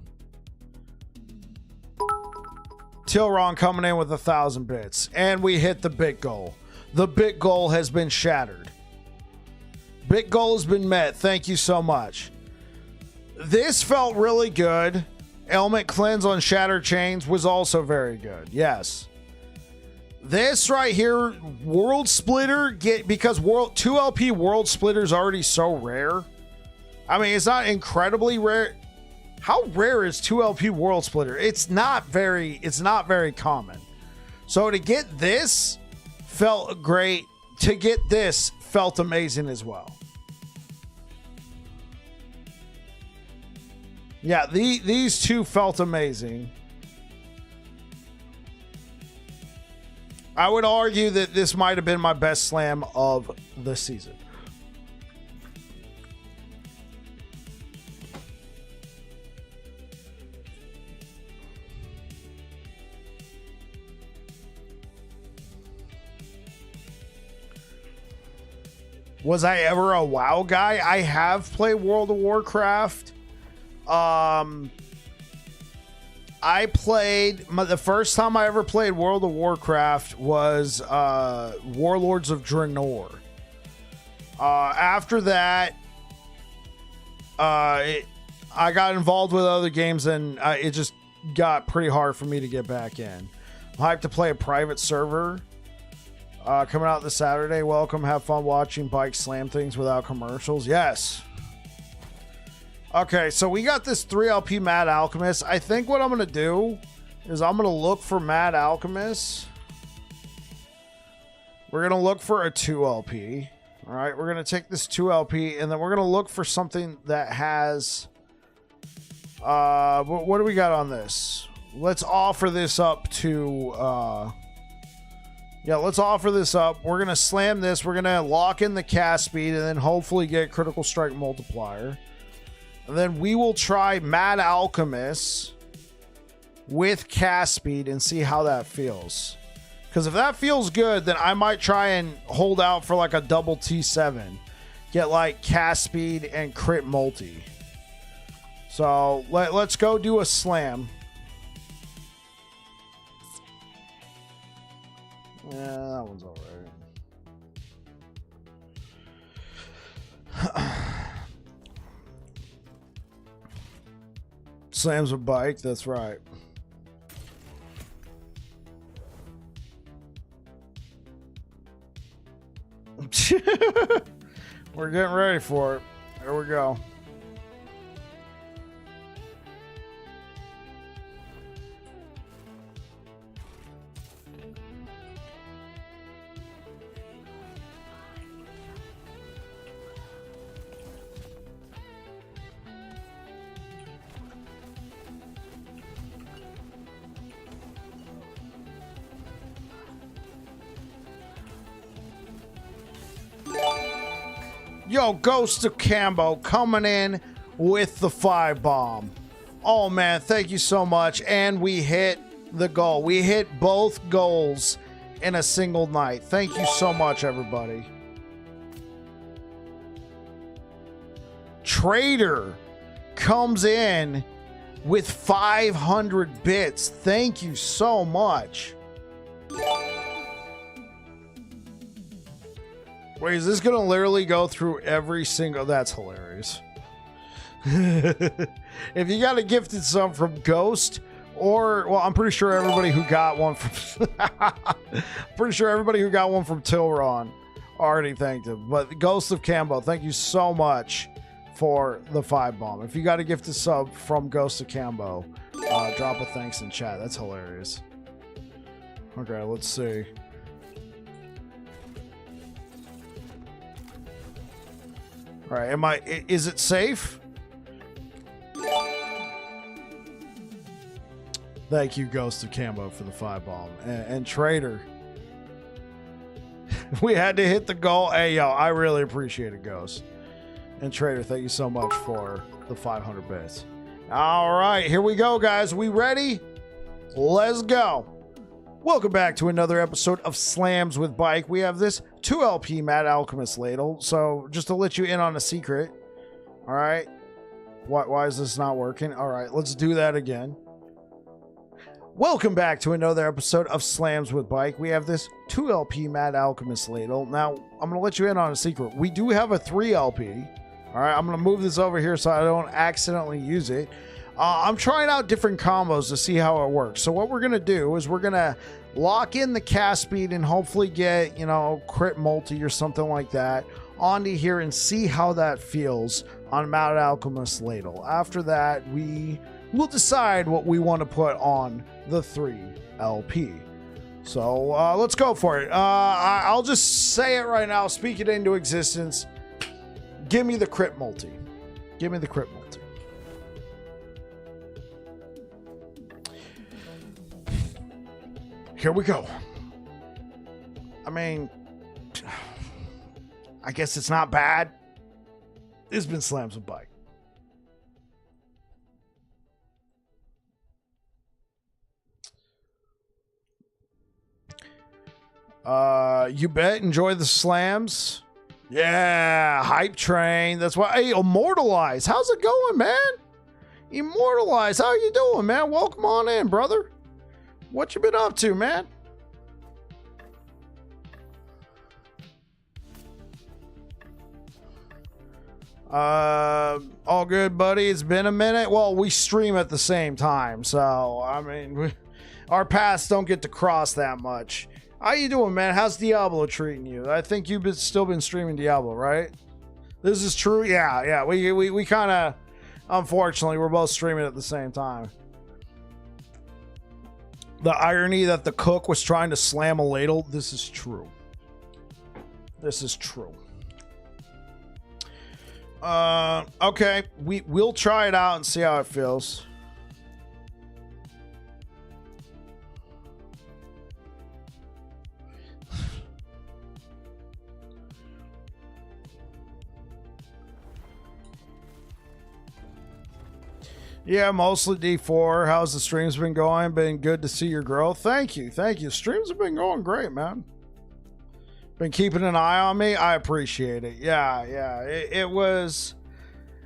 Tilron coming in with 1,000 bits. And we hit the bit goal. The bit goal has been shattered. Bit goal has been met. Thank you so much. This felt really good. Element Cleanse on Shattered Chains was also very good. Yes. This right here, World Splitter, because 2LP World Splitter is already so rare. I mean, it's not incredibly rare. How rare is 2LP World Splitter? It's not very common. So to get this felt great. To get this felt amazing as well. Yeah, these two felt amazing. I would argue that this might have been my best slam of the season. Was I ever a WoW guy? I have played World of Warcraft. I played the first time I ever played World of Warcraft was Warlords of Draenor. After that, I got involved with other games and it just got pretty hard for me to get back in. I'm hyped to play a private server. Coming out this Saturday. Welcome. Have fun watching Bike slam things without commercials. Yes. Okay, so we got this 3LP Mad Alchemist. I think what I'm going to do is I'm going to look for Mad Alchemist. We're going to look for a 2LP. All right, we're going to take this 2LP and then we're going to look for something that has... what do we got on this? Let's offer this up to... Yeah, let's offer this up. We're going to slam this. We're going to lock in the cast speed and then hopefully get critical strike multiplier. And then we will try Mad Alchemist with cast speed and see how that feels. Because if that feels good, then I might try and hold out for like a double T7. Get like cast speed and crit multi. So let's go do a slam. Yeah, that one's all right. Slams a bike, that's right. We're getting ready for it. Here we go. Yo, Ghost of Cambo coming in with the 5 bomb. Oh man, thank you so much. And we hit the goal. We hit both goals in a single night. Thank you so much, everybody. Trader comes in with 500 bits. Thank you so much. Wait, is this gonna literally go through every single... That's hilarious. If you got a gifted sub from Ghost, or... Well, I'm pretty sure everybody who got one from... pretty sure everybody who got one from Tilron already thanked him. But Ghost of Cambo, thank you so much for the 5-bomb. If you got a gifted sub from Ghost of Cambo, drop a thanks in chat. That's hilarious. Okay, let's see. All right, is it safe? Thank you, Ghost of Cambo, for the 5-bomb. And Trader. We had to hit the goal. Hey, yo, I really appreciate it, Ghost. And Trader, thank you so much for the 500 bits. All right, here we go, guys. We ready? Let's go. Welcome back to another episode of Slams with Bike. We have this 2LP Mad Alchemist ladle. So just to let you in on a secret. All right. Why is this not working? All right, let's do that again. Welcome back to another episode of Slams with Bike. We have this 2LP Mad Alchemist ladle. Now, I'm going to let you in on a secret. We do have a 3LP. All right, I'm going to move this over here so I don't accidentally use it. I'm trying out different combos to see how it works. So what we're going to do is we're going to lock in the cast speed and hopefully get, you know, crit multi or something like that onto here and see how that feels on Mad Alchemist ladle. After that, we will decide what we want to put on the 3LP. So let's go for it. I'll just say it right now. Speak it into existence. Give me the crit multi. Give me the crit multi. Here we go. I mean, I guess it's not bad. It's been Slams with Bike. You bet. Enjoy the slams. Yeah, hype train. That's why. Hey, Immortalize. How's it going, man? Immortalize. How you doing, man? Welcome on in, brother. What you been up to, man? All good, buddy. It's been a minute. Well, we stream at the same time, so I mean, our paths don't get to cross that much. How you doing, man? How's Diablo treating you? I think you've still been streaming Diablo, right? This is true. Yeah. We kind of, unfortunately, we're both streaming at the same time. The irony that the cook was trying to slam a ladle. This is true. This is true. Okay. We'll try it out and see how it feels. Yeah, mostly D4. How's the streams been going? Been good to see your growth. Thank you. Streams have been going great, man. Been keeping an eye on me. I appreciate it. Yeah. It was,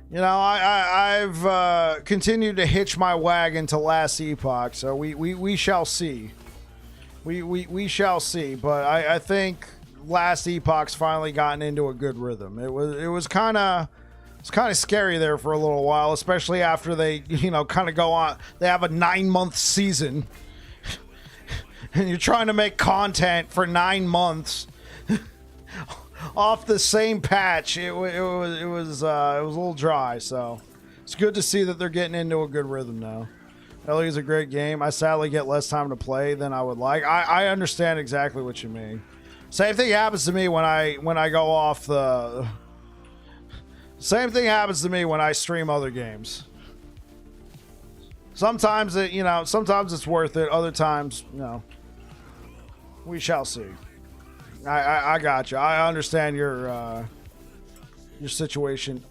you know, I've continued to hitch my wagon to last Epoch, so we shall see. We shall see. But I think last Epoch's finally gotten into a good rhythm. It was kind of. It's kind of scary there for a little while, especially after they, you know, kind of go on. They have a 9-month season, and you're trying to make content for 9 months off the same patch. It was a little dry, so it's good to see that they're getting into a good rhythm now. Ellie is a great game. I sadly get less time to play than I would like. I understand exactly what you mean. Same thing happens to me when I go off the. Same thing happens to me when I stream other games. Sometimes sometimes it's worth it. Other times, we shall see. I got you. I understand your situation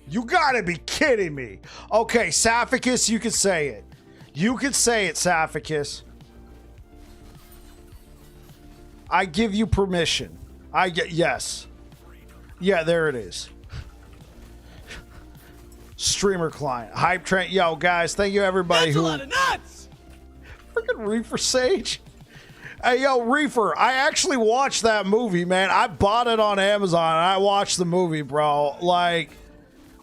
You gotta be kidding me. Okay, Saphicus, you can say it. You can say it, Saphicus. I give you permission. Yes. Yeah, there it is. Streamer client. Hype train. Yo, guys, thank you everybody. That's a lot of nuts! Freaking Reefer Sage. Hey, yo, Reefer, I actually watched that movie, man. I bought it on Amazon and I watched the movie, bro. Like,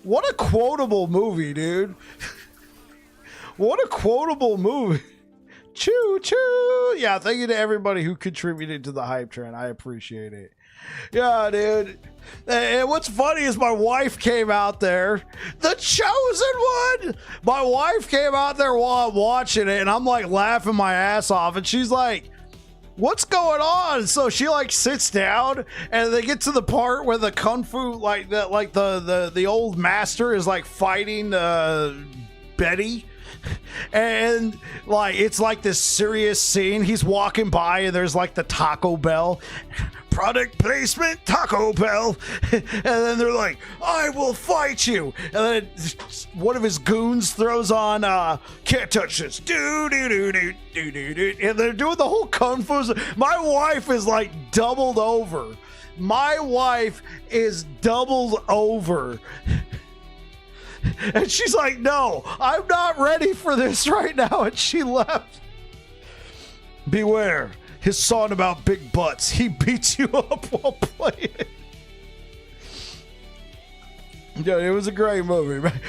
what a quotable movie, dude. What a quotable movie. Choo choo. Yeah, thank you to everybody who contributed to the hype train. I appreciate it. Yeah, dude. And what's funny is my wife came out there, the chosen one. My wife came out there while I'm watching it, and I'm like laughing my ass off, and she's like, what's going on? So she like sits down, and they get to the part where the kung fu, like the old master is like fighting Betty. And like it's like this serious scene. He's walking by and there's like the Taco Bell product placement, Taco Bell, and then they're like, I will fight you, and then one of his goons throws on can't touch this, do do do do do do do, and they're doing the whole kung fu. My wife is like doubled over. My wife is doubled over. And she's like, no, I'm not ready for this right now. And she left. Beware. His song about big butts. He beats you up while playing. Yeah, it was a great movie, man.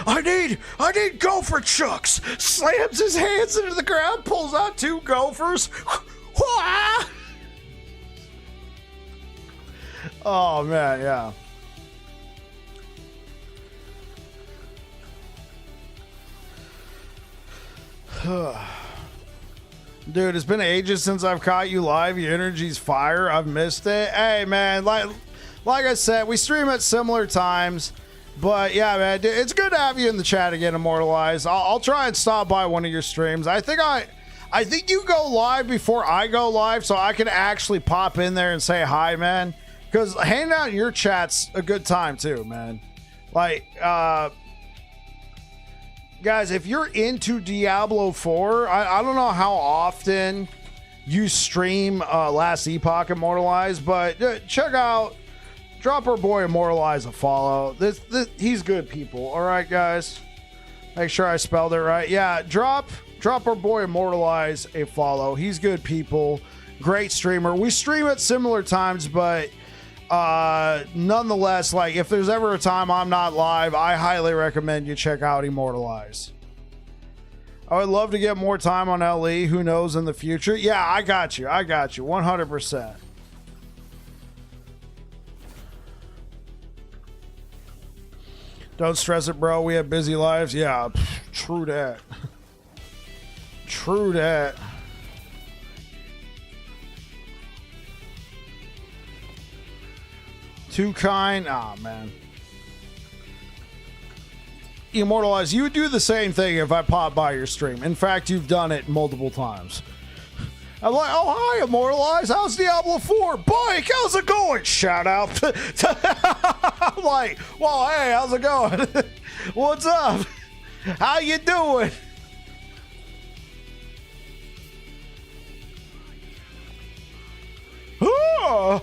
I need gopher chucks. Slams his hands into the ground, pulls out 2 gophers. Oh, man, yeah. Dude, it's been ages since I've caught you live. Your energy's fire. I've missed it. Hey, man, like I said, we stream at similar times. But yeah, man, it's good to have you in the chat again, Immortalized. I'll try and stop by one of your streams. I think you go live before I go live, so I can actually pop in there and say hi, man. Because hanging out in your chat's a good time too, man. Like, guys, if you're into Diablo 4, I don't know how often you stream Last Epoch Immortalized, but check out, drop our boy Immortalized a follow. He's good people, all right, guys? Make sure I spelled it right. Yeah, drop our boy Immortalized a follow. He's good people, great streamer. We stream at similar times, but nonetheless, like if there's ever a time I'm not live, I highly recommend you check out Immortalize. I would love to get more time on LE. Who knows in the future? Yeah, I got you 100%. Don't stress it, bro. We have busy lives. Yeah, true that. True that. Too kind? Ah, man. Immortalized, you would do the same thing if I popped by your stream. In fact, you've done it multiple times. I'm like, oh, hi, Immortalized. How's Diablo 4? Bike, how's it going? Shout out. I'm like, well, hey, how's it going? What's up? How you doing? Oh.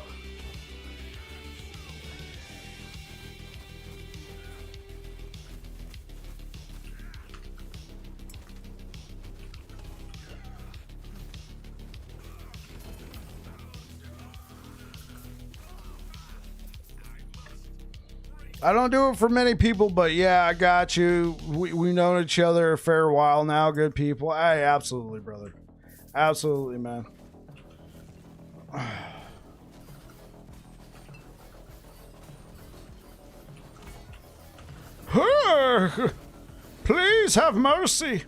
I don't do it for many people, but yeah, I got you. We've known each other a fair while now. Good people. Hey, absolutely, brother. Absolutely, man. Please have mercy.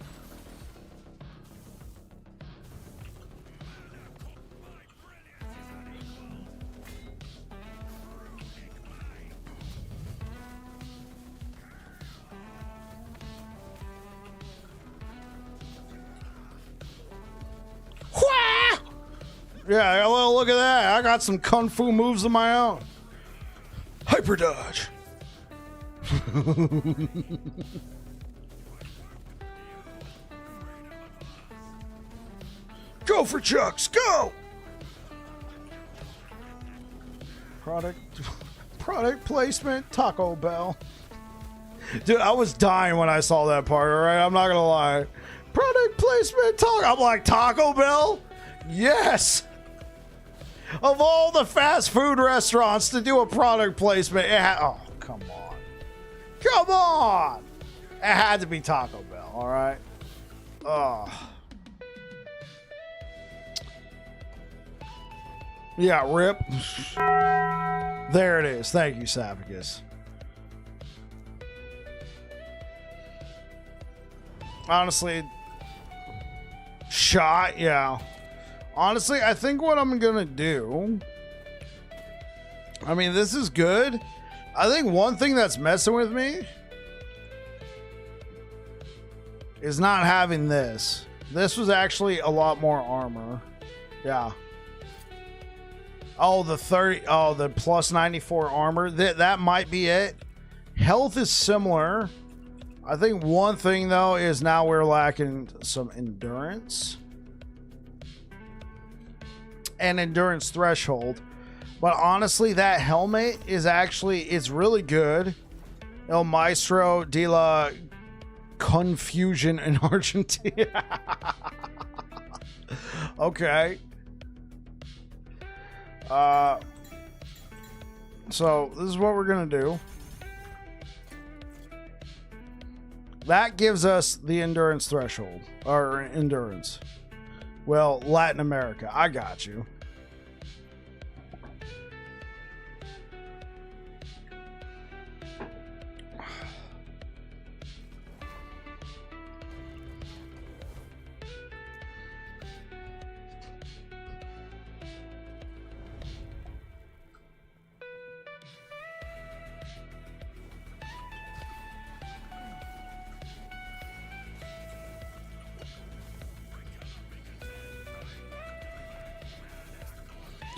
Yeah, well, look at that. I got some kung fu moves of my own. Hyper dodge. Go for Chucks, go! Product placement, Taco Bell. Dude, I was dying when I saw that part, alright? I'm not gonna lie. Product placement, Taco. I'm like, Taco Bell? Yes! Of all the fast food restaurants to do a product placement, oh, come on. Come on! It had to be Taco Bell, alright? Oh. Yeah, rip. There it is. Thank you, Sapicus. Honestly, shot, yeah. Honestly, I think what I'm gonna do, I mean, this is good. I think one thing that's messing with me is not having this. This was actually a lot more armor. Yeah. Oh, the plus 94 armor. That might be it. Health is similar. I think one thing though is now we're lacking some endurance. And endurance threshold. But honestly, that helmet is actually, it's really good. El Maestro de la Confusion in Argentina. Okay. So this is what we're gonna do. That gives us the endurance threshold, or endurance. Well, Latin America, I got you.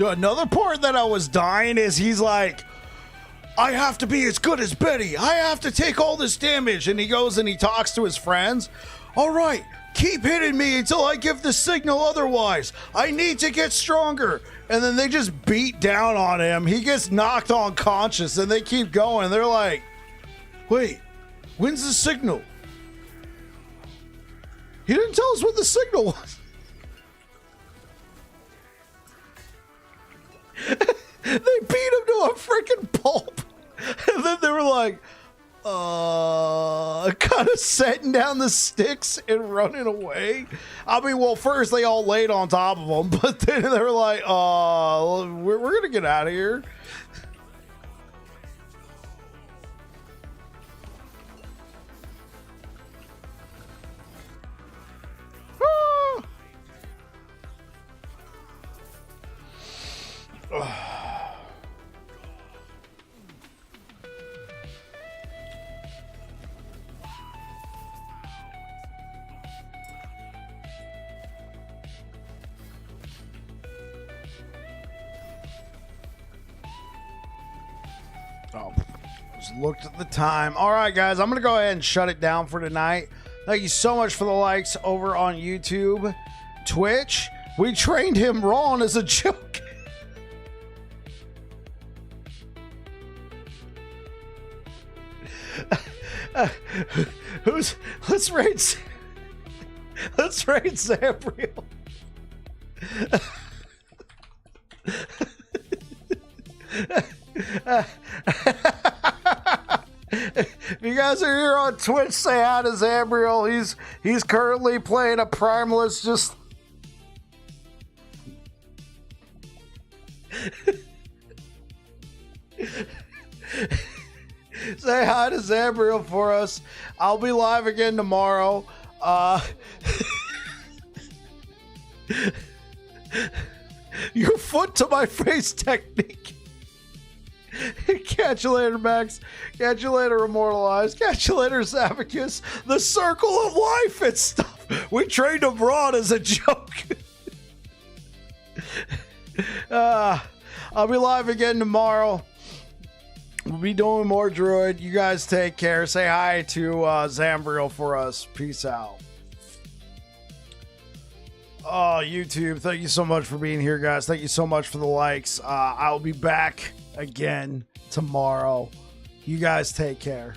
Another part that I was dying is he's like, I have to be as good as Betty. I have to take all this damage. And he goes and he talks to his friends. All right, keep hitting me until I give the signal otherwise. I need to get stronger. And then they just beat down on him. He gets knocked unconscious and they keep going. They're like, wait, when's the signal? He didn't tell us what the signal was. They beat him to a freaking pulp. And then they were like, kind of setting down the sticks and running away. I mean, well, first they all laid on top of him, but then they were like, we're going to get out of here. Just looked at the time. All right, guys, I'm going to go ahead and shut it down for tonight. Thank you so much for the likes over on YouTube, Twitch. We trained him wrong as a joke. Let's raid Zambriel. If you guys are here on Twitch, say hi to Zambriel. He's currently playing a Primalist. Just say hi to Zambriel for us. I'll be live again tomorrow. Your foot to my face technique. Catch you later, Max. Catch you later, Immortalized. Catch you later, Savicus. The circle of life and stuff. We trained abroad as a joke. I'll be live again tomorrow. We'll be doing more Druid. You guys take care. Say hi to Zambriel for us. Peace out. Oh, YouTube, thank you so much for being here, guys. Thank you so much for the likes. I'll be back again tomorrow. You guys take care.